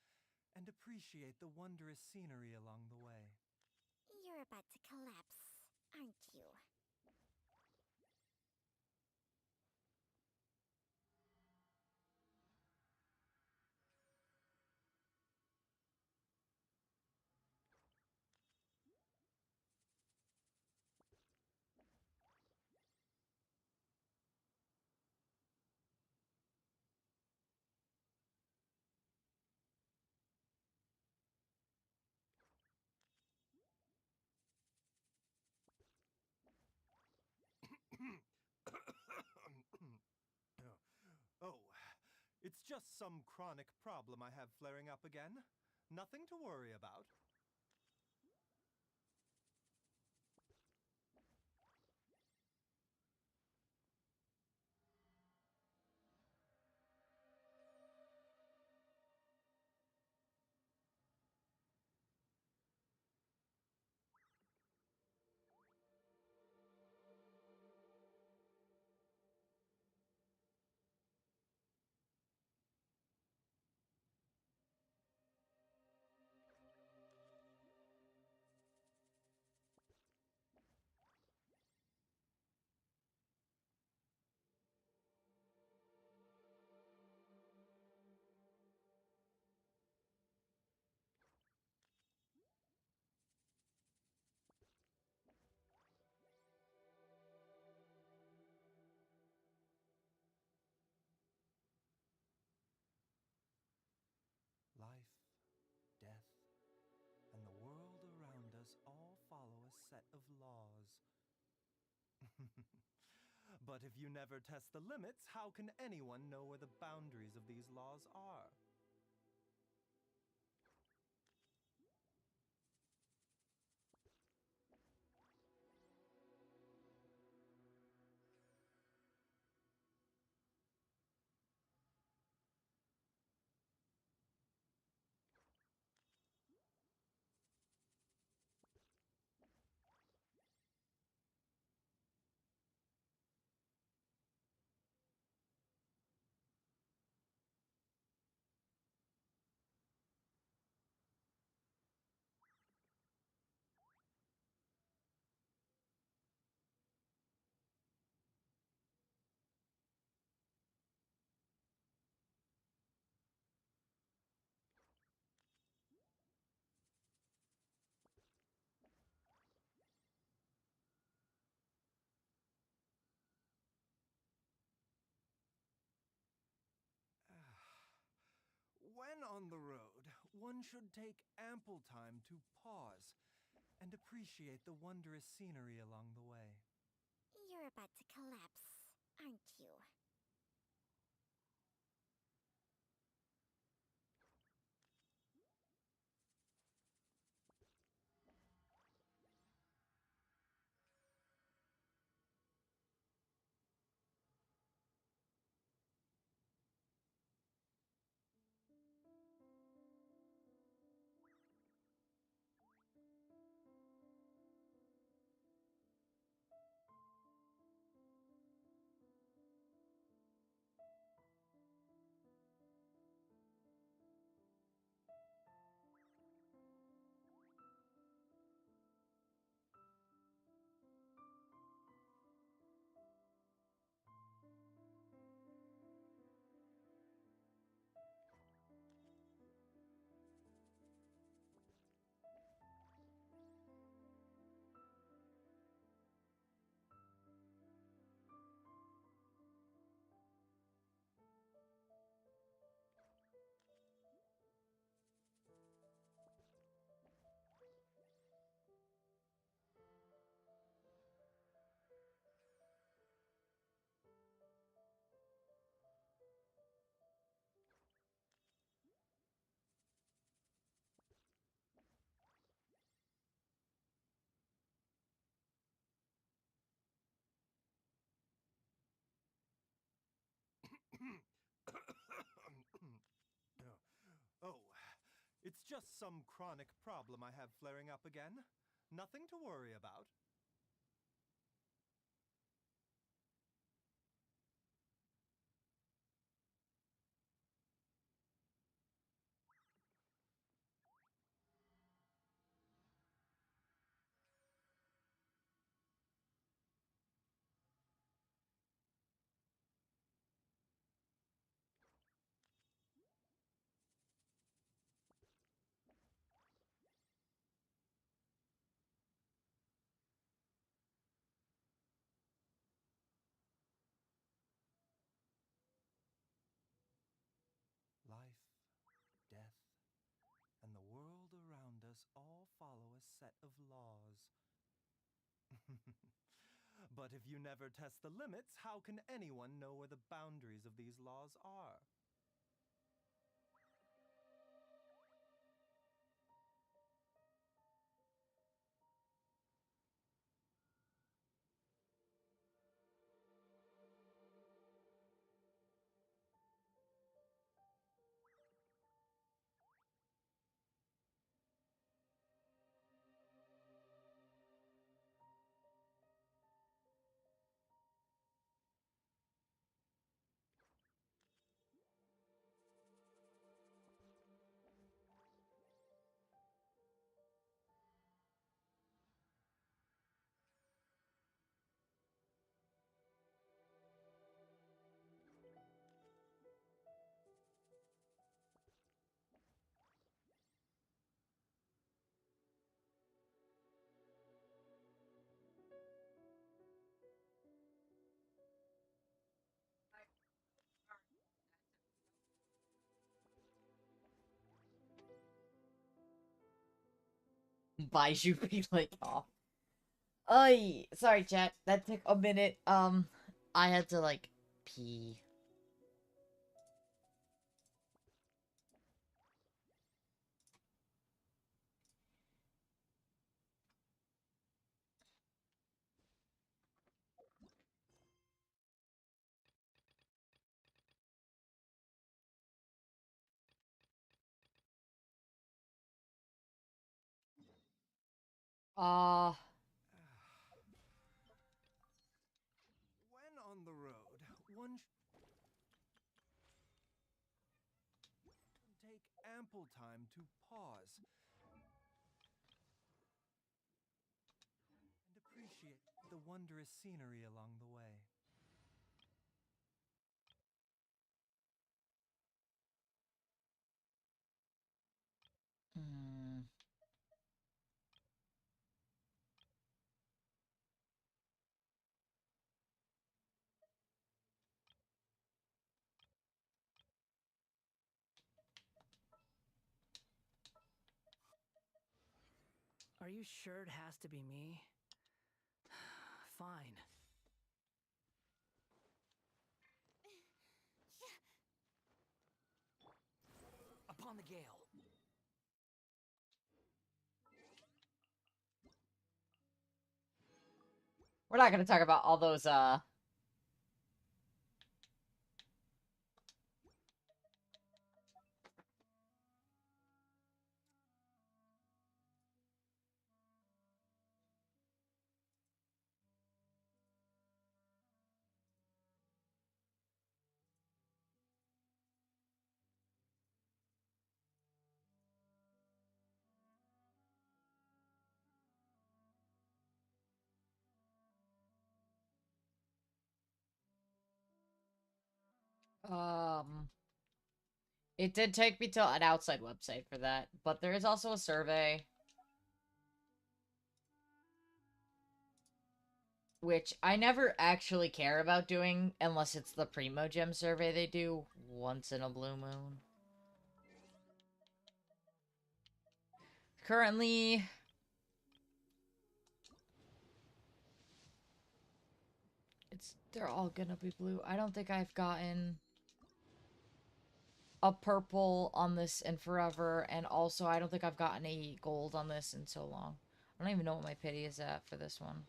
and appreciate the wondrous scenery along the way. You're about to collapse, aren't you? Oh, it's just some chronic problem I have flaring up again. Nothing to worry about. Life, death, and the world around us all follow a set of laws. But if you never test the limits, how can anyone know where the boundaries of these laws are? When on the road, one should take ample time to pause and appreciate the wondrous scenery along the way. You're about to collapse, aren't you? It's just some chronic problem I have flaring up again. Nothing to worry about. Life, death, and the world around us all follow a set of laws. But if you never test the limits, how can anyone know where the boundaries of these laws are? Baiju be like off. Ay, sorry, chat. That took a minute. I had to like pee. Uh, When on the road, one should take ample time to pause and appreciate the wondrous scenery along the way. mm. Are you sure it has to be me? Fine. Upon the gale. We're not gonna talk about all those, it did take me to an outside website for that, but there is also a survey. Which I never actually care about doing unless it's the Primo Gem survey they do once in a blue moon. Currently, they're all gonna be blue. I don't think I've gotten a purple on this in forever, and also I don't think I've gotten a gold on this in so long. I don't even know what my pity is at for this one.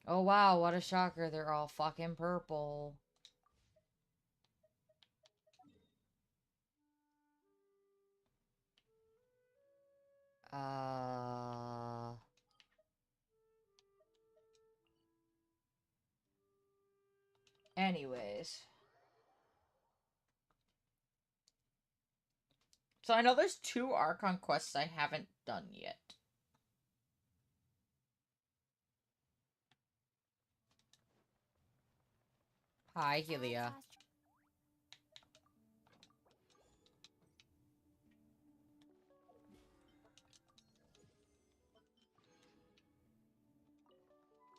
Oh wow, what a shocker, they're all fucking purple. Uh... Anyways. So I know there's 2 Archon quests I haven't done yet. Hi, Helia.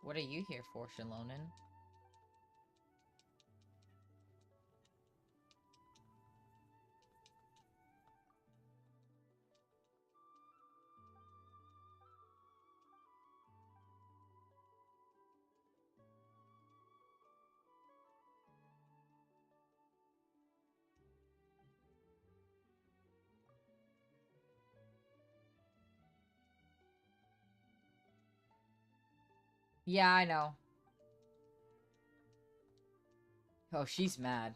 What are you here for, Shalonin? Yeah, I know. Oh, she's mad.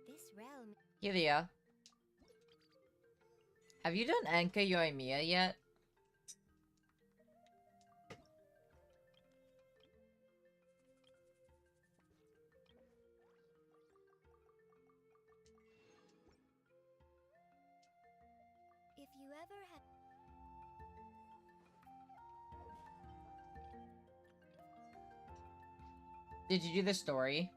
This realm. Helia. Have you done Enka Yoimiya yet? If you ever had. Did you do the story?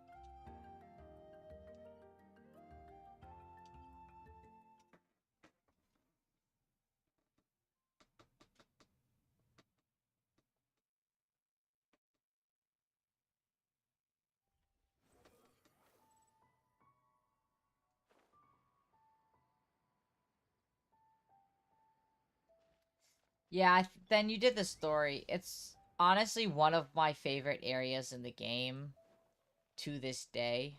Yeah, then you did the story. It's honestly one of my favorite areas in the game to this day.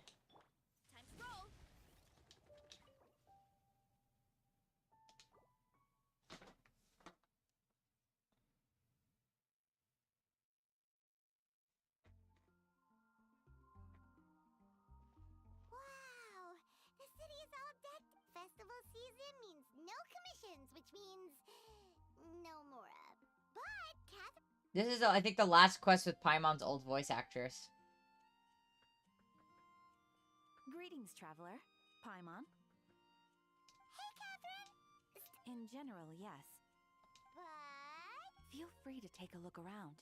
Wow! The city is all decked. Festival season means no commissions, which means no Mora. But Catherine. This is, I think, the last quest with Paimon's old voice actress. Greetings, traveler. Paimon. Hey, Catherine! In general, yes. But. Feel free to take a look around.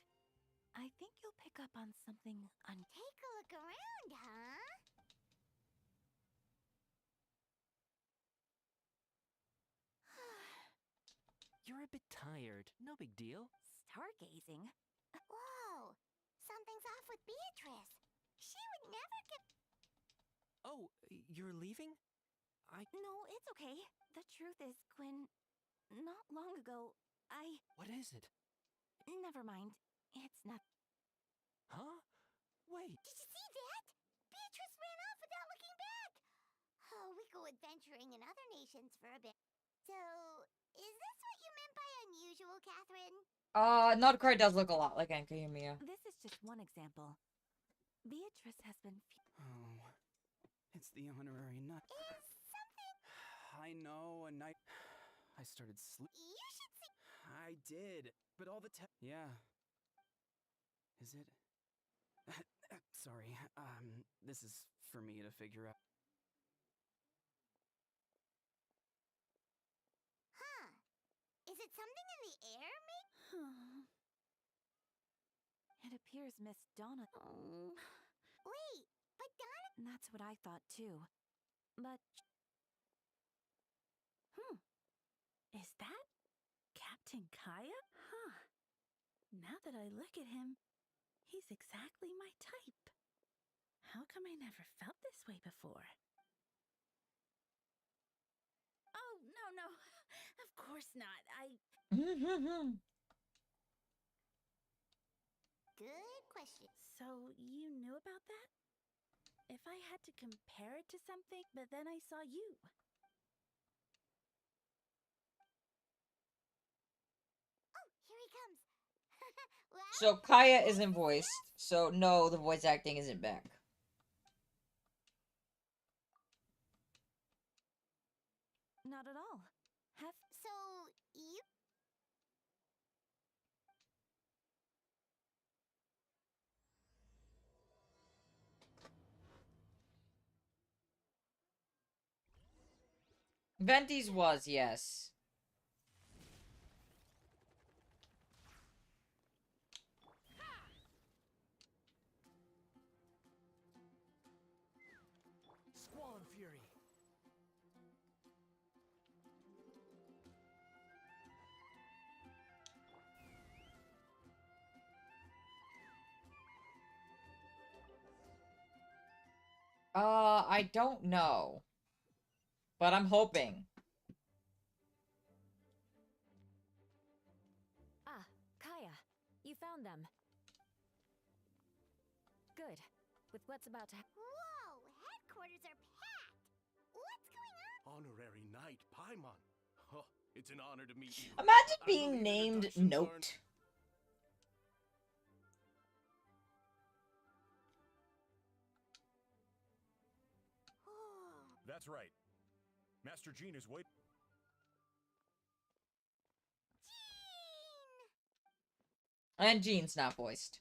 I think you'll pick up on something Take a look around, huh? You're a bit tired. No big deal. Stargazing? Whoa! Something's off with Beatrice. She would never get. Oh, you're leaving? No, it's okay. The truth is, Quinn, not long ago, What is it? Never mind. It's not. Huh? Wait. Did you see that? Beatrice ran off without looking back. Oh, we go adventuring in other nations for a bit. So, is this what you meant by unusual, Catherine? Nodcry does look a lot like Enka Yoimiya. This is just one example. Beatrice has been. Oh, it's the honorary nut. Is something. I know, a night. I started sleep. You should see. I did, but all the yeah. Is it? Sorry. This is for me to figure out. Huh? Is it something in the air, maybe? It appears Miss Donna. Oh. Wait, but Donna. That's what I thought too. But. Is that Captain Kaya? Huh. Now that I look at him, he's exactly my type. How come I never felt this way before? Oh, no. Of course not. question. So you knew about that? If I had to compare it to something, but then I saw you. Oh, here he comes. Well, So Kaya isn't voiced, so no, the voice acting isn't back. Not at all. so you Venti's was, yes. Squall and Fury. I don't know. But I'm hoping. Ah, Kaya, you found them. Good. With what's about to Whoa, headquarters are packed. What's going on? Honorary Knight Paimon. Oh, it's an honor to meet you. Imagine I being believe in named Reduction Note. Learn- That's right. Master Jean is waiting. And Jean's not voiced.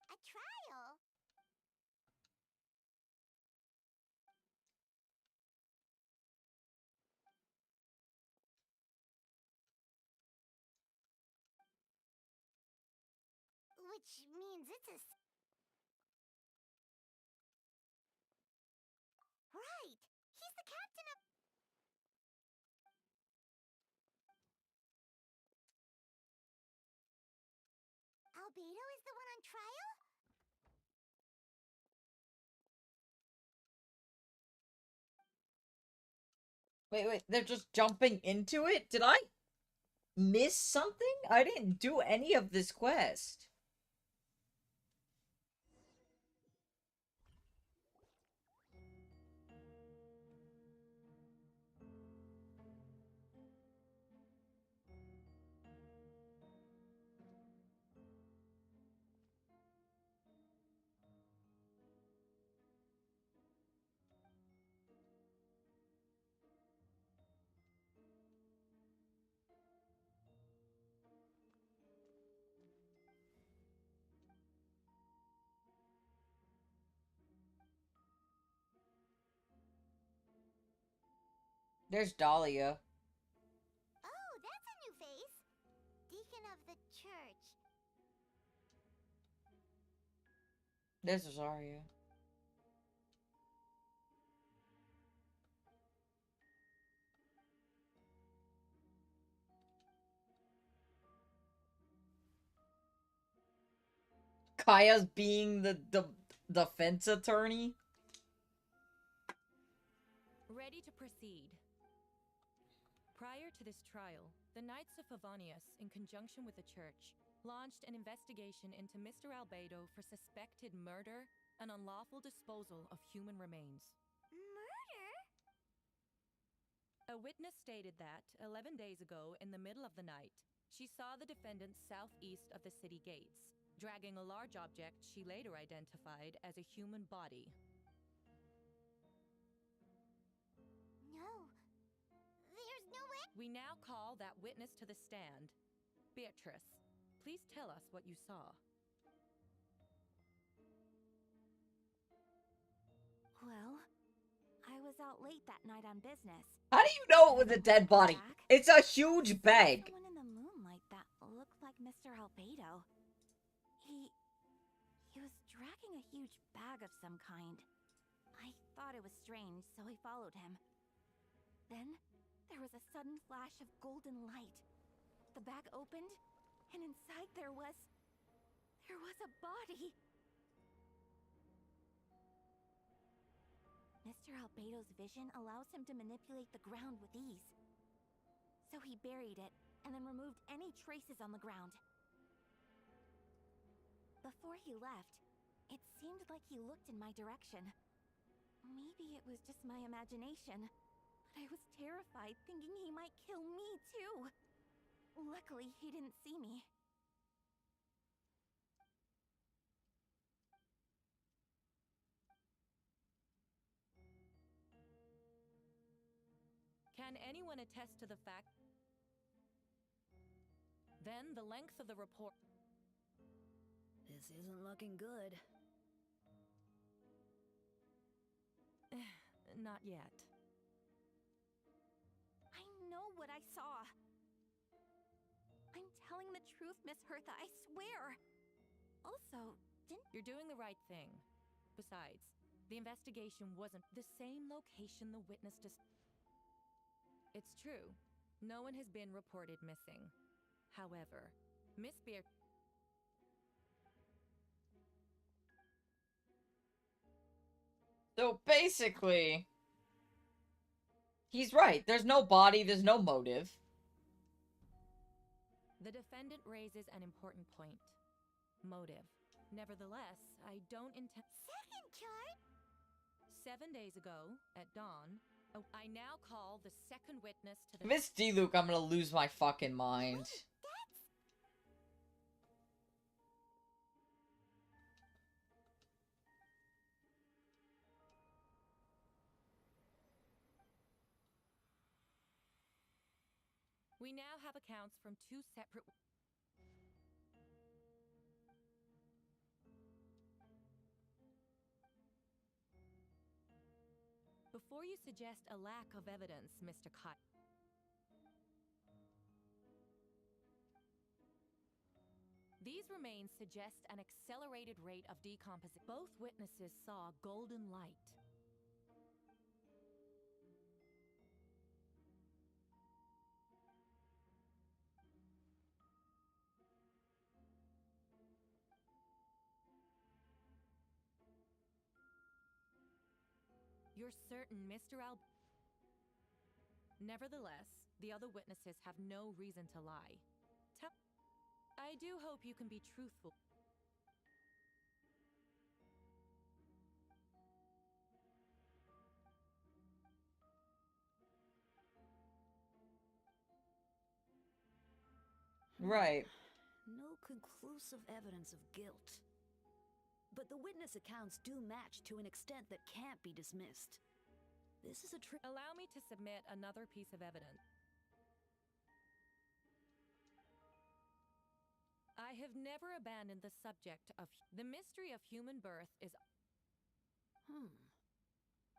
A trial? Which means it's a... Right! He's the captain of... Albedo is the one on trial? Wait, they're just jumping into it? Did I miss something? I didn't do any of this quest. There's Dahlia. Oh, that's a new face. Deacon of the church. There's Rosaria. Kaya's being the defense attorney. Ready to proceed. Prior to this trial, the Knights of Favonius, in conjunction with the Church, launched an investigation into Mr. Albedo for suspected murder and unlawful disposal of human remains. Murder? A witness stated that, 11 days ago, in the middle of the night, she saw the defendant southeast of the city gates, dragging a large object she later identified as a human body. No. There's no way. We now call that witness to the stand. Beatrice, please tell us what you saw. Well, I was out late that night on business. How do you know it was a dead body? It's a huge bag. Someone in the moonlight that looked like Mr. Albedo. He was dragging a huge bag of some kind. I thought it was strange, so I followed him. Then, there was a sudden flash of golden light. The bag opened, and inside there was a body. Mr. Albedo's vision allows him to manipulate the ground with ease. So he buried it, and then removed any traces on the ground. Before he left, it seemed like he looked in my direction. Maybe it was just my imagination, but I was terrified thinking he might kill me too. Luckily, he didn't see me. Can anyone attest to the fact? Then the length of the report. This isn't looking good. Not yet. I know what I saw. I'm telling the truth, Miss Hertha, I swear. Also, You're doing the right thing. Besides, the investigation wasn't the same location the witness It's true. No one has been reported missing. However, Miss Beer... So basically, he's right. There's no body, there's no motive. The defendant raises an important point. Motive. Nevertheless, I don't intend... Second chart? 7 days ago, at dawn, I now call the second witness to the... If it's D-Luke, I'm gonna lose my fucking mind. We now have accounts from two separate... Before you suggest a lack of evidence, Mr. Kai... These remains suggest an accelerated rate of decomposition. Both witnesses saw golden light. You're certain Mr. Nevertheless, the other witnesses have no reason to lie. I do hope you can be truthful. Right. No conclusive evidence of guilt. But the witness accounts do match to an extent that can't be dismissed. This is a Allow me to submit another piece of evidence. I have never abandoned the subject of... The mystery of human birth is...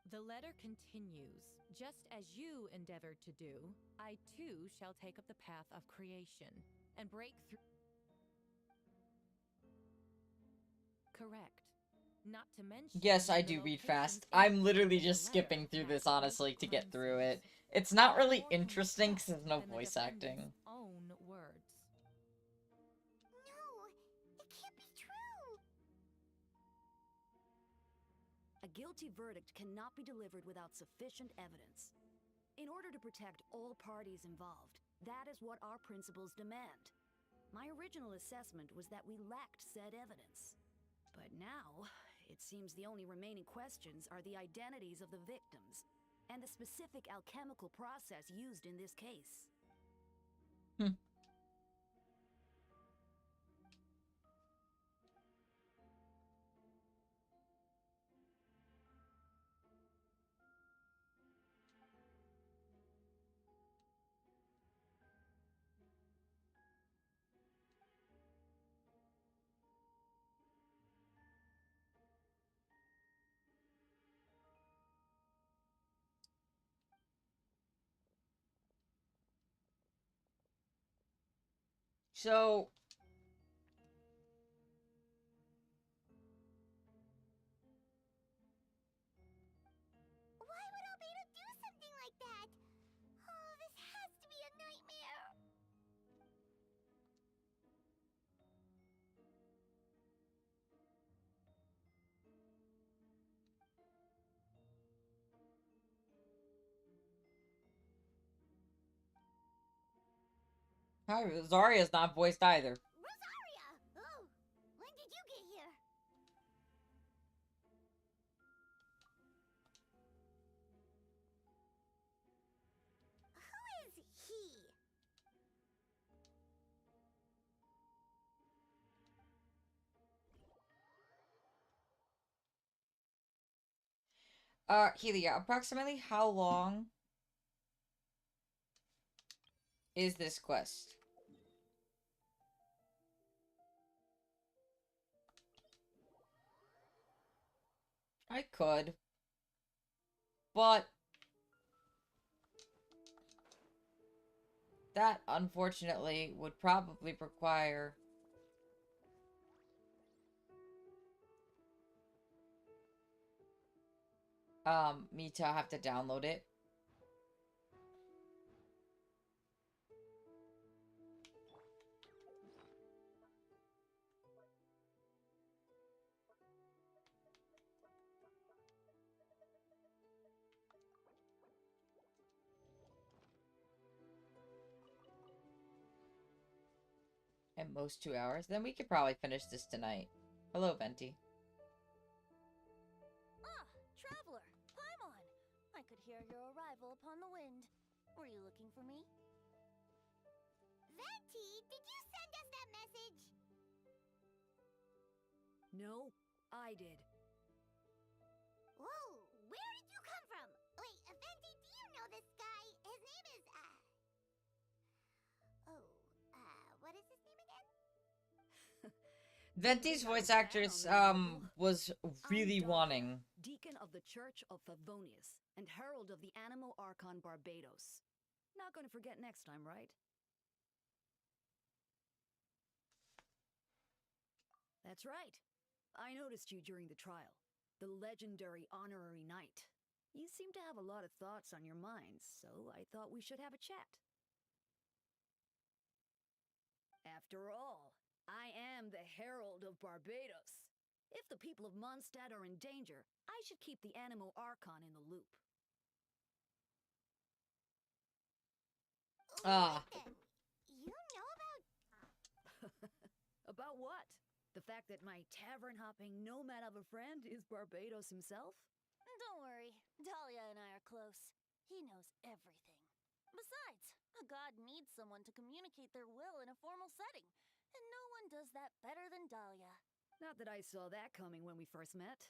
The letter continues. Just as you endeavored to do, I too shall take up the path of creation and break through... Correct. Not to mention... Yes, I do read fast. I'm literally just skipping through this, honestly, to get through it. It's not really interesting because there's no voice acting. Own words. No, it can't be true. A guilty verdict cannot be delivered without sufficient evidence. In order to protect all parties involved, that is what our principles demand. My original assessment was that we lacked said evidence. But now, it seems the only remaining questions are the identities of the victims, and the specific alchemical process used in this case. So... Why would Albedo do something like that? Oh, this has to be a nightmare. Hi, Zarya's not voiced either. Rosaria! Oh, when did you get here? Who is he? Helia, approximately how long is this quest? I could. But that, unfortunately, would probably require me to have to download it. At most 2 hours. Then we could probably finish this tonight. Hello, Venti. Ah, traveler, Paimon! I could hear your arrival upon the wind. Were you looking for me? Venti, did you send us that message? No, I did. Whoa, where did you come from? Wait, Venti, do you know this guy? His name is, what is his name again? Venti's voice actress, was really wanting. Deacon of the Church of Favonius and Herald of the Animo Archon Barbados. Not gonna forget next time, right? That's right. I noticed you during the trial. The legendary honorary knight. You seem to have a lot of thoughts on your mind, so I thought we should have a chat. After all, I am the Herald of Barbados. If the people of Mondstadt are in danger, I should keep the Animo Archon in the loop. You know about... About what? The fact that my tavern-hopping nomad of a friend is Barbados himself? Don't worry, Dahlia and I are close. He knows everything. Besides, a god needs someone to communicate their will in a formal setting, and no one does that better than Dahlia. Not that I saw that coming when we first met.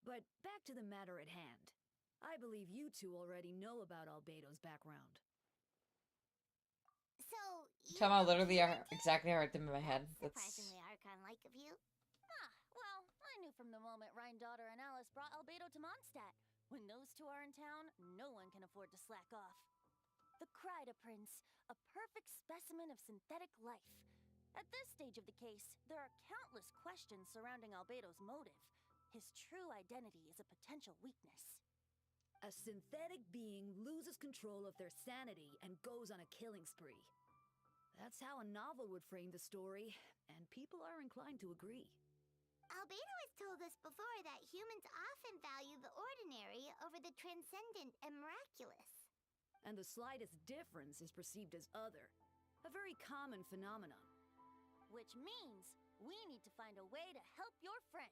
But back to the matter at hand. I believe you two already know about Albedo's background. So, Somehow, literally, exactly how I heard them in my head. That's surprisingly Archon-like of you. Ah, well, I knew from the moment Rhine-daughter and Alice brought Albedo to Mondstadt. When those two are in town, no one can afford to slack off. The Kryda Prince, a perfect specimen of synthetic life. At this stage of the case, there are countless questions surrounding Albedo's motive. His true identity is a potential weakness. A synthetic being loses control of their sanity and goes on a killing spree. That's how a novel would frame the story, and people are inclined to agree. Albedo has told us before that humans often value the ordinary over the transcendent and miraculous. And the slightest difference is perceived as other. A very common phenomenon. Which means we need to find a way to help your friend.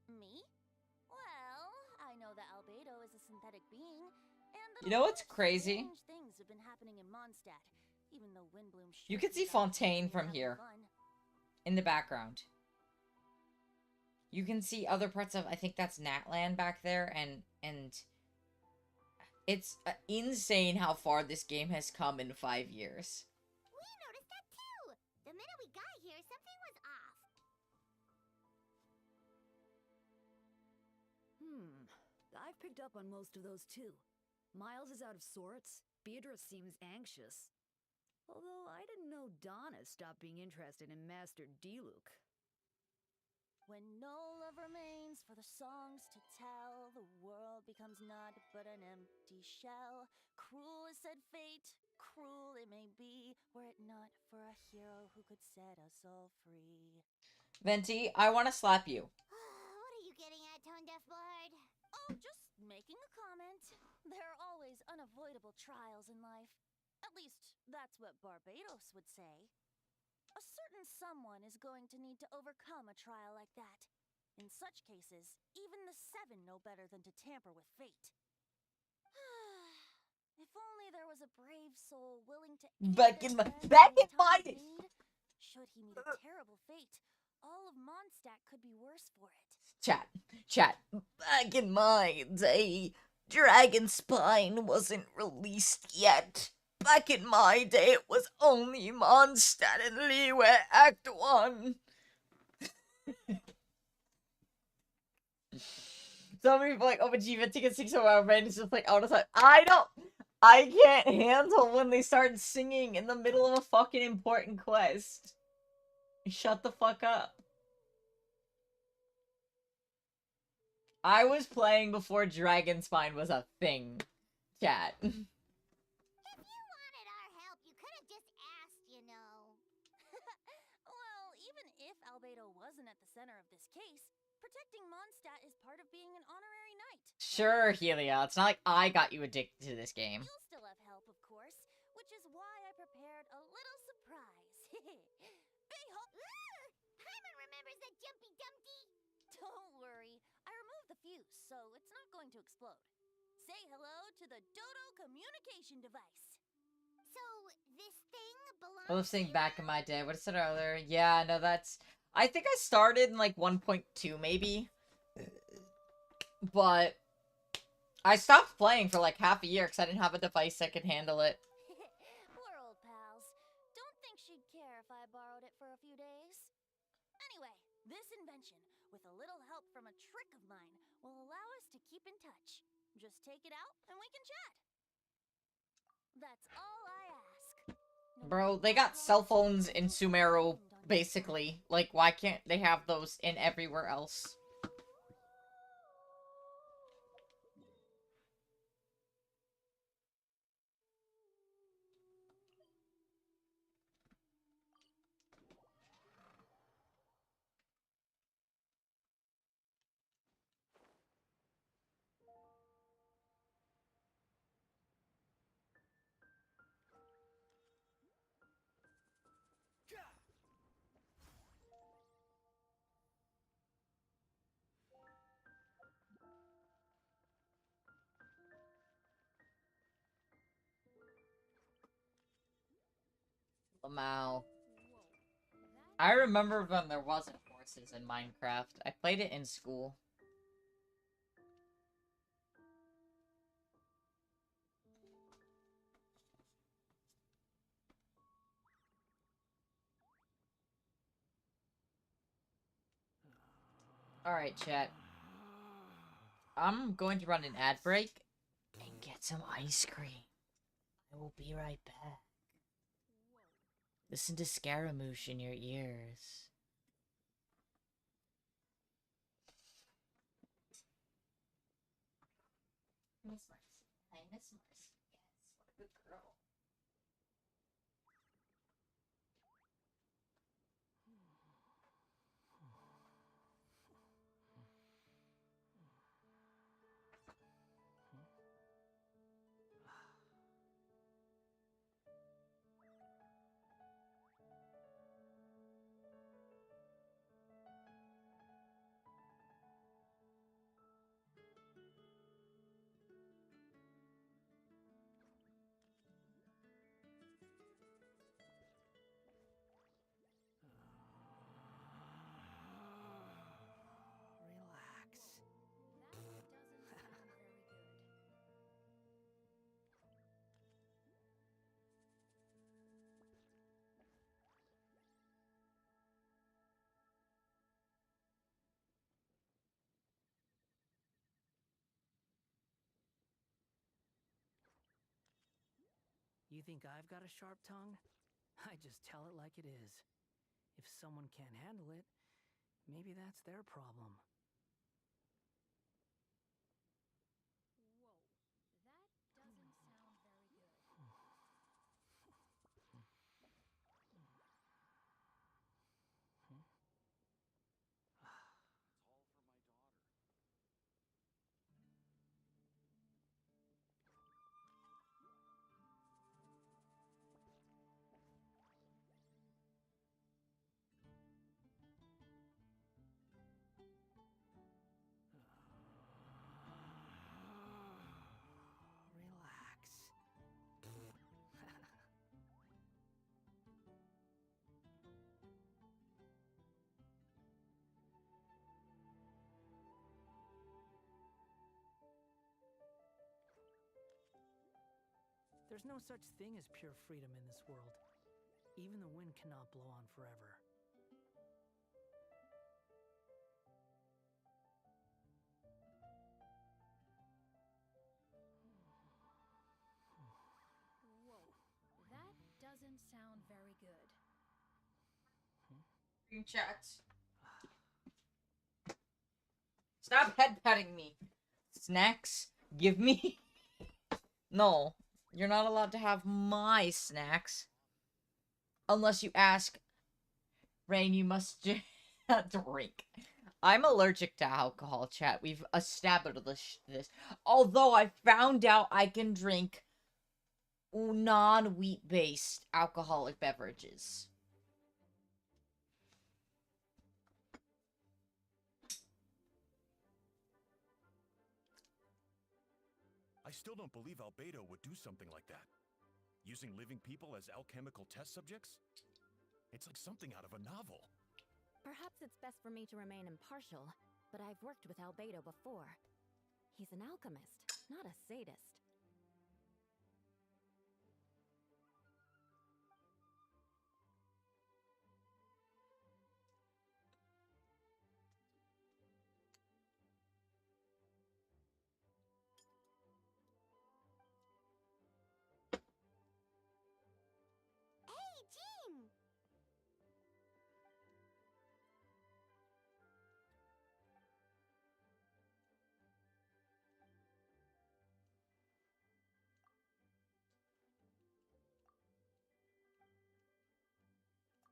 Me? Well, I know that Albedo is a synthetic being, and that You know what's crazy? strange things have been happening in Mondstadt, even though Windbloom You can see Fontaine from here. In the background. You can see other parts of, I think that's Natland back there, and it's insane how far this game has come in 5 years. We noticed that too! The minute we got here, something was off. I've picked up on most of those too. Miles is out of sorts. Beatrice seems anxious. Although I didn't know Donna stopped being interested in Master Diluc. When no love remains for the songs to tell, the world becomes naught but an empty shell. Cruel is said fate, cruel it may be, were it not for a hero who could set us all free. Venti, I want to slap you. What are you getting at, Tone Deaf Bard? Oh, just making a comment. There are always unavoidable trials in life. At least, that's what Barbados would say. A certain someone is going to need to overcome a trial like that. In such cases, even the Seven know better than to tamper with fate. If only there was a brave soul willing to back in my need. Should he meet a terrible fate, all of Mondstadt could be worse for it. Chat. Back in my day, Dragon Spine wasn't released yet. Back in my day, it was only Mondstadt and Liyue Act 1. Some people like, oh, but Jiva, ticket 6 hour, man, it's just like, out of time. I can't handle when they start singing in the middle of a fucking important quest. Shut the fuck up. I was playing before Dragon Spine was a thing, chat. If you wanted our help, you could have just asked, you know. Well, even if Albedo wasn't at the center of this case, protecting Mondstadt is part of being an honorary knight. Sure, Helia. It's not like I got you addicted to this game. You'll still have help, of course, which is why I prepared a little surprise. Paimon remembers that Jumpy Dumpty. Don't worry, I removed the fuse, so it's not going to explode. Say hello to the Dodo communication device. So, this thing belongs I was saying back in my day. What I said earlier. Yeah, no, that's... I think I started in, like, 1.2, maybe. But... I stopped playing for, like, half a year because I didn't have a device that could handle it. We're old pals. Don't think she'd care if I borrowed it for a few days. Anyway, this invention, with a little help from a trick of mine, will allow us to keep in touch. Just take it out and we can chat. That's all I ask. Bro, they got cell phones in Sumeru, basically. Like, why can't they have those in everywhere else? Lamau. I remember when there wasn't horses in Minecraft. I played it in school. Alright, chat. I'm going to run an ad break and get some ice cream. I will be right back. Listen to Scaramouche in your ears. Miss Marcy. I miss Marcy. Yes, what a good girl. You think I've got a sharp tongue? I just tell it like it is. If someone can't handle it, maybe that's their problem. There's no such thing as pure freedom in this world. Even the wind cannot blow on forever. Whoa, that doesn't sound very good. Green chat. Stop head petting me. Snacks? Give me. No, you're not allowed to have my snacks. Unless you ask, Rain, you must drink. I'm allergic to alcohol, chat. We've established this. Although I found out I can drink non-wheat-based alcoholic beverages. I still don't believe Albedo would do something like that. Using living people as alchemical test subjects? It's like something out of a novel. Perhaps it's best for me to remain impartial, but I've worked with Albedo before. He's an alchemist, not a sadist. Hey, Jean!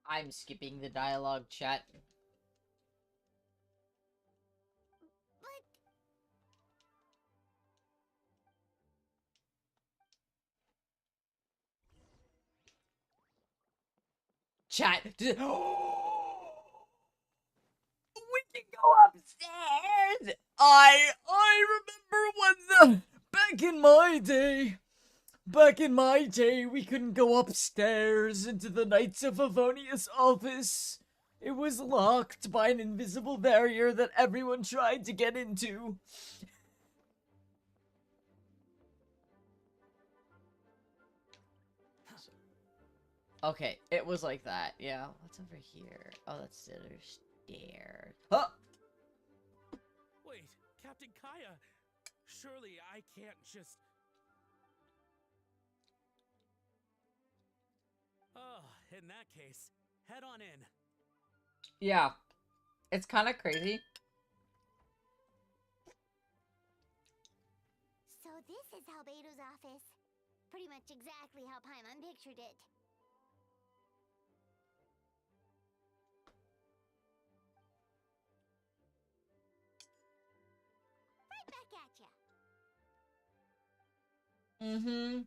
I'm skipping the dialogue, chat. Chat. We can go upstairs. I remember when back in my day, we couldn't go upstairs into the Knights of Favonius office. It was locked by an invisible barrier that everyone tried to get into. Okay, it was like that, yeah. What's over here? Oh, that's the other stairs. Huh! Wait, Captain Kaya! Surely I can't just... Oh, in that case, head on in. Yeah. It's kind of crazy. So this is Albedo's office. Pretty much exactly how Paimon pictured it. Right back at ya. Mm-hmm.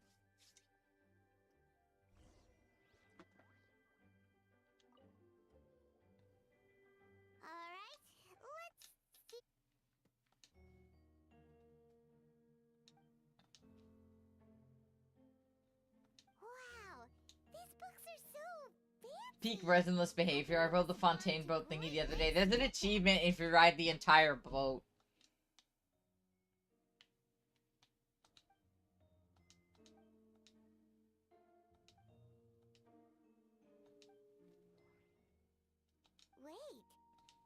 Alright, let's see. Wow, these books are so fancy. Peak resinless behavior. I rode the Fontaine boat thingy the other day. There's an achievement if you ride the entire boat. Wait,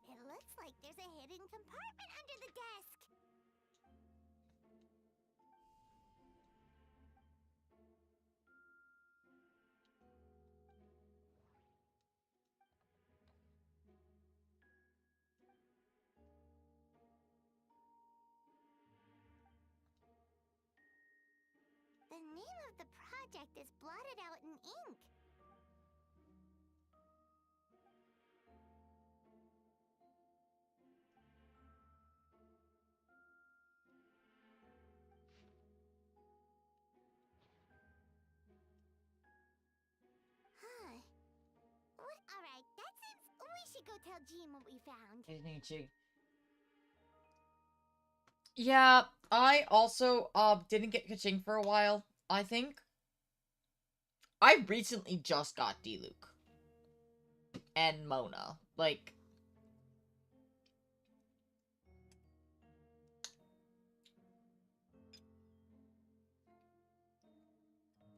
it looks like there's a hidden compartment under the desk. The name of the project is blotted out in ink. Huh. What? Alright, that seems... We should go tell Jean what we found. Yeah, I also didn't get Kaching for a while, I think. I recently just got Diluc. And Mona. Like...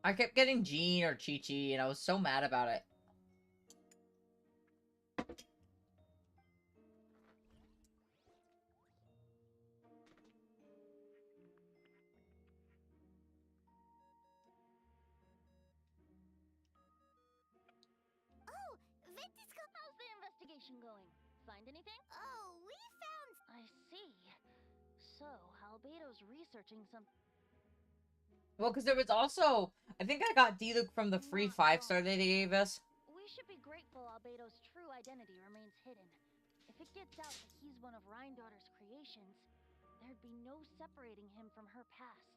I kept getting Jean or Chi-Chi, and I was so mad about it. Oh, how's the investigation going? Find anything? Oh, we found... I see. So, Albedo's researching some... Well, because there was also... I think I got D-Luke from the free 5-star they gave us. We should be grateful Albedo's true identity remains hidden. If it gets out that he's one of Rhindaughter's creations, there'd be no separating him from her past.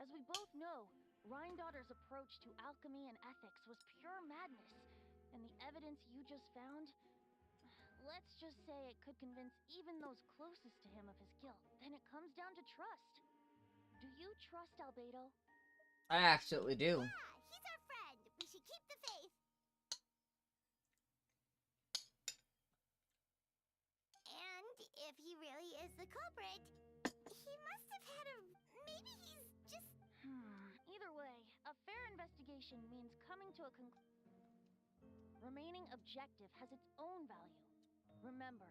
As we both know, Rhindaughter's approach to alchemy and ethics was pure madness, and the evidence you just found... Let's just say it could convince even those closest to him of his guilt. Then it comes down to trust. Do you trust Albedo? I absolutely do. Yeah, he's our friend. We should keep the faith. And if he really is the culprit, he must have had a... Maybe he's just... Either way, a fair investigation means coming to a conclusion. Remaining objective has its own value. Remember,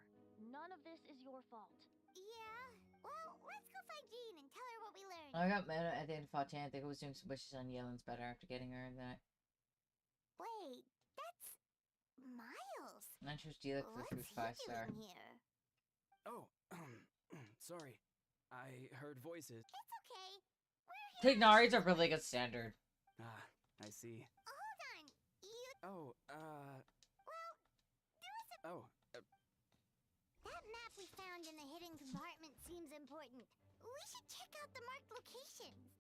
none of this is your fault. Yeah, well, let's go find Jean and tell her what we learned. I got mad at the end of 14. I think I was doing some wishes on Yelen's better after getting her and then Wait, that's... Miles. And then she was D-Luke for the free 5-star. Here? Oh, sorry. I heard voices. It's okay. Tignari's a really good standard. Ah, I see. Hold on. You... Oh, Well, there was a... Oh, That map we found in the hidden compartment seems important. We should check out the marked locations.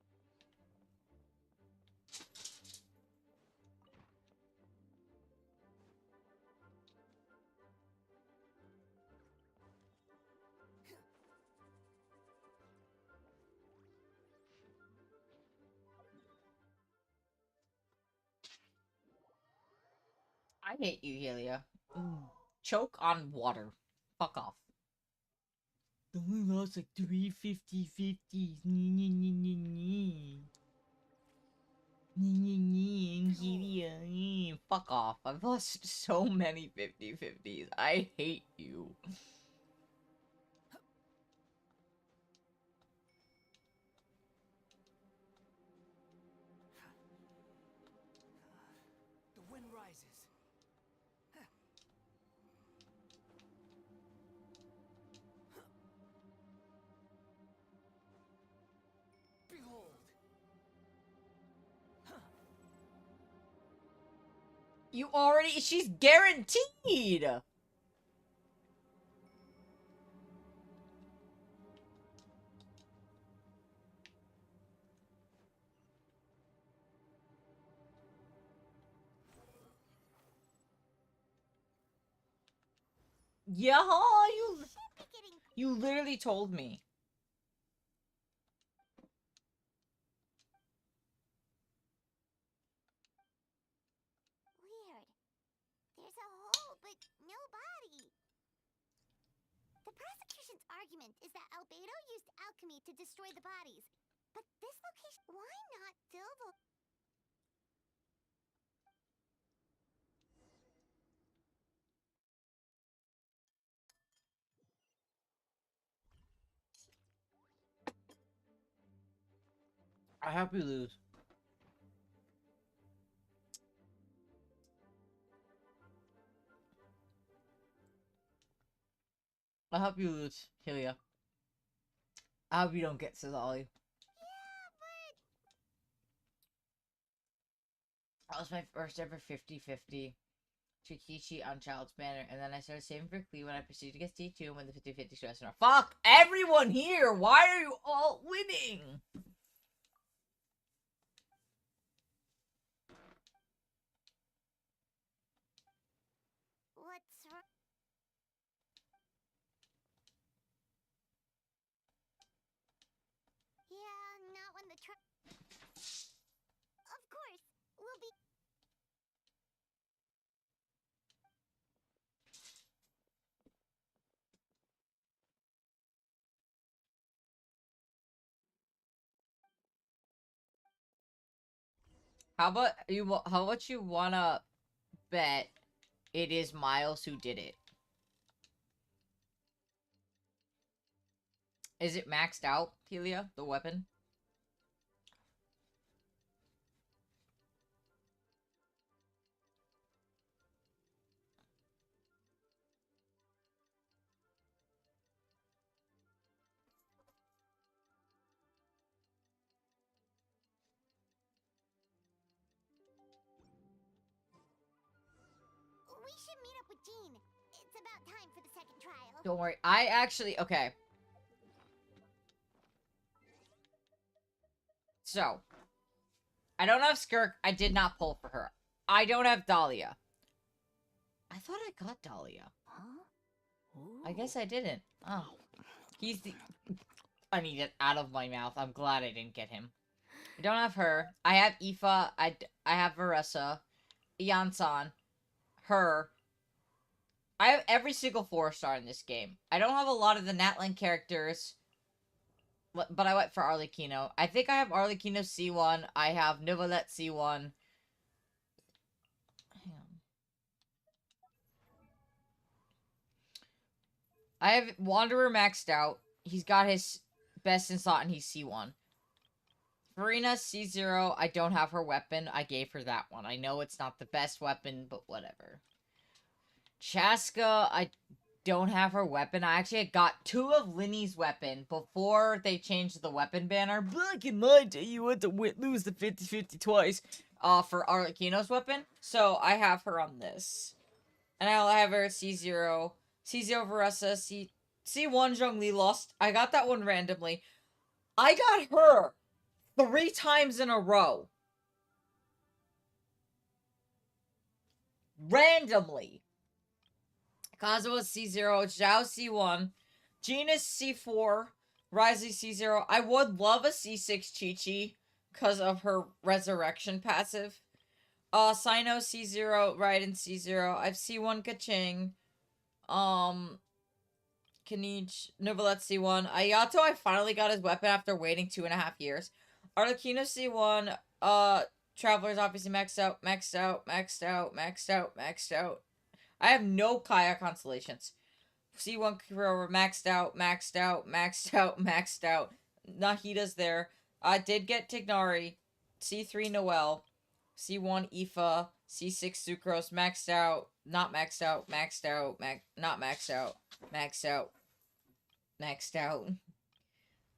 I hate you, Helia. Choke on water. Fuck off. We lost like 350-50s. Fuck off. I've lost so many 50-50s. I hate you. The wind rises. Behold. You already... She's guaranteed! Yeah, you literally told me. Weird. There's a hole, but no body. The prosecution's argument is that Albedo used alchemy to destroy the bodies. But this location... Why not fill the... I hope you lose. I hope you lose, Helia. I hope you don't get Cizali. That was my first ever 50-50 Chikichi on Child's Banner, and then I started saving for Clee when I proceeded to get D2 and when the 50-50 stress. Fuck everyone here! Why are you all winning? What's wrong? Yeah, not when the Of course, we'll be... How about you? How about you wanna bet it is Miles who did it? Is it maxed out, Helia, the weapon? We should meet up with Jean. It's about time for the second trial. Don't worry. I actually... Okay. So. I don't have Skirk. I did not pull for her. I don't have Dahlia. I thought I got Dahlia. Huh? I guess I didn't. Oh. He's the... I need it out of my mouth. I'm glad I didn't get him. I don't have her. I have Aoife. I have Varessa. Iansan. Her. I have every single 4-star in this game. I don't have a lot of the Natlan characters, but I went for Arlecchino. I think I have Arlecchino C1. I have Novelette C1. I have Wanderer maxed out. He's got his best in slot and he's C1. Farina C0. I don't have her weapon. I gave her that one. I know it's not the best weapon, but whatever. Chaska, I don't have her weapon. I actually got 2 of Linny's weapon before they changed the weapon banner. Back in my day, you had to lose the 50-50 twice for Arlecchino's weapon. So I have her on this. And I'll have her C0. C0 Varessa, C1 Zhongli lost. I got that one randomly. I got her 3 times in a row. Randomly. Kazuha C0, Zhao C1, Genus C4, Risey C0. I would love a C6 Chi-Chi because of her resurrection passive. Sino C0, Raiden C0. I have C1 Kaching. Kanich, Novelette C1. Ayato, I finally got his weapon after waiting 2.5 years. Arlecchino C1. Traveler's obviously maxed out, maxed out, maxed out, maxed out, maxed out. I have no Kaya constellations. C1 Kurora maxed out, maxed out, maxed out, maxed out. Nahida's there. I did get Tignari. C3 Noel. C1 Aoife. C6 Sucrose maxed out. Not maxed out. Maxed out. Not maxed out. Maxed out. Maxed out.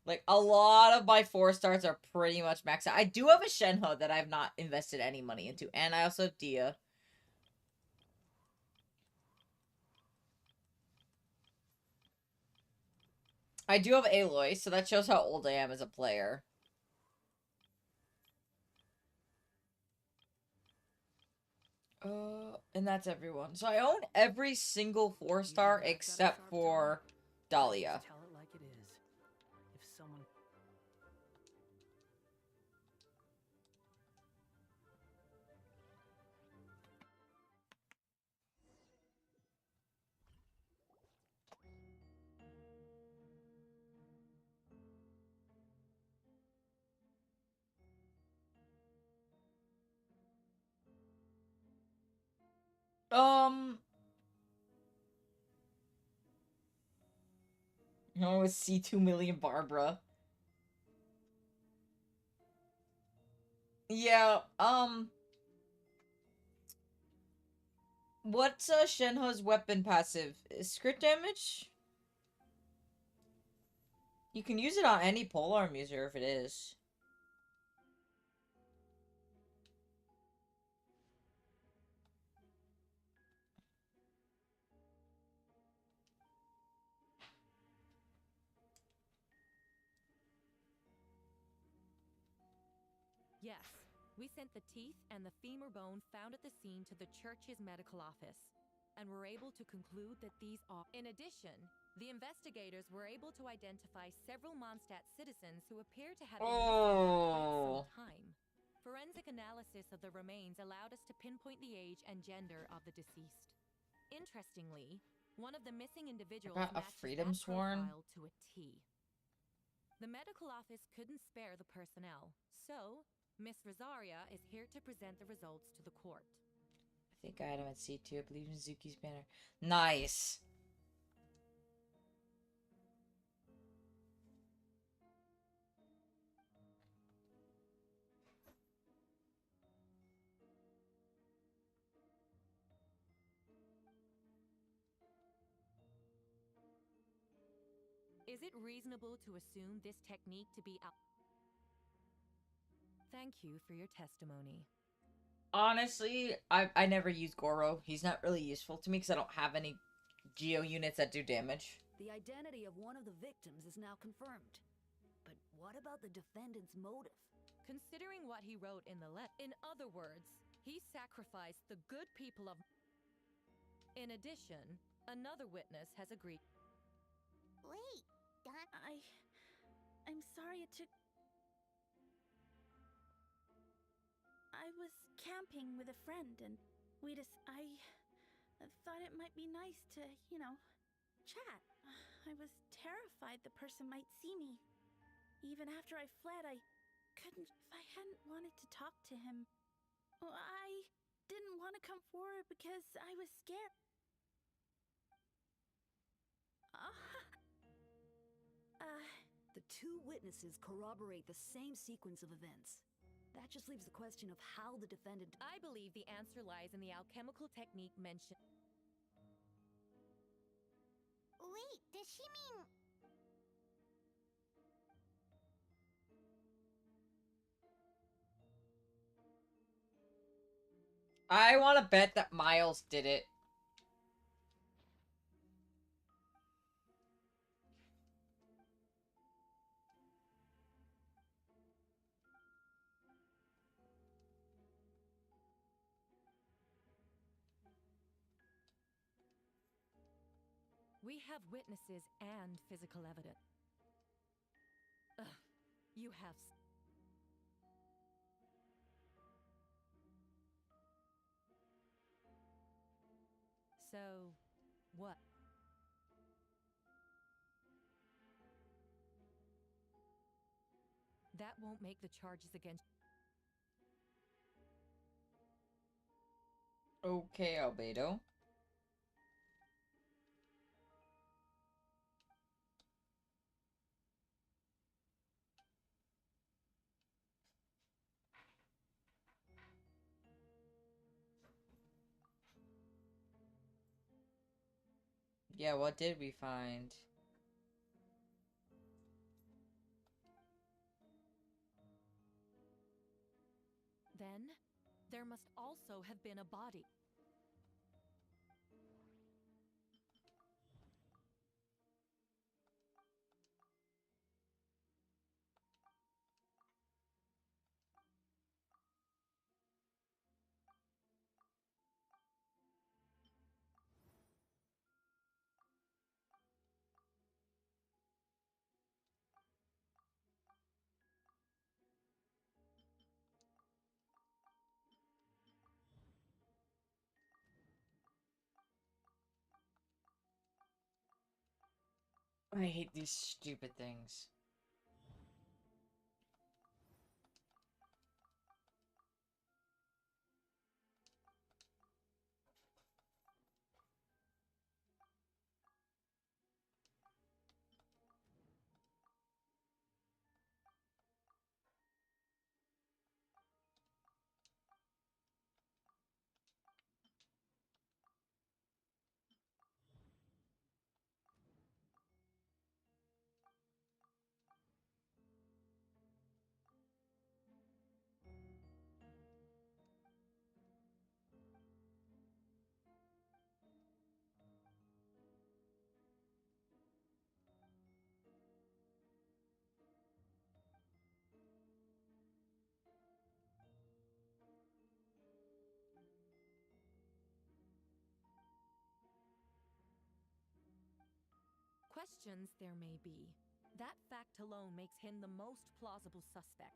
Like, a lot of my 4-stars are pretty much maxed out. I do have a Shenhe that I have not invested any money into. And I also have Dia. I do have Aloy, so that shows how old I am as a player. And that's everyone. So I own every single 4-star except for Dahlia. Tell it like it is. If someone... No, it's C2 million Barbara. Yeah, what's Shenhe's weapon passive? Is crit damage? You can use it on any polearm user if it is. Yes, we sent the teeth and the femur bone found at the scene to the church's medical office, and were able to conclude that these are... In addition, the investigators were able to identify several Mondstadt citizens who appear to have been missing for quite some time. Forensic analysis of the remains allowed us to pinpoint the age and gender of the deceased. Interestingly, one of the missing individuals I got a matches Freedom that Sworn. profile to a T. The medical office couldn't spare the personnel, so Miss Rosaria is here to present the results to the court. I think I had him at C2. I believe Mizuki's banner. Nice. Is it reasonable to assume this technique to be out? Thank you for your testimony. Honestly, I never use Goro. He's not really useful to me because I don't have any Geo units that do damage. The identity of one of the victims is now confirmed. But what about the defendant's motive? Considering what he wrote in the letter, in other words, he sacrificed the good people of... In addition, another witness has agreed. Wait, I'm sorry it took... I was camping with a friend and I thought it might be nice to, you know, chat. I was terrified the person might see me. Even after I fled, I couldn't... If I hadn't wanted to talk to him... I didn't want to come forward because I was scared. The two witnesses corroborate the same sequence of events. That just leaves the question of how the defendant... I believe the answer lies in the alchemical technique mentioned. Wait, does she mean... I want to bet that Miles did it. We have witnesses and physical evidence. Ugh, you have... So, what? That won't make the charges against... Okay, Albedo. Yeah, what did we find? Then, there must also have been a body. I hate these stupid things. Questions there may be. That fact alone makes him the most plausible suspect.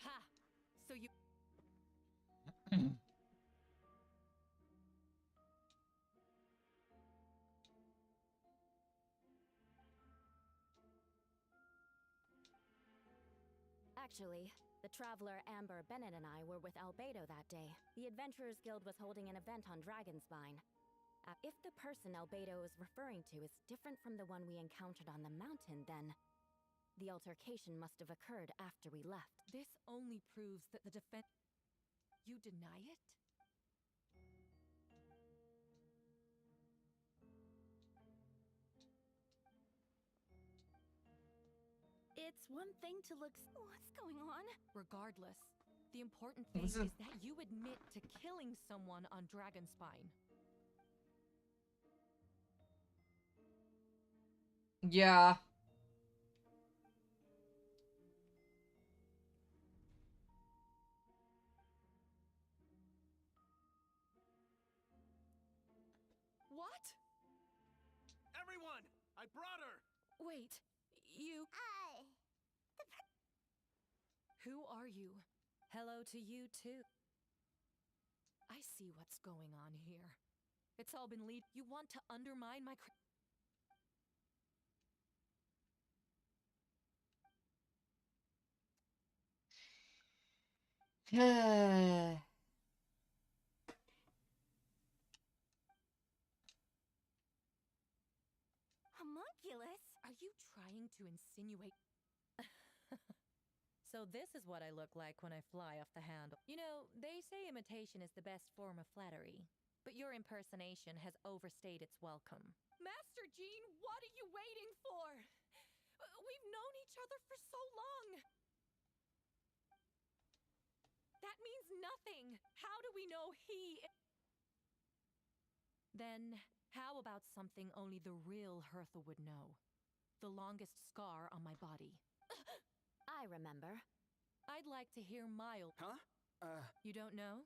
Ha! So you... Actually, the traveler Amber Bennett and I were with Albedo that day. The Adventurers Guild was holding an event on Dragonspine. If the person Albedo is referring to is different from the one we encountered on the mountain, then the altercation must have occurred after we left. This only proves that the defense... You deny it? It's one thing to look... What's going on? Regardless, the important thing is that you admit to killing someone on Dragonspine. Yeah. What? Everyone! I brought her! Wait, you... Who are you? Hello to you, too. I see what's going on here. It's all been lead... You want to undermine my... Homunculus? Are you trying to insinuate... So this is what I look like when I fly off the handle. You know, they say imitation is the best form of flattery, but your impersonation has overstayed its welcome. Master Jean, what are you waiting for? We've known each other for so long. That means nothing. How do we know he... Then, how about something only the real Hertha would know? The longest scar on my body. I remember. I'd like to hear Miles. Huh? You don't know?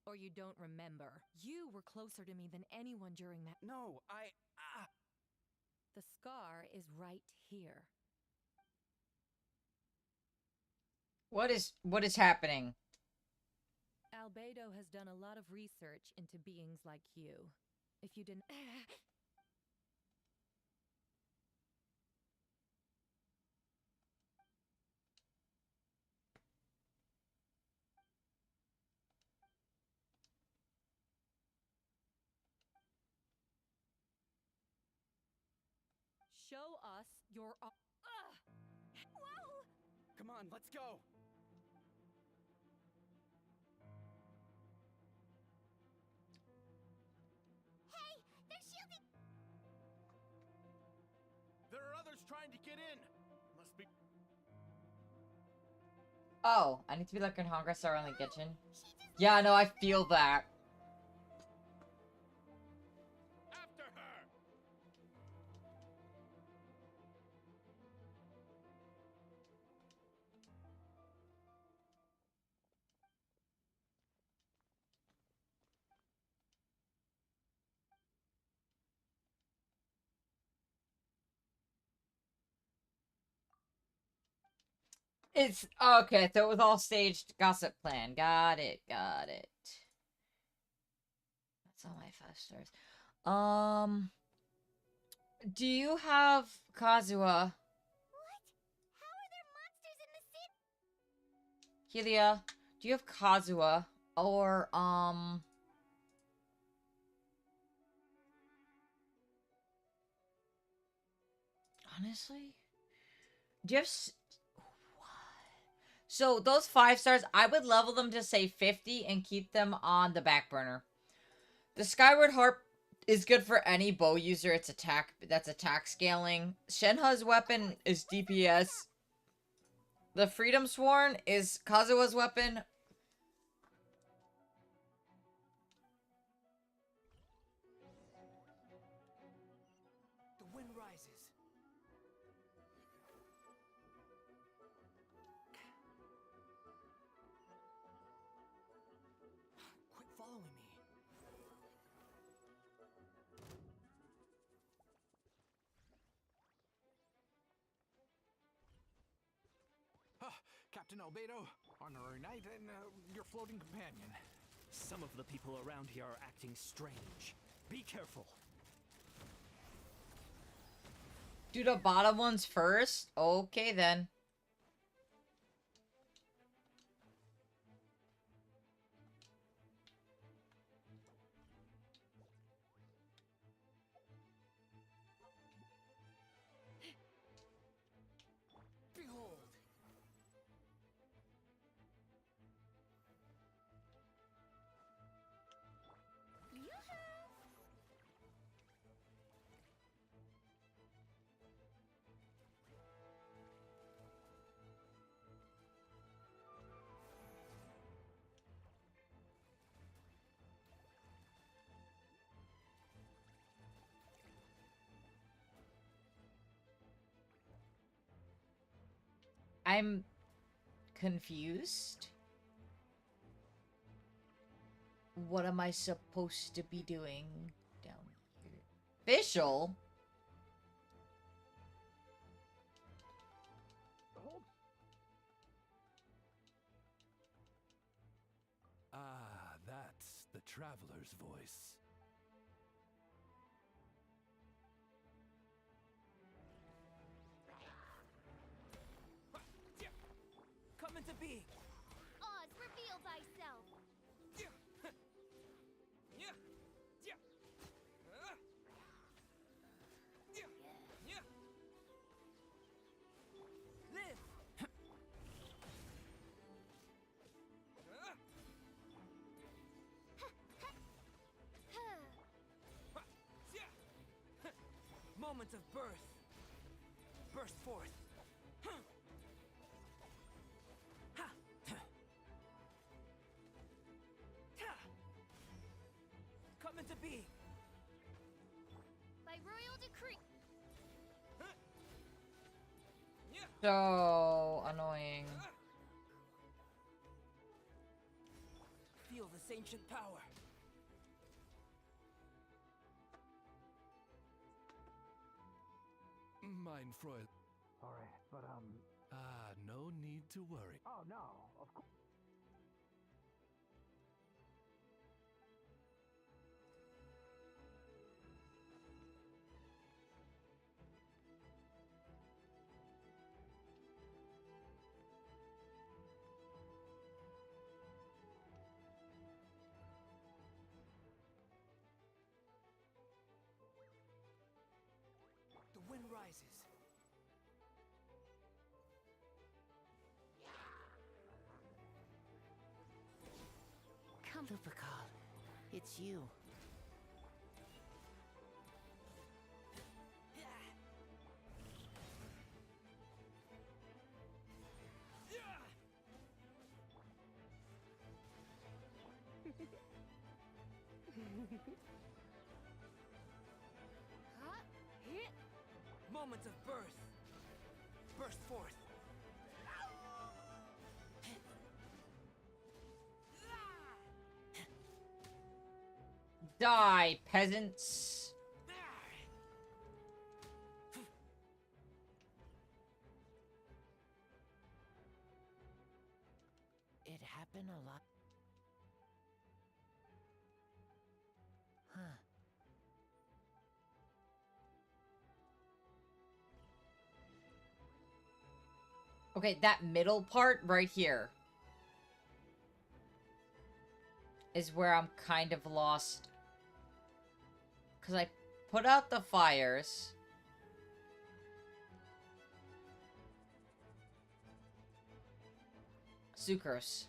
Or you don't remember? You were closer to me than anyone during that... No, The scar is right here. What is happening? Albedo has done a lot of research into beings like you. If you didn't... Show us your... Whoa! Come on, let's go! Hey! They're shielding... There are others trying to get in! Must be... Oh, I need to be like in Honkai Star Only Kitchen. Yeah, no, I feel that. After her! It's okay, so it was all staged gossip plan. Got it, got it. That's all my 5 stars. Do you have Kazuha? What? How are there monsters in the city? Helia, do you have Kazuha? Or, honestly? Do you have... So, those 5 stars, I would level them to, say, 50 and keep them on the back burner. The Skyward Harp is good for any bow user. It's attack scaling. Shenhe's weapon is DPS. The Freedom Sworn is Kazuha's weapon. The wind rises. Quit following me. Captain Albedo, honorary knight, and your floating companion. Some of the people around here are acting strange. Be careful. Do the bottom ones first? Okay, then. Behold. I'm confused. What am I supposed to be doing down here? Official? Ah, that's the traveler's voice. Come into being. Oz, reveal thyself. Live. Moment of birth. Burst forth. Come into being. By royal decree. So annoying. Feel this ancient power. Mein Freund. Alright, but Ah, no need to worry. Oh no, of course. The wind rises. Come, Lupacol. It's you. Moment of birth. Burst forth. Die, peasants. It happened a lot. Huh. Okay, that middle part right here is where I'm kind of lost. Because I put out the fires. Sucrose.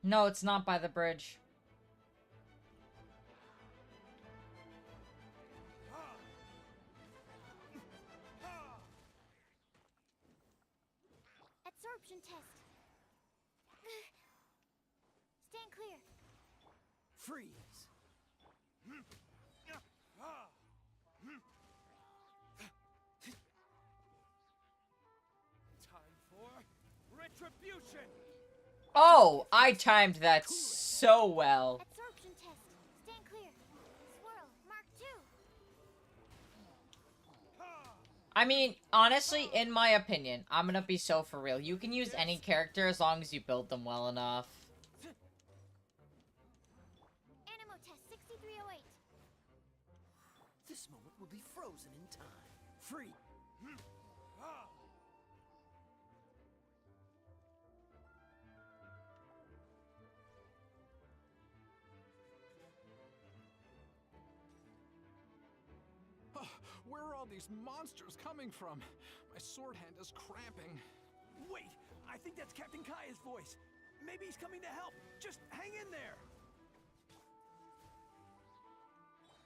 No, it's not by the bridge. Absorption test. Stand clear. Freeze. Time for retribution. Oh, I timed that so well. Absorption test. Stand clear. Swirl. Mark 2. I mean, honestly, in my opinion, I'm gonna be so for real. You can use any character as long as you build them well enough. Animo test 6308. This moment will be frozen in time. Free. Where are all these monsters coming from? My sword hand is cramping. Wait! I think that's Captain Kaya's voice. Maybe he's coming to help. Just hang in there.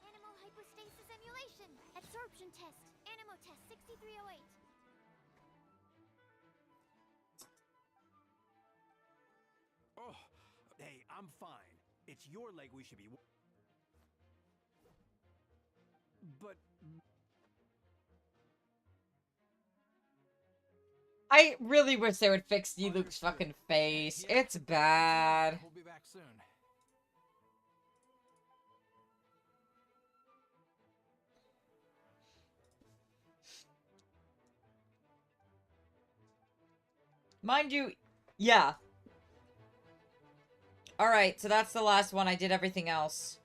Animo hypostasis emulation. Absorption test. Animo test 6308. Oh, hey, I'm fine. It's your leg we should be. But I really wish they would fix Luke's fucking face. It's bad. We'll be back soon. Mind you, yeah. Alright, so that's the last one. I did everything else.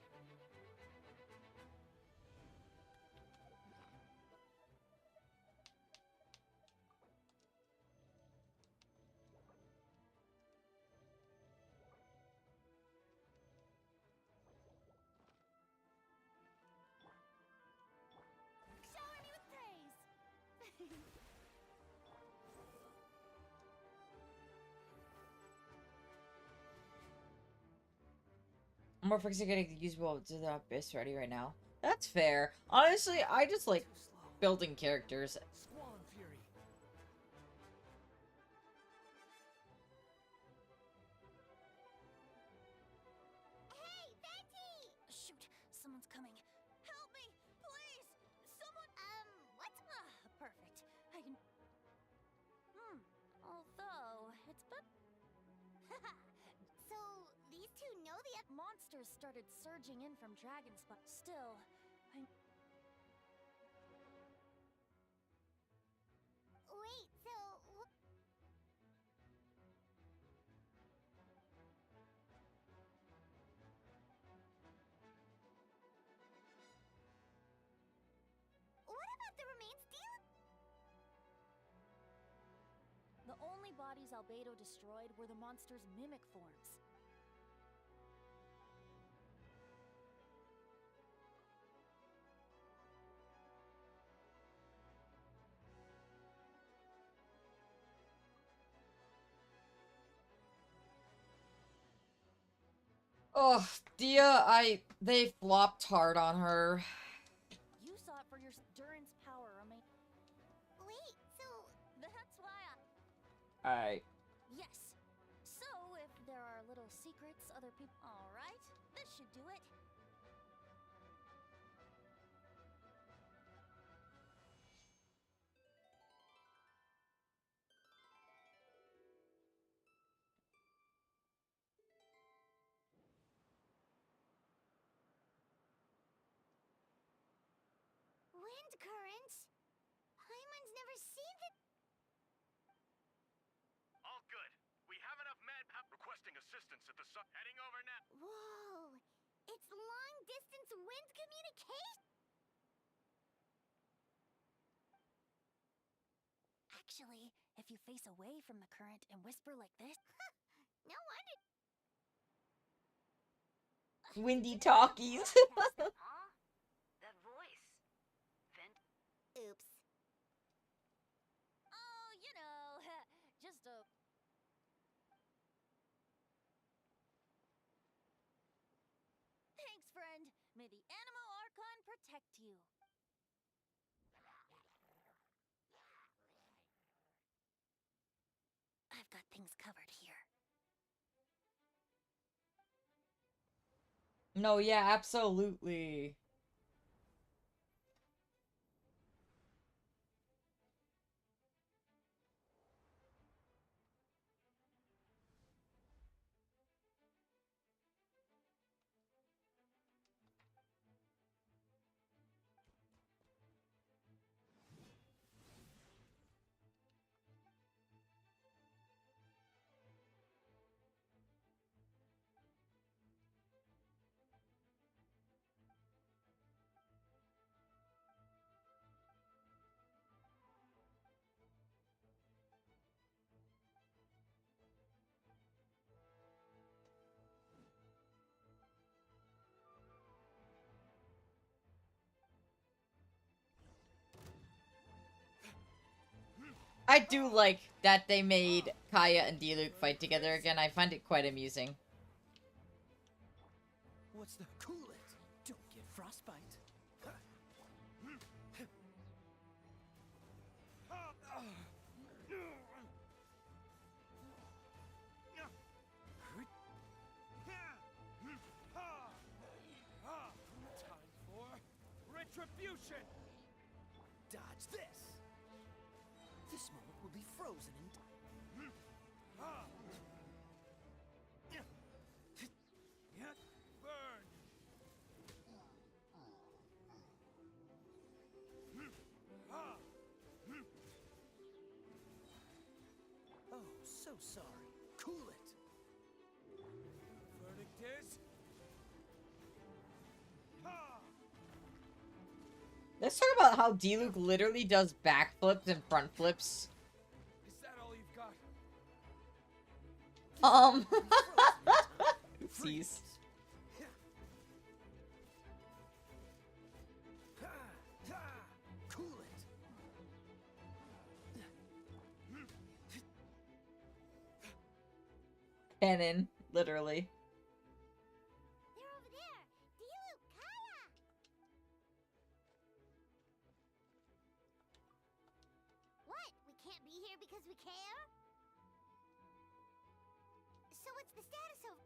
Shower me with praise. I'm more focused on getting the usable to the abyss ready right now. That's fair. Honestly, I just like building characters. Squall and Fury. Hey, Venti! Shoot, someone's coming. Help me, please! Someone. What? Perfect. I can. Although, it's been. So, these two know the. Monsters started surging in from Dragonspot. Still, I. Wait, so. What about the remains deal? The only bodies Albedo destroyed were the monster's mimic forms. Oh, they flopped hard on her. You saw it for your Durin's power remain. Wait, so. That's why I. Alright. Yes. So, if there are little secrets other people. Alright, this should do it. Wind currents? Paimon's never seen it. All good. We have enough manpower. Requesting assistance at the heading over now. Whoa! It's long distance wind communication? Actually, if you face away from the current and whisper like this. No wonder. Windy talkies. Huh? That voice. Oops. Oh, you know, just a. Thanks, friend. May the Animo Archon protect you. I've got things covered here. No, yeah, absolutely. I do like that they made Kaya and Diluc fight together again. I find it quite amusing. What's the cool it? Don't get frostbite. Time for retribution! Dodge this! This moment will be frozen in Burn! Oh, so sorry. Cool it! Verdict is... Let's talk about how Diluc literally does backflips and front flips. Is that all you've got? Oopsies. Cool it! Cannon, literally. They're over there! Diluc, Kaya! What? We can't be here because we care? So what's the status of...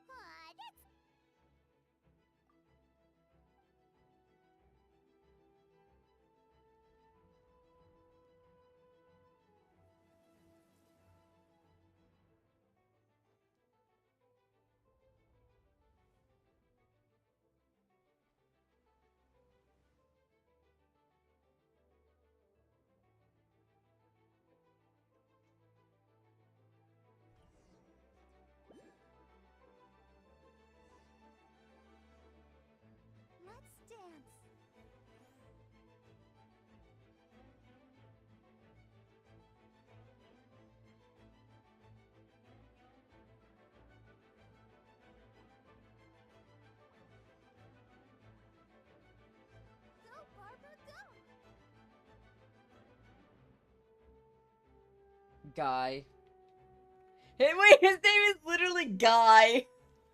Aw, that's... Let's dance. Go, Barbara, go! Guy. Hey, wait, his name is literally Guy.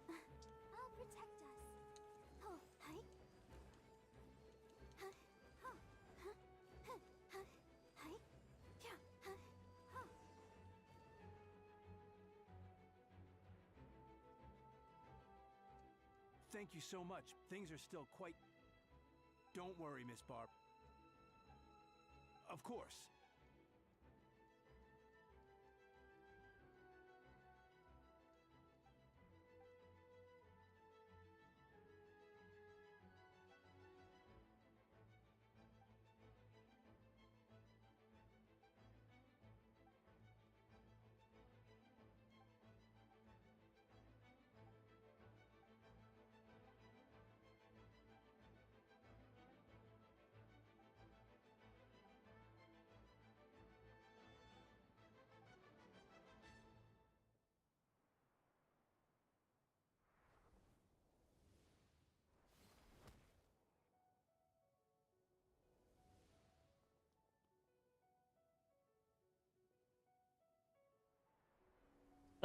I'll protect us. Oh, hi. Huh, huh, huh, huh, huh, hi. Yeah, huh, huh. Thank you so much. Things are still quite... Don't worry, Miss Barb. Of course.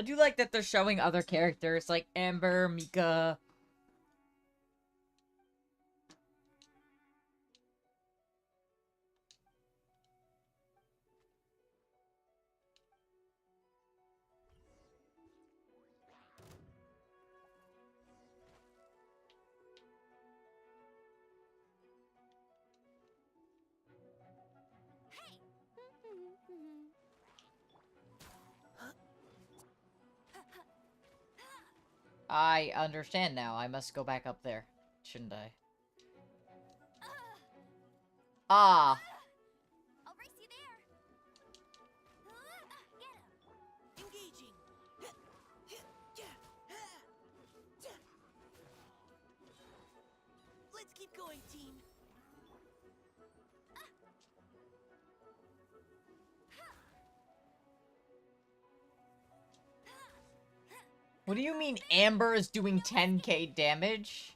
I do like that they're showing other characters like Amber, Mika. I understand now. I must go back up there. Shouldn't I? Ah. I'll race you there. Get him. Engaging! Let's keep going, team! What do you mean Amber is doing 10k damage?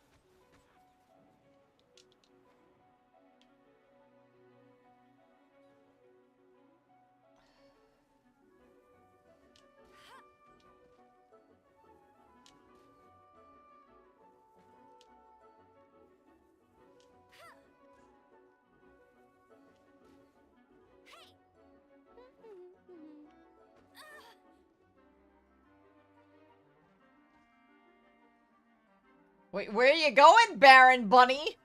Wait, where are you going, Baron Bunny?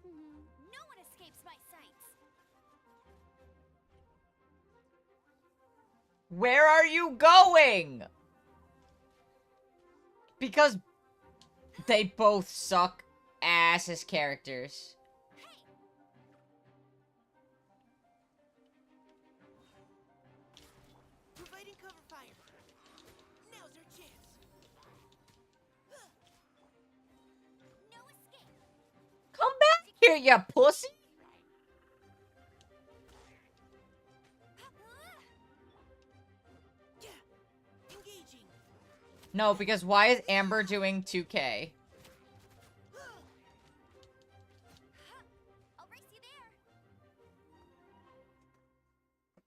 No one escapes my sights. Where are you going? Because they both suck ass as characters. Providing cover fire. Now's our chance. No escape. Come back here, you pussy! Engaging. No, because why is Amber doing 2k? I'll race you there.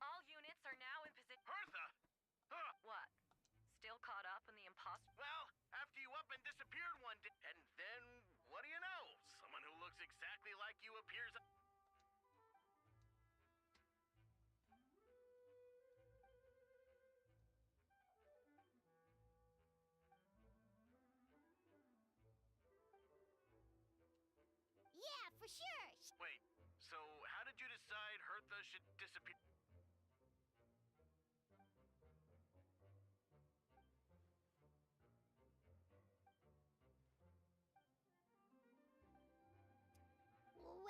All units are now in position. Hertha! What? Still caught up in the imposter? Well, after you up and disappeared one day, and then, what do you know? Someone who looks exactly like you appears... Yeah, for sure. Wait, so how did you decide Hertha should disappear?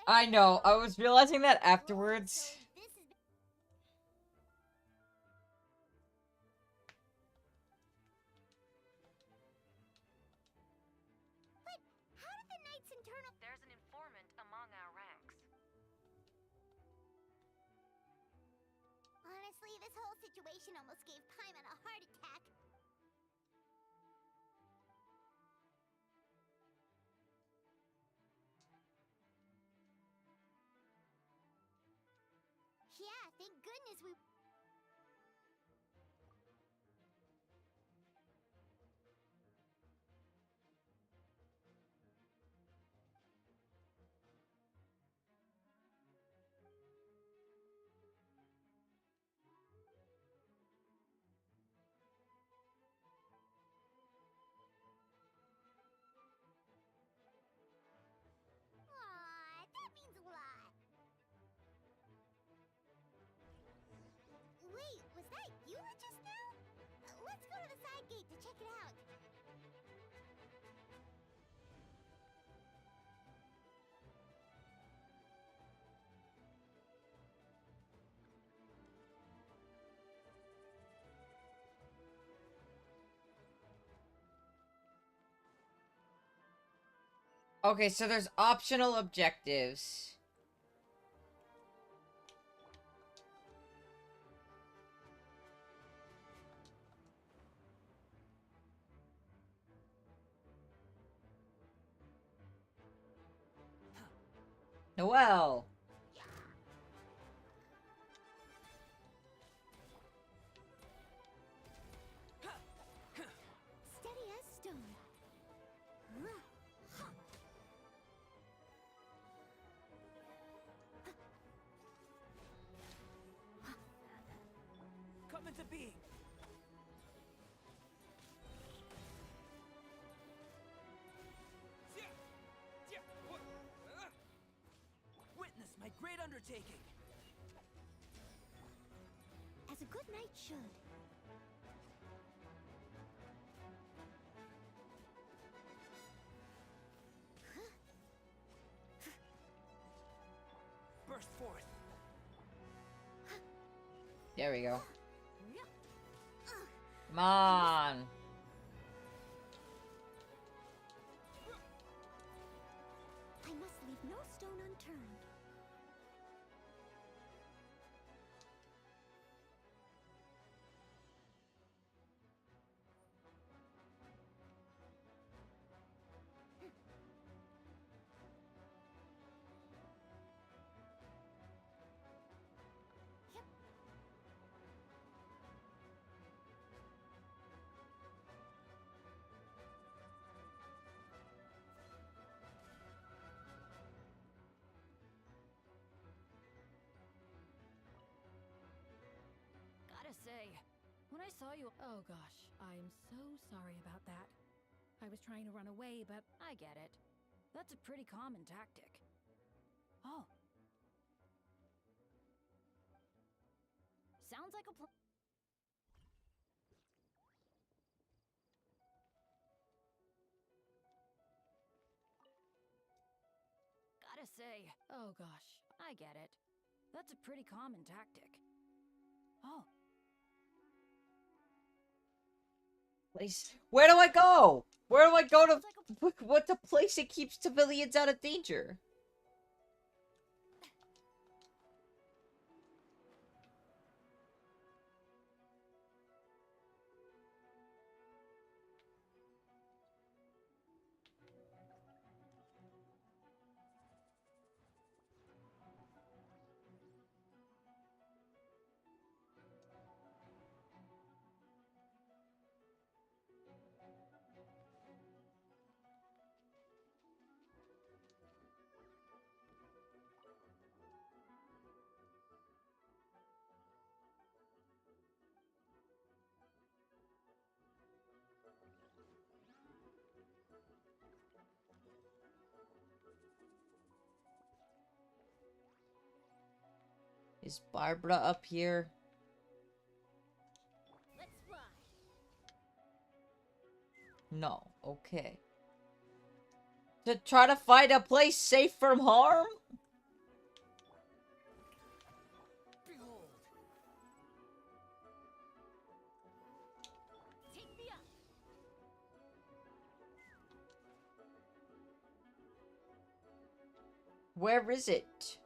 I know, I was realizing that afterwards. But how did the Knights internal... There's an informant among our ranks. Honestly, this whole situation almost gave Paimon a heart attack. Yeah, thank goodness we... Aw, that means a lot. Wait, was that you just now? Let's go to the side gate to check it out. Okay, so there's optional objectives. Noelle. Steady as stone. Come into being. Witness my great undertaking. knight should. Burst forth. There we go. Come on. I must leave no stone unturned. Gotta say, when I saw you. Oh gosh, I'm so sorry about that. I was trying to run away, but I get it. That's a pretty common tactic. Oh. Sounds like a plan. Gotta say, oh gosh. I get it. That's a pretty common tactic. Oh. Place. Where do I go? Where do I go to? What's a place that keeps civilians out of danger? Is Barbara up here? Let's fly. No. Okay. To try to find a place safe from harm? Behold. Take me up. Where is it?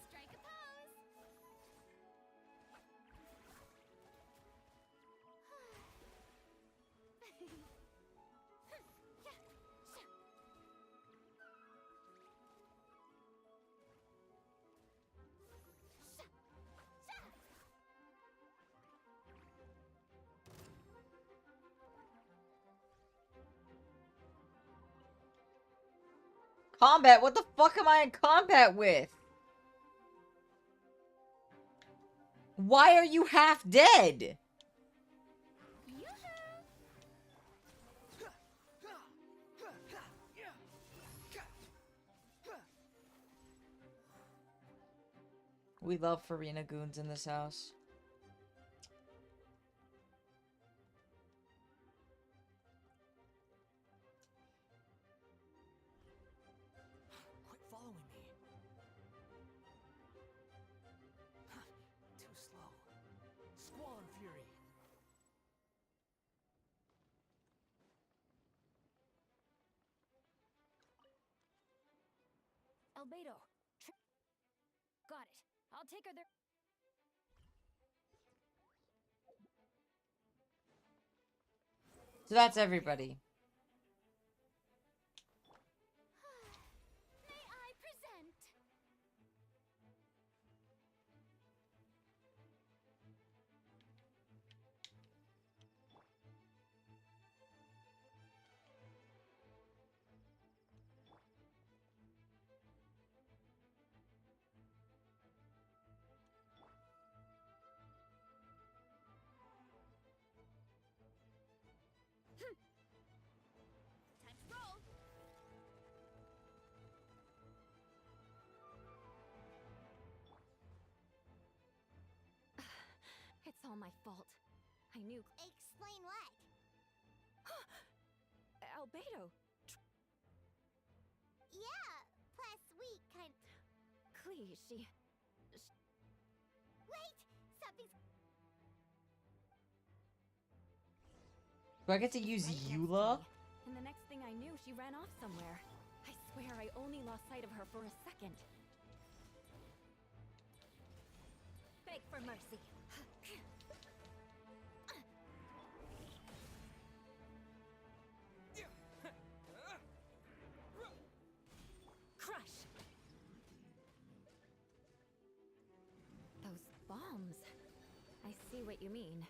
Strike a pose. Combat? What the fuck am I in combat with? Why are you half dead? We love Farina goons in this house. Quit following me. Too slow. Squall and fury. Albedo. Got it. I'll take her there. So that's everybody. May I present? all my fault. I knew. Explain what? Albedo! Yeah, plus we kind. Clee, she. Wait! Something's. Do I get to use Eula? And the next thing I knew, she ran off somewhere. I swear I only lost sight of her for a second. Beg for mercy. Crush! Those bombs. I see what you mean.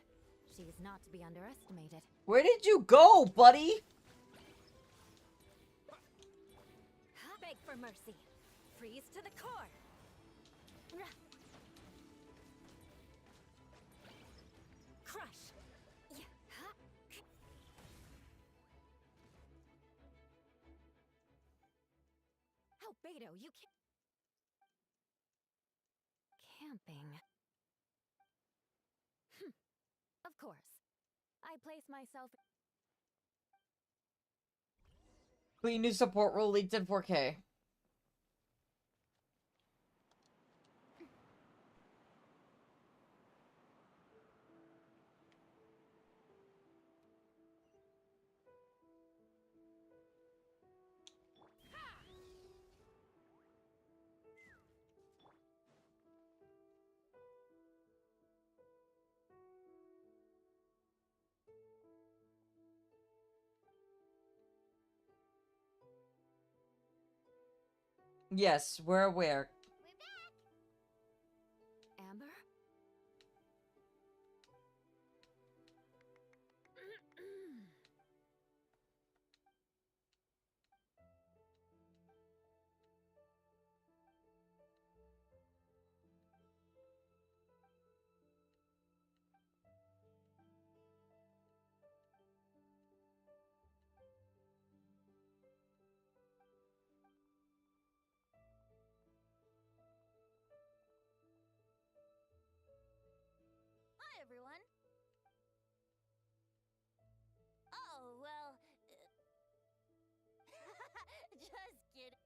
She's not to be underestimated. Where did you go, buddy? Beg for mercy. Freeze to the core. Crush. Albedo, you can't. Camping. Of course. I place myself. Clean new support role leaked in 4K. Yes, we're aware. Amber? Hi, everyone. Oh, well. Just kidding.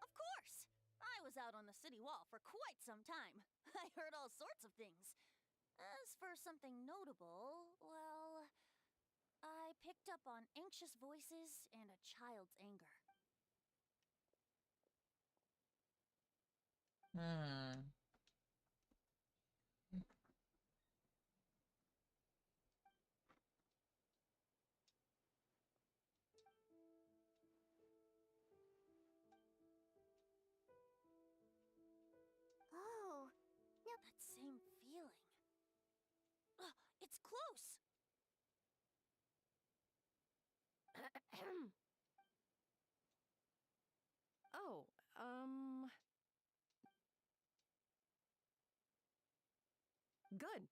Of course! I was out on the city wall for quite some time. I heard all sorts of things. As for something notable, well, I picked up on anxious voices and a child's anger. Oh, That same feeling. It's close! Oh, good.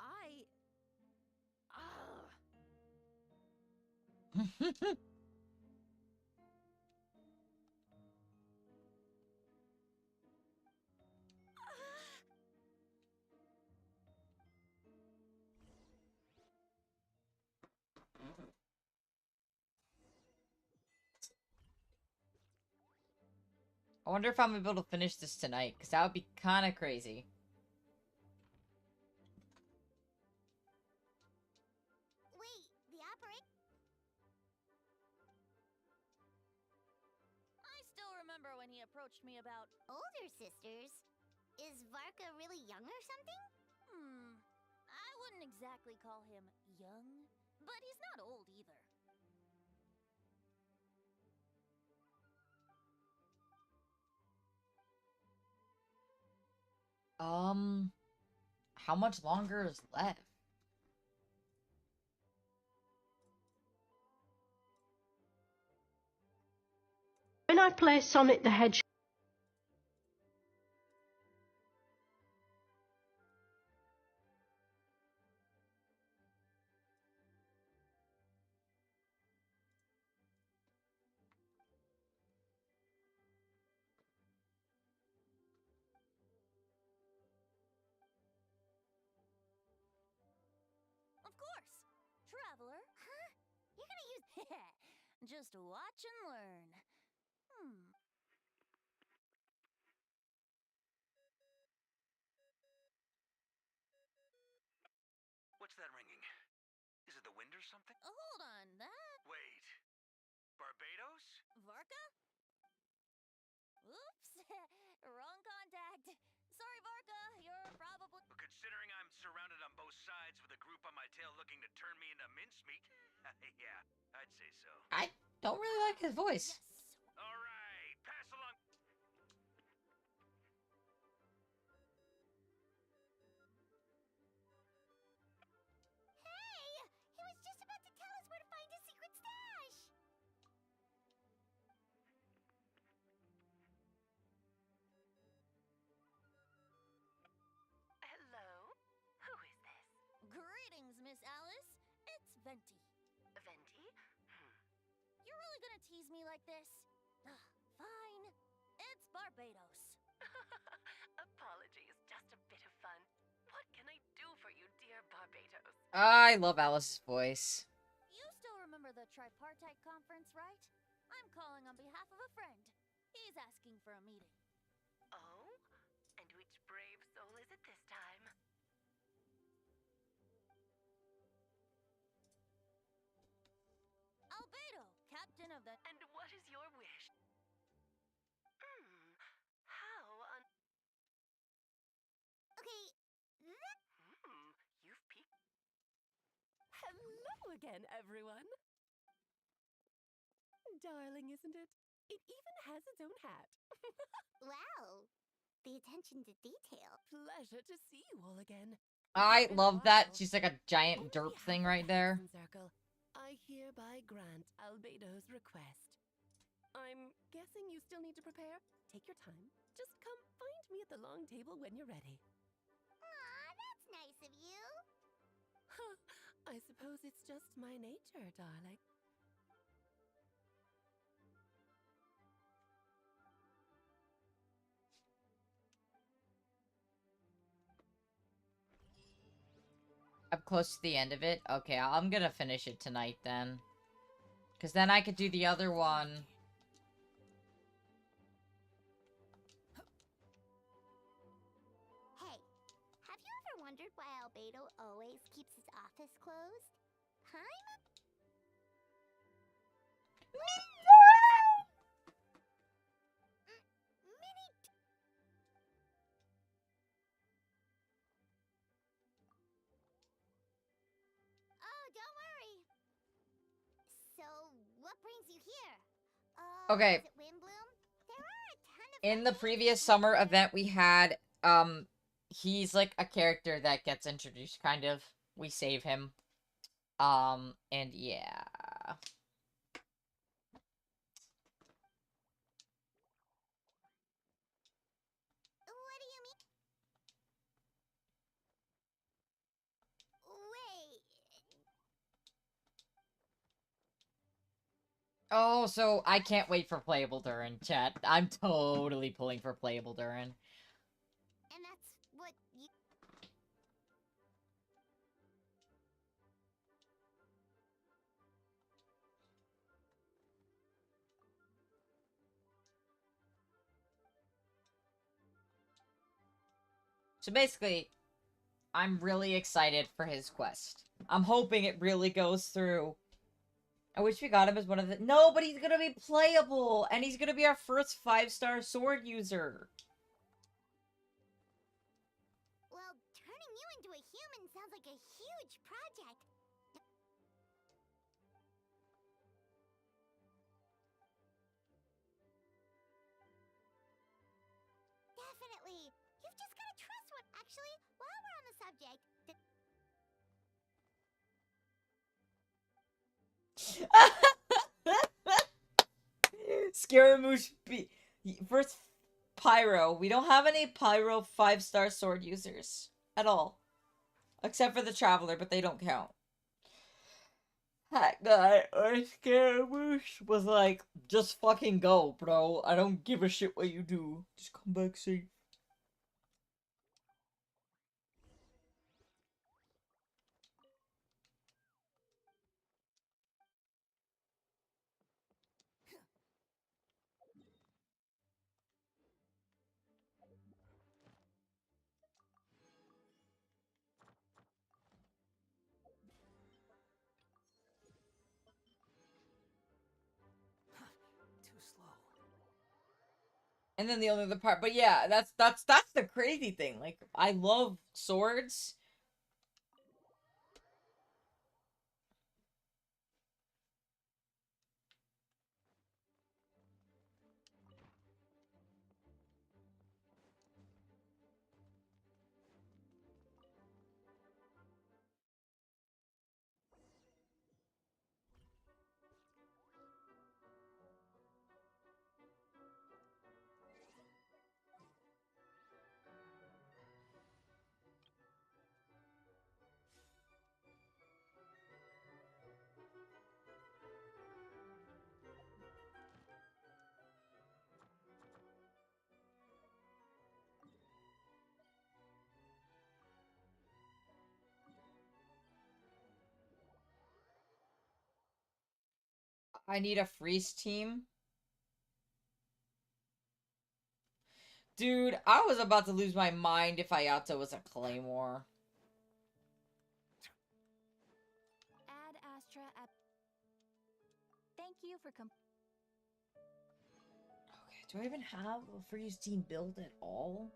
I... I wonder if I'm able to finish this tonight, because that would be kind of crazy. wait, the operator? I still remember when he approached me about... Older sisters? Is Varka really young or something? I wouldn't exactly call him young, but he's not old either. How much longer is left? When I play Sonic the Hedgehog, Just watch and learn. What's that ringing? Is it the wind or something? Hold on, that... Wait. Barbados? Varka? Oops, wrong contact. Sorry, Varka, you're probably... Considering I'm surrounded on both sides with a group on my tail looking to turn me into mincemeat, yeah, I'd say so. I don't really like his voice. All right, pass along. Hey! He was just about to tell us where to find his secret stash! Hello? Who is this? Greetings, Miss Alice. It's Venti. Venti? You're really gonna tease me like this? Fine. It's Barbados. Apologies, just a bit of fun. What can I do for you, dear Barbados? I love Alice's voice. You still remember the tripartite conference, right? I'm calling on behalf of a friend. He's asking for a meeting. Oh? And which brave soul is it this time? Albedo, captain of the... And what is your wish? How on... Okay, you've peeked... Hello again, everyone! Darling, isn't it? It even has its own hat. Wow, the attention to detail. Pleasure to see you all again. I love that she's like a giant derp thing right there. Circle, I hereby grant Albedo's request. I'm guessing you still need to prepare? Take your time. Just come find me at the long table when you're ready. Aw, that's nice of you. Huh, I suppose it's just my nature, darling. I'm close to the end of it. Okay, I'm gonna finish it tonight then. Because then I could do the other one. Hey, have you ever wondered why Albedo always keeps his office closed? Time? Minute! Oh, don't worry. So, what brings you here? Okay. Is it Windbloom? There are a ton of... In the previous summer event we had, he's like a character that gets introduced, kind of. We save him. And yeah. What do you mean? Wait. Oh, so I can't wait for Playable Durin, chat. I'm totally pulling for Playable Durin. And that's what you... So basically, I'm really excited for his quest. I'm hoping it really goes through. I wish we got him as one of the... No, but he's gonna be playable! And he's gonna be our first 5-star sword user! Well, turning you into a human sounds like a huge project. Definitely. You've just gotta trust what... Actually, while we're on the subject... Scaramouche first Pyro. We don't have any Pyro 5-star sword users. At all. Except for the Traveler, but they don't count. That guy, or Scaramouche, was like, just fucking go, bro. I don't give a shit what you do. Just come back safe. And then the only other part, but yeah, that's the crazy thing. Like, I love swords. I need a freeze team. Dude, I was about to lose my mind if Ayato was a claymore. Ad Astra at. Thank you for Okay, do I even have a freeze team built at all?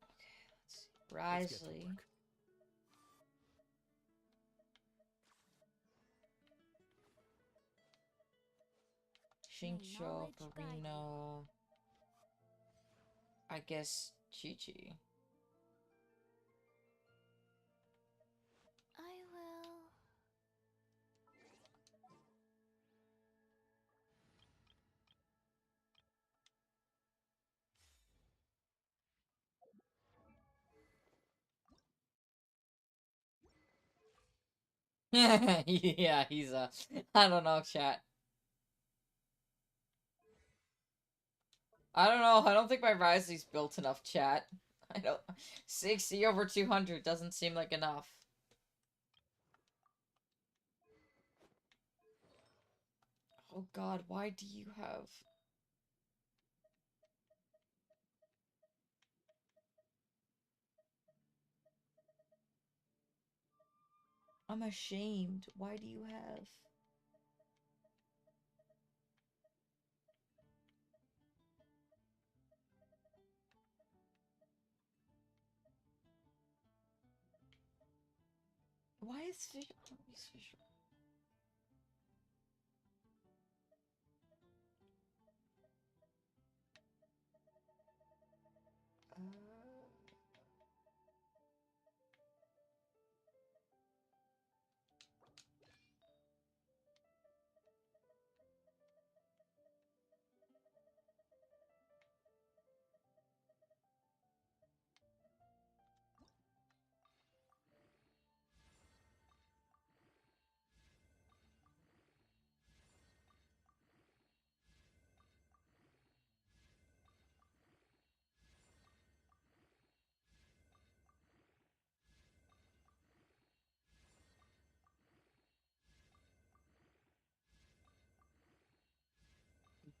Okay, let's see. Risley. Xingqiu, Farina. I guess Chi-Chi. I will. Yeah, he's a... I don't know, chat. I don't know. I don't think my Risley's built enough, chat. I don't... 60 over 200 doesn't seem like enough. Oh god, why do you have... I'm ashamed. Why do you have... Why is fish... Why is fish...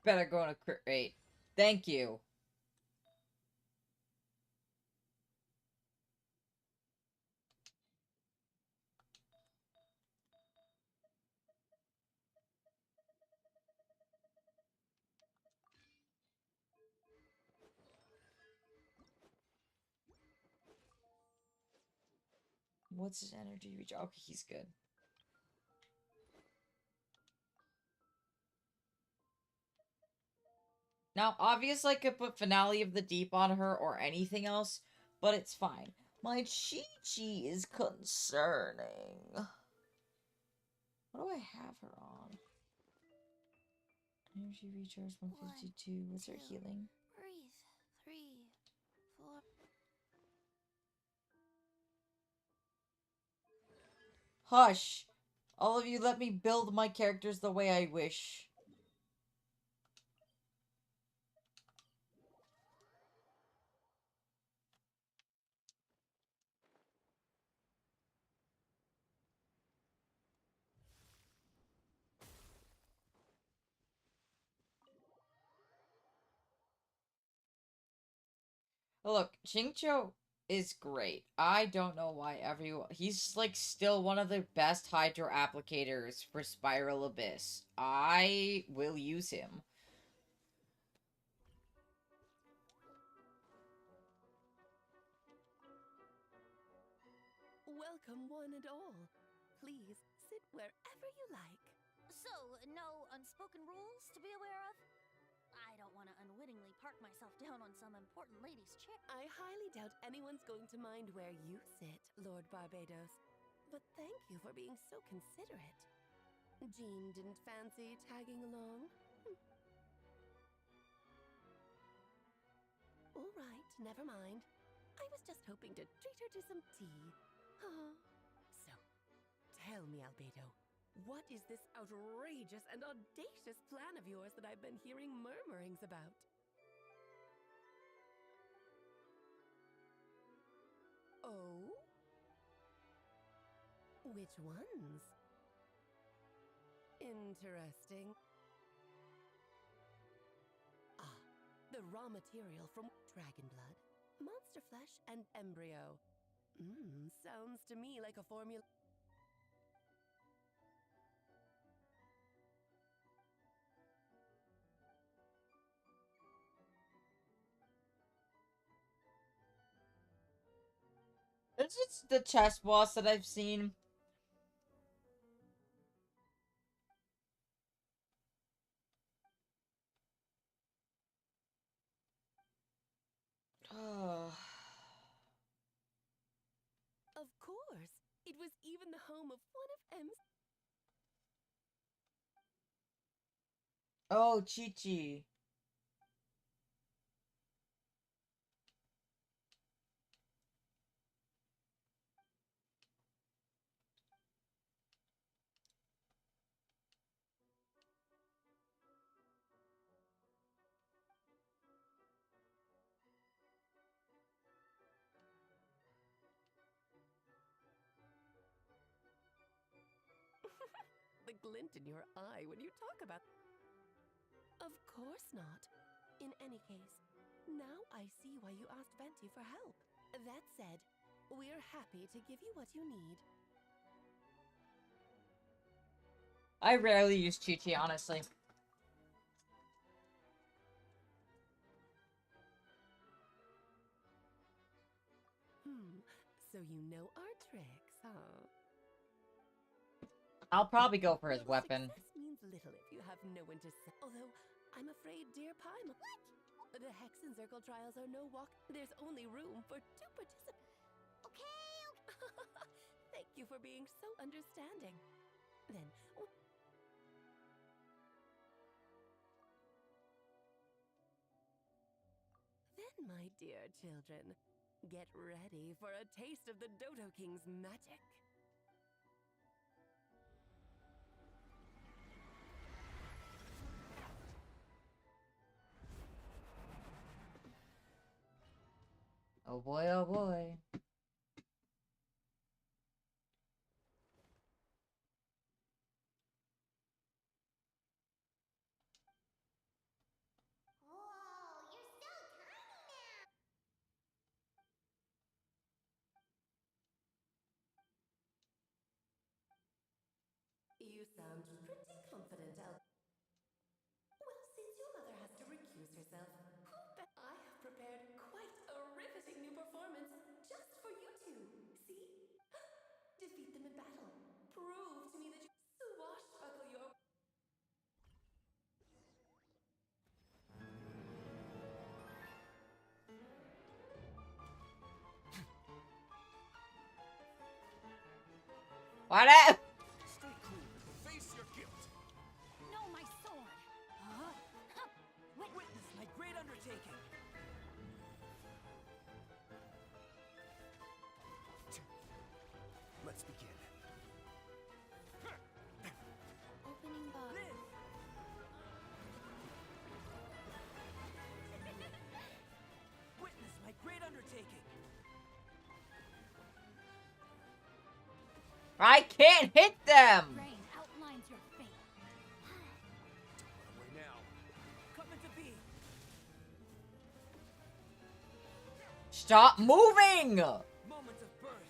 Better go on a crit rate. Thank you. What's his energy reach? Okay, he's good. Now, obviously, I could put Finale of the Deep on her or anything else, but it's fine. My Chi-Chi is concerning. What do I have her on? Energy recharge 152. What's her healing? Breathe. 3, 4. Hush! All of you, let me build my characters the way I wish. Look, Xingqiu is great. I don't know why everyone... He's, like, still one of the best Hydro applicators for Spiral Abyss. I will use him. Welcome, one and all. Please sit wherever you like. So, no unspoken rules to be aware of? I don't want to unwittingly park myself down on some important lady's chair. I highly doubt anyone's going to mind where you sit, Lord Barbados. But thank you for being so considerate. Jean didn't fancy tagging along? All right, never mind. I was just hoping to treat her to some tea. So, tell me, Albedo, what is this outrageous and audacious plan of yours that I've been hearing murmurings about? Oh? Which ones? Interesting. Ah, the raw material from dragon blood, monster flesh, and embryo. Sounds to me like a formula. This is the chess boss that I've seen. Of course, it was even the home of one of M's. Oh, Chi-Chi. The glint in your eye when you talk about... Of course not. In any case, now I see why you asked Venti for help. That said, we're happy to give you what you need. I rarely use Chi-Chi, honestly. So you know our tricks, huh? I'll probably go for his weapon. Success means little if you have no one to say. Although, I'm afraid, dear Paimon... What? The Hex and Circle trials are no walk. There's only room for 2 participants. Okay. Thank you for being so understanding. Then... Then, my dear children, get ready for a taste of the Dodo King's magic. Oh boy, oh boy. Whoa, you're so tiny now. You sound pretty confident, Al. Well, since your mother has to recuse herself, I have prepared quite a riveting new performance just for you two. See? Defeat them in battle. Prove to me that you swashbuckle your... What up? Stay cool. Face your guilt. No, my sword! Witness my great undertaking. Let's begin. Opening box. Witness my great undertaking. I can't hit them! Rain outlines your fate. Away now. Come into being. Stop moving! Moments of birth.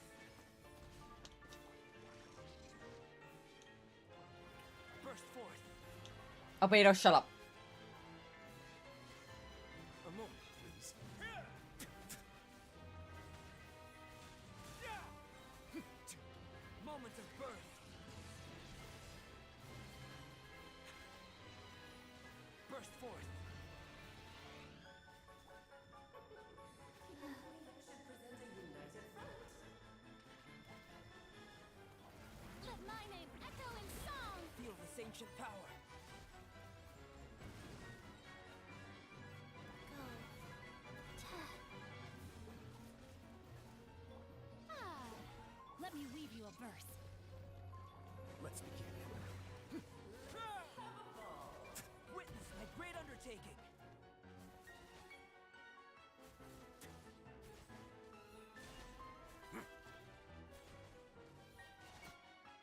Burst forth. Albedo, shut up. A moment, please. Moments of birth. Burst forth. Let my name echo in song! Feel this ancient power. Let me weave you a verse. Let's begin. Witness my great undertaking.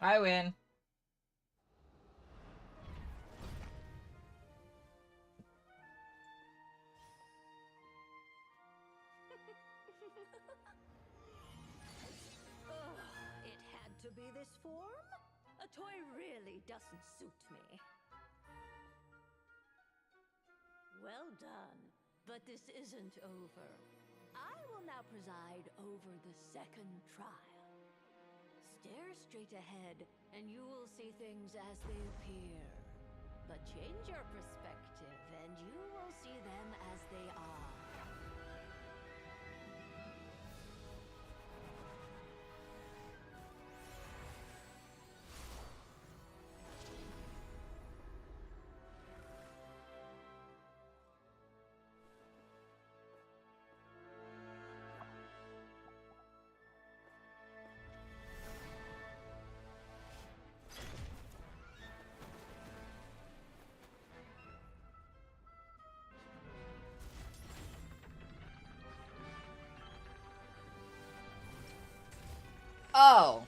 I win. It had to be this form? A toy really doesn't suit me. Well done, but this isn't over. I will now preside over the second trial. Stare straight ahead, and you will see things as they appear. But change your perspective, and you will see them as they are. Oh.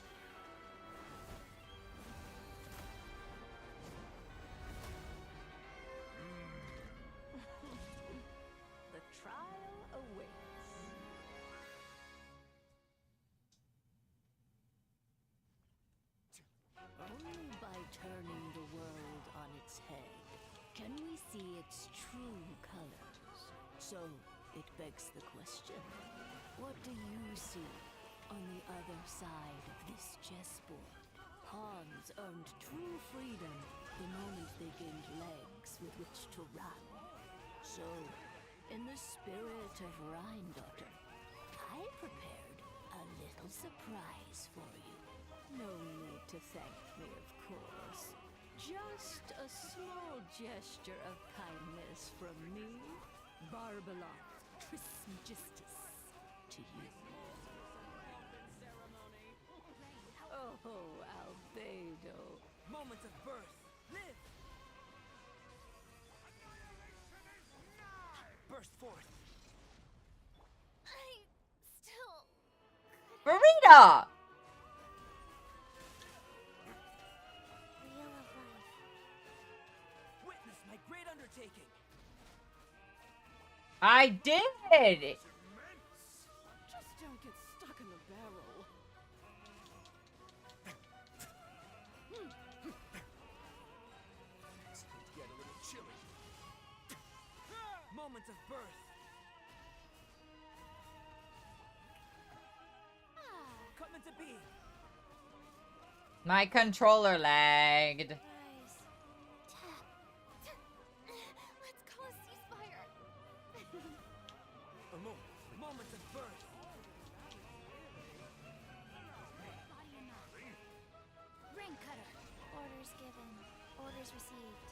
The trial awaits. Only by turning the world on its head can we see its true colors. So, it begs the question, what do you see on the other side of this chessboard? Pawns earned true freedom the moment they gained legs with which to run. So, in the spirit of Rheindotter, I prepared a little surprise for you. No need to thank me, of course. Just a small gesture of kindness from me, Barbalon Trismegistus, to you. Oh, Albedo. Moments of birth. Live! Burst forth. I still... Burrito! Wheel of life. Witness my great undertaking. I did! Just don't get stuck in the barrel. It's going to get a little chilly. Moments of birth. Come into being. My controller lagged. Rise. Let's call a ceasefire. A moment. Moments of birth. Ring cutter. Orders given. Orders received.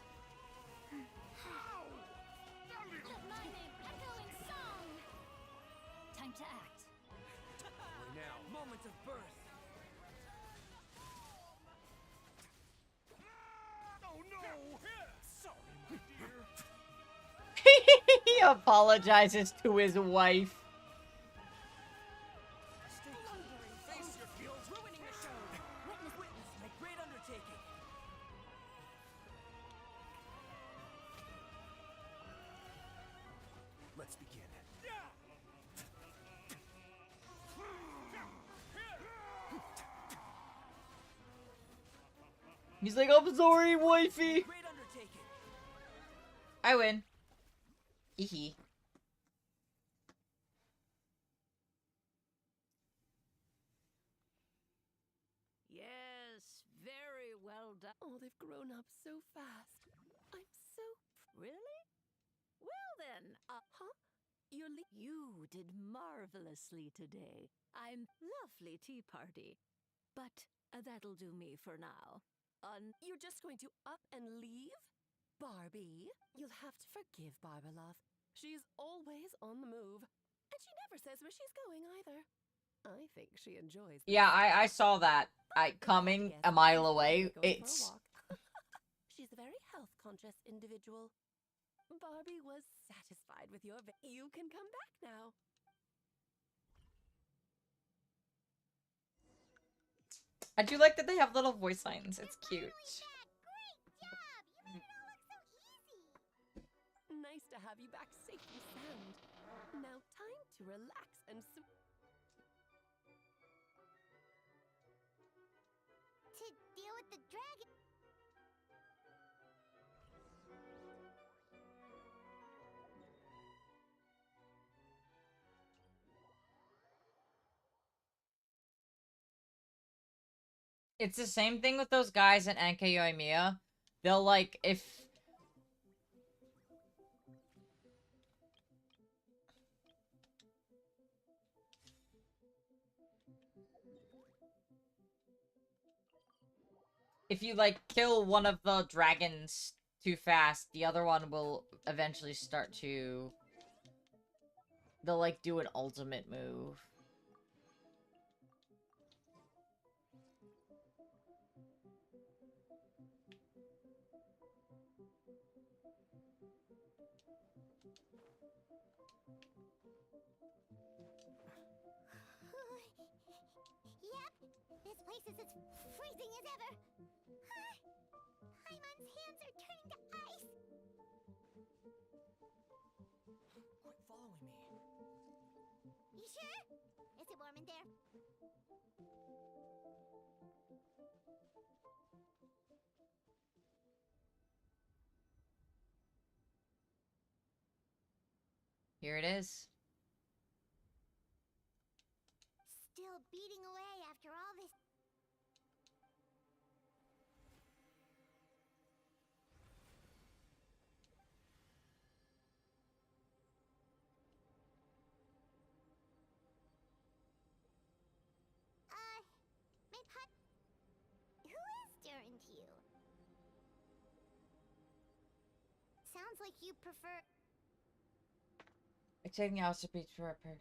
Let my name echo in song. Time to act. Right now. Moments of birth. Oh no! Sorry, my dear. He apologizes to his wife. Stay lumbering. Face your guilt. Ruining the show. Witness my great undertaking. Let's begin. He's like, I'm sorry, wifey. Great undertaking. I win. Hee hee. Yes, very well done. Oh, they've grown up so fast. I'm so... Really? Well then, huh? You did marvelously today. I'm lovely tea party. But that'll do me for now. You're just going to up and leave? Barbie, you'll have to forgive Barbalov. She's always on the move. And she never says where she's going either. I think she enjoys Yeah, I saw that. Coming a mile away. It's... She's a very health-conscious individual. Barbie was satisfied with your... You can come back now. I do like that they have little voice lines. It's cute. Nice to have you back safe and sound. Now time to relax and To deal with the dragon. It's the same thing with those guys in Honkai Yoimiya. They'll like, if you like kill one of the dragons too fast, the other one will eventually start to... They'll like do an ultimate move. Yep, this place is as freezing as ever. Hyman's hands are turning to ice. Quit following me. You sure? Is it warm in there? Here it is. Still beating away after all this. My pet. Who is staring to you? Sounds like you prefer. Taking the outer beach for a period.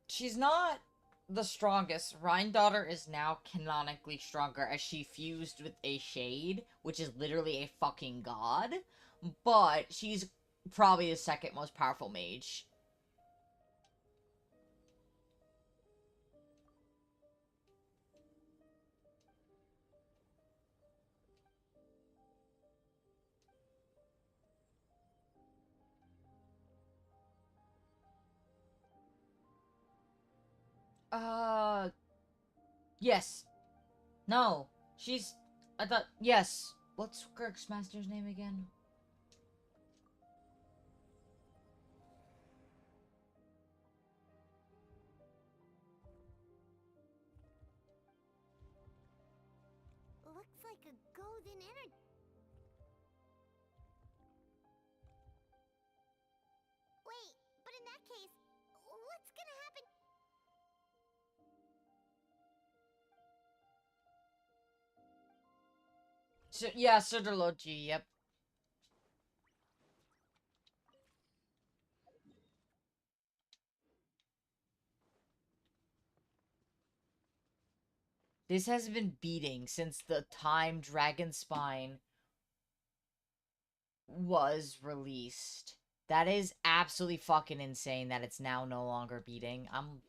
She's not the strongest. Daughter is now canonically stronger as she fused with a shade, which is literally a fucking god. But she's probably the second most powerful mage. Yes. No. She's... I thought... Yes. What's Kirk's master's name again? Looks like a golden energy. Wait, but in that case, what's gonna happen? So, yeah, Sudology, yep. This has been beating since the time Dragon Spine was released. That is absolutely fucking insane that it's now no longer beating. I'm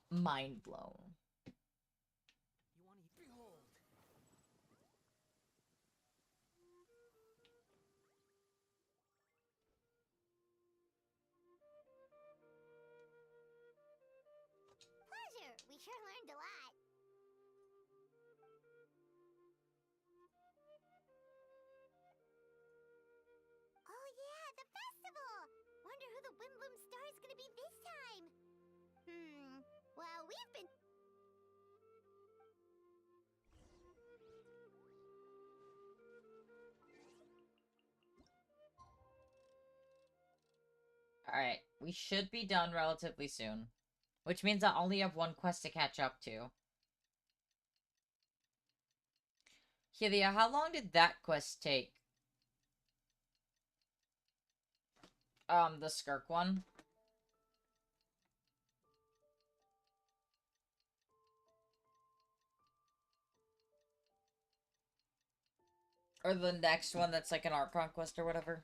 mind blown. Pleasure. We sure learned a lot. the Windbloom Star is gonna be this time? Well, we've been... Alright, we should be done relatively soon. Which means I only have one quest to catch up to. Hylia, how long did that quest take? The Skirk one? Or the next one that's like an art conquest or whatever?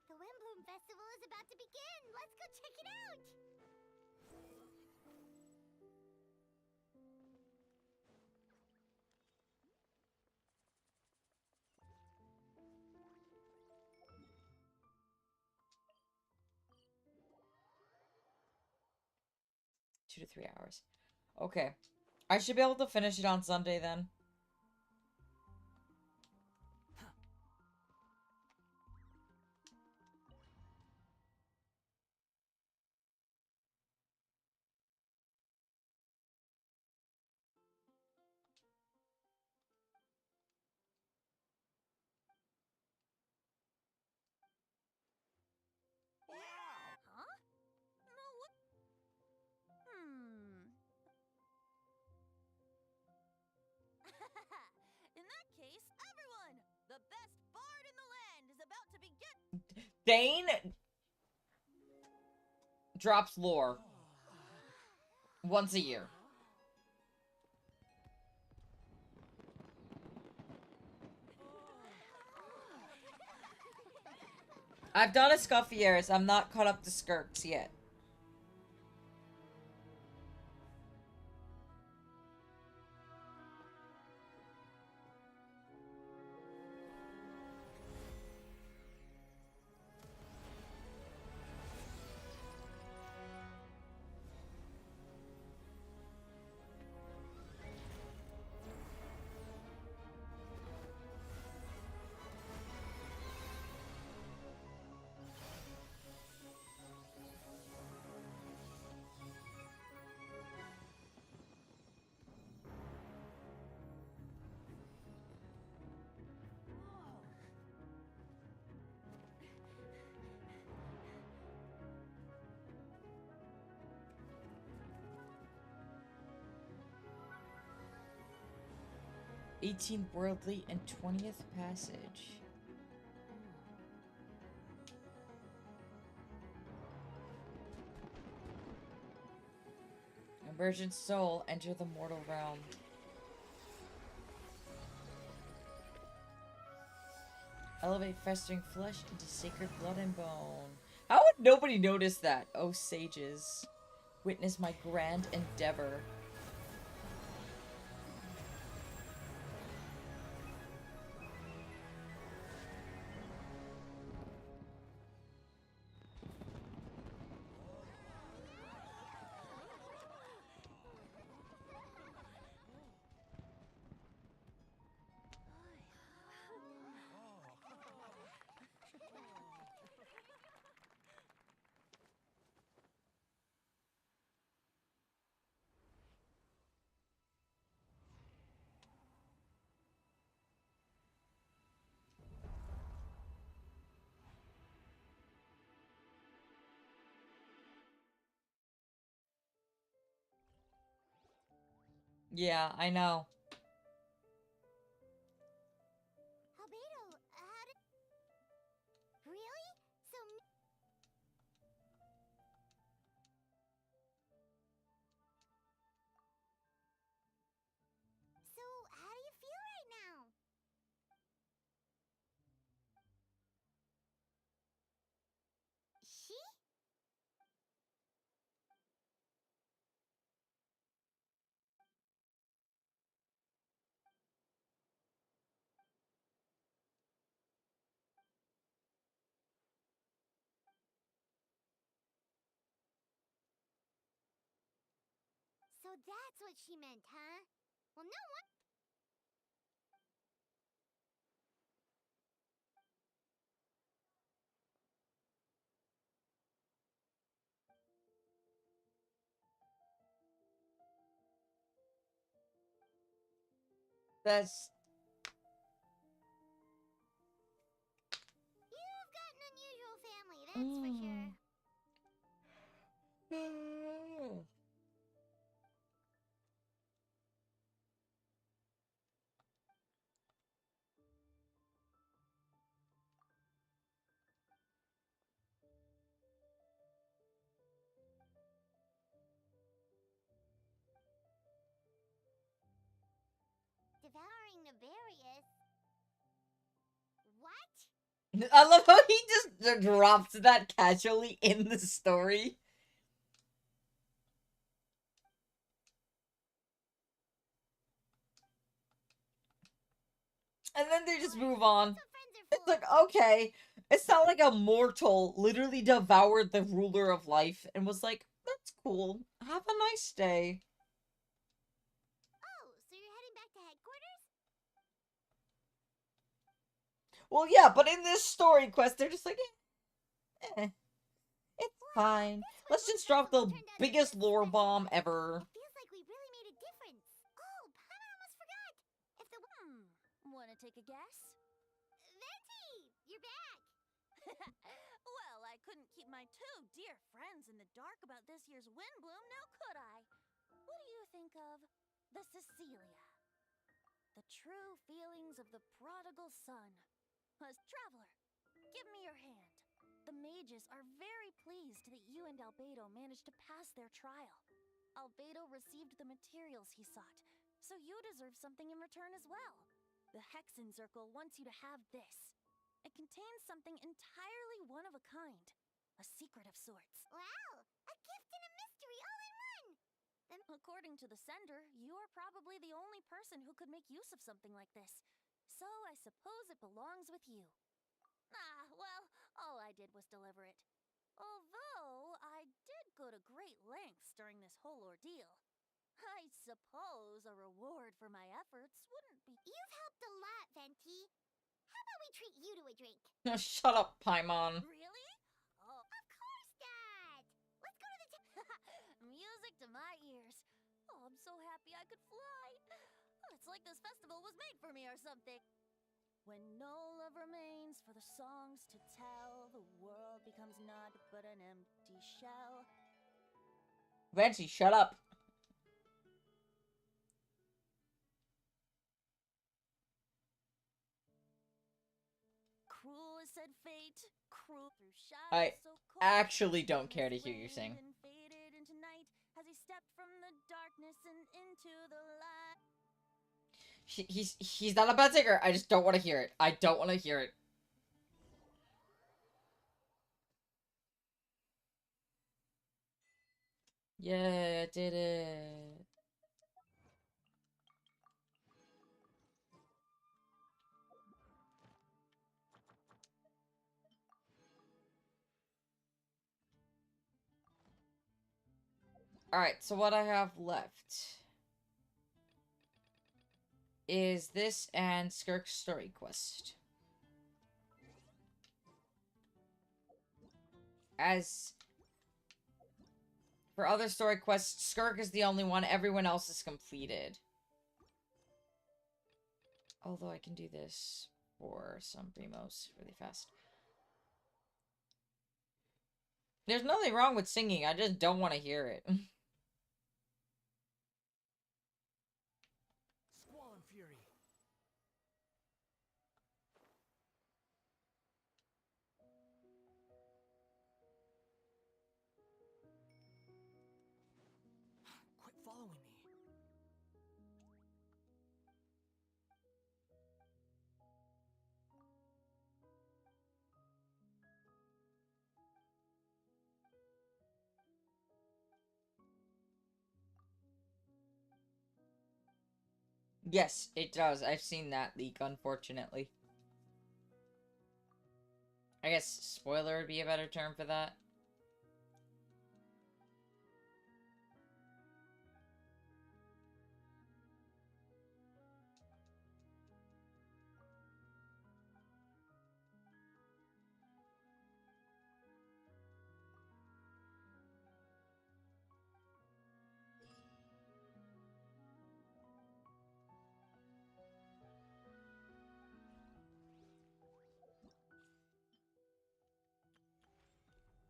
The Windbloom Festival is about to begin! Let's go check it out! 2 to 3 hours. Okay. I should be able to finish it on Sunday then. Huh? No, what? In that case, everyone! The best bard in the land is about to begin! Dane drops lore once a year. I've done a Scuffieres. I'm not caught up to Skirks yet. '18th Worldly and 20th Passage. Emergent soul, enter the mortal realm. Elevate festering flesh into sacred blood and bone. How would nobody notice that? Oh, sages. Witness my grand endeavor. Yeah, I know. Albedo, how did... Really? So... So, how do you feel right now? She? So that's what she meant, huh? Well, no one... That's... You've got an unusual family, that's for sure. Devouring Nefarious? What? I love how he just drops that casually in the story. And then they just move on. It's like, okay. It's not like a mortal literally devoured the ruler of life and was like, that's cool. Have a nice day. Oh, so you're heading back to headquarters? Well, yeah, but in this story quest, they're just like, it's fine. Let's just drop the biggest lore bomb ever. Feels like we really made a difference. Oh, Paimon almost forgot. If the Wanna take a guess? Venti, you're back. Well, I couldn't keep my two dear friends in the dark about this year's Windbloom, now could I? What do you think of the Cecilia? The true feelings of the prodigal son. As traveler, give me your hand. The mages are very pleased that you and Albedo managed to pass their trial. Albedo received the materials he sought, so you deserve something in return as well. The Hexen Circle wants you to have this. It contains something entirely one of a kind. A secret of sorts. Wow, a gift and a mystery all in one. According to the sender, you are probably the only person who could make use of something like this. So I suppose it belongs with you. Ah, well, all I did was deliver it. Although I did go to great lengths during this whole ordeal. I suppose a reward for my efforts wouldn't be... You've helped a lot, Venti. How about we treat you to a drink? Shut up, Paimon. Really? Oh. Of course, Dad. Let's go to the Music to my ears. Oh, I'm so happy I could fly. It's like this festival was made for me or something. When no love remains for the songs to tell, the world becomes not but an empty shell. Venti, shut up. Cruel is said fate, cruel through I shadows so cold. Actually don't care to hear you sing. Faded into night as he stepped from the darkness and into the light. He's not a bad singer. I just don't want to hear it. I don't want to hear it. Yeah, I did it. Alright, so what I have left is this and Skirk's story quest. As for other story quests, Skirk is the only one. Everyone else is completed. Although I can do this for some primos really fast. There's nothing wrong with singing. I just don't want to hear it. Squall and Fury. Quit following me. Yes, it does. I've seen that leak, unfortunately. I guess spoiler would be a better term for that.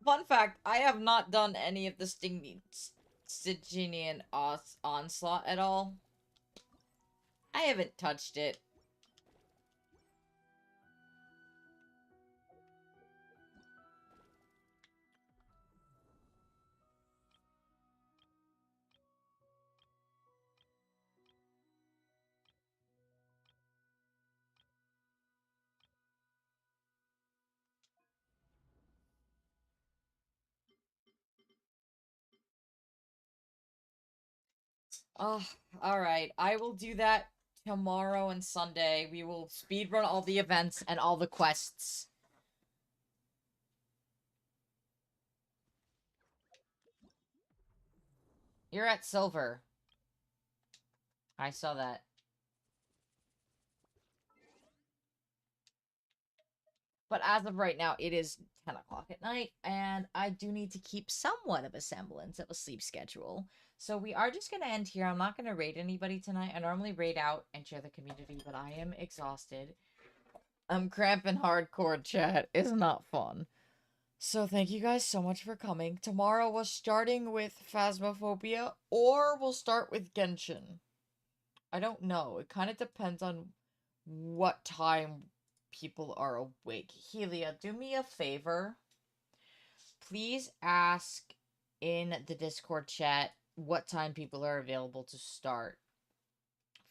Fun fact, I have not done any of the Stygian Onslaught at all. I haven't touched it. Oh, alright. I will do that tomorrow and Sunday. We will speedrun all the events and all the quests. You're at silver. I saw that. But as of right now, it is 10 o'clock at night, and I do need to keep somewhat of a semblance of a sleep schedule. So we are just going to end here. I'm not going to raid anybody tonight. I normally raid out and share the community, but I am exhausted. I'm cramping hardcore, chat. It's not fun. So thank you guys so much for coming. Tomorrow we're starting with Phasmophobia, or we'll start with Genshin. I don't know. It kind of depends on what time people are awake. Helia, do me a favor. Please ask in the Discord chat what time people are available to start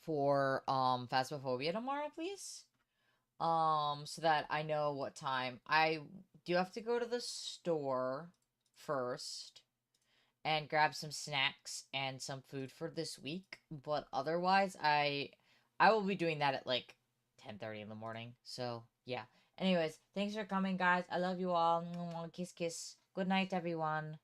for Phasmophobia tomorrow, please. So that I know what time. I do have to go to the store first and grab some snacks and some food for this week, but otherwise I will be doing that at like 10:30 in the morning. So, yeah. Anyways, thanks for coming, guys. I love you all. Kiss kiss. Good night, everyone.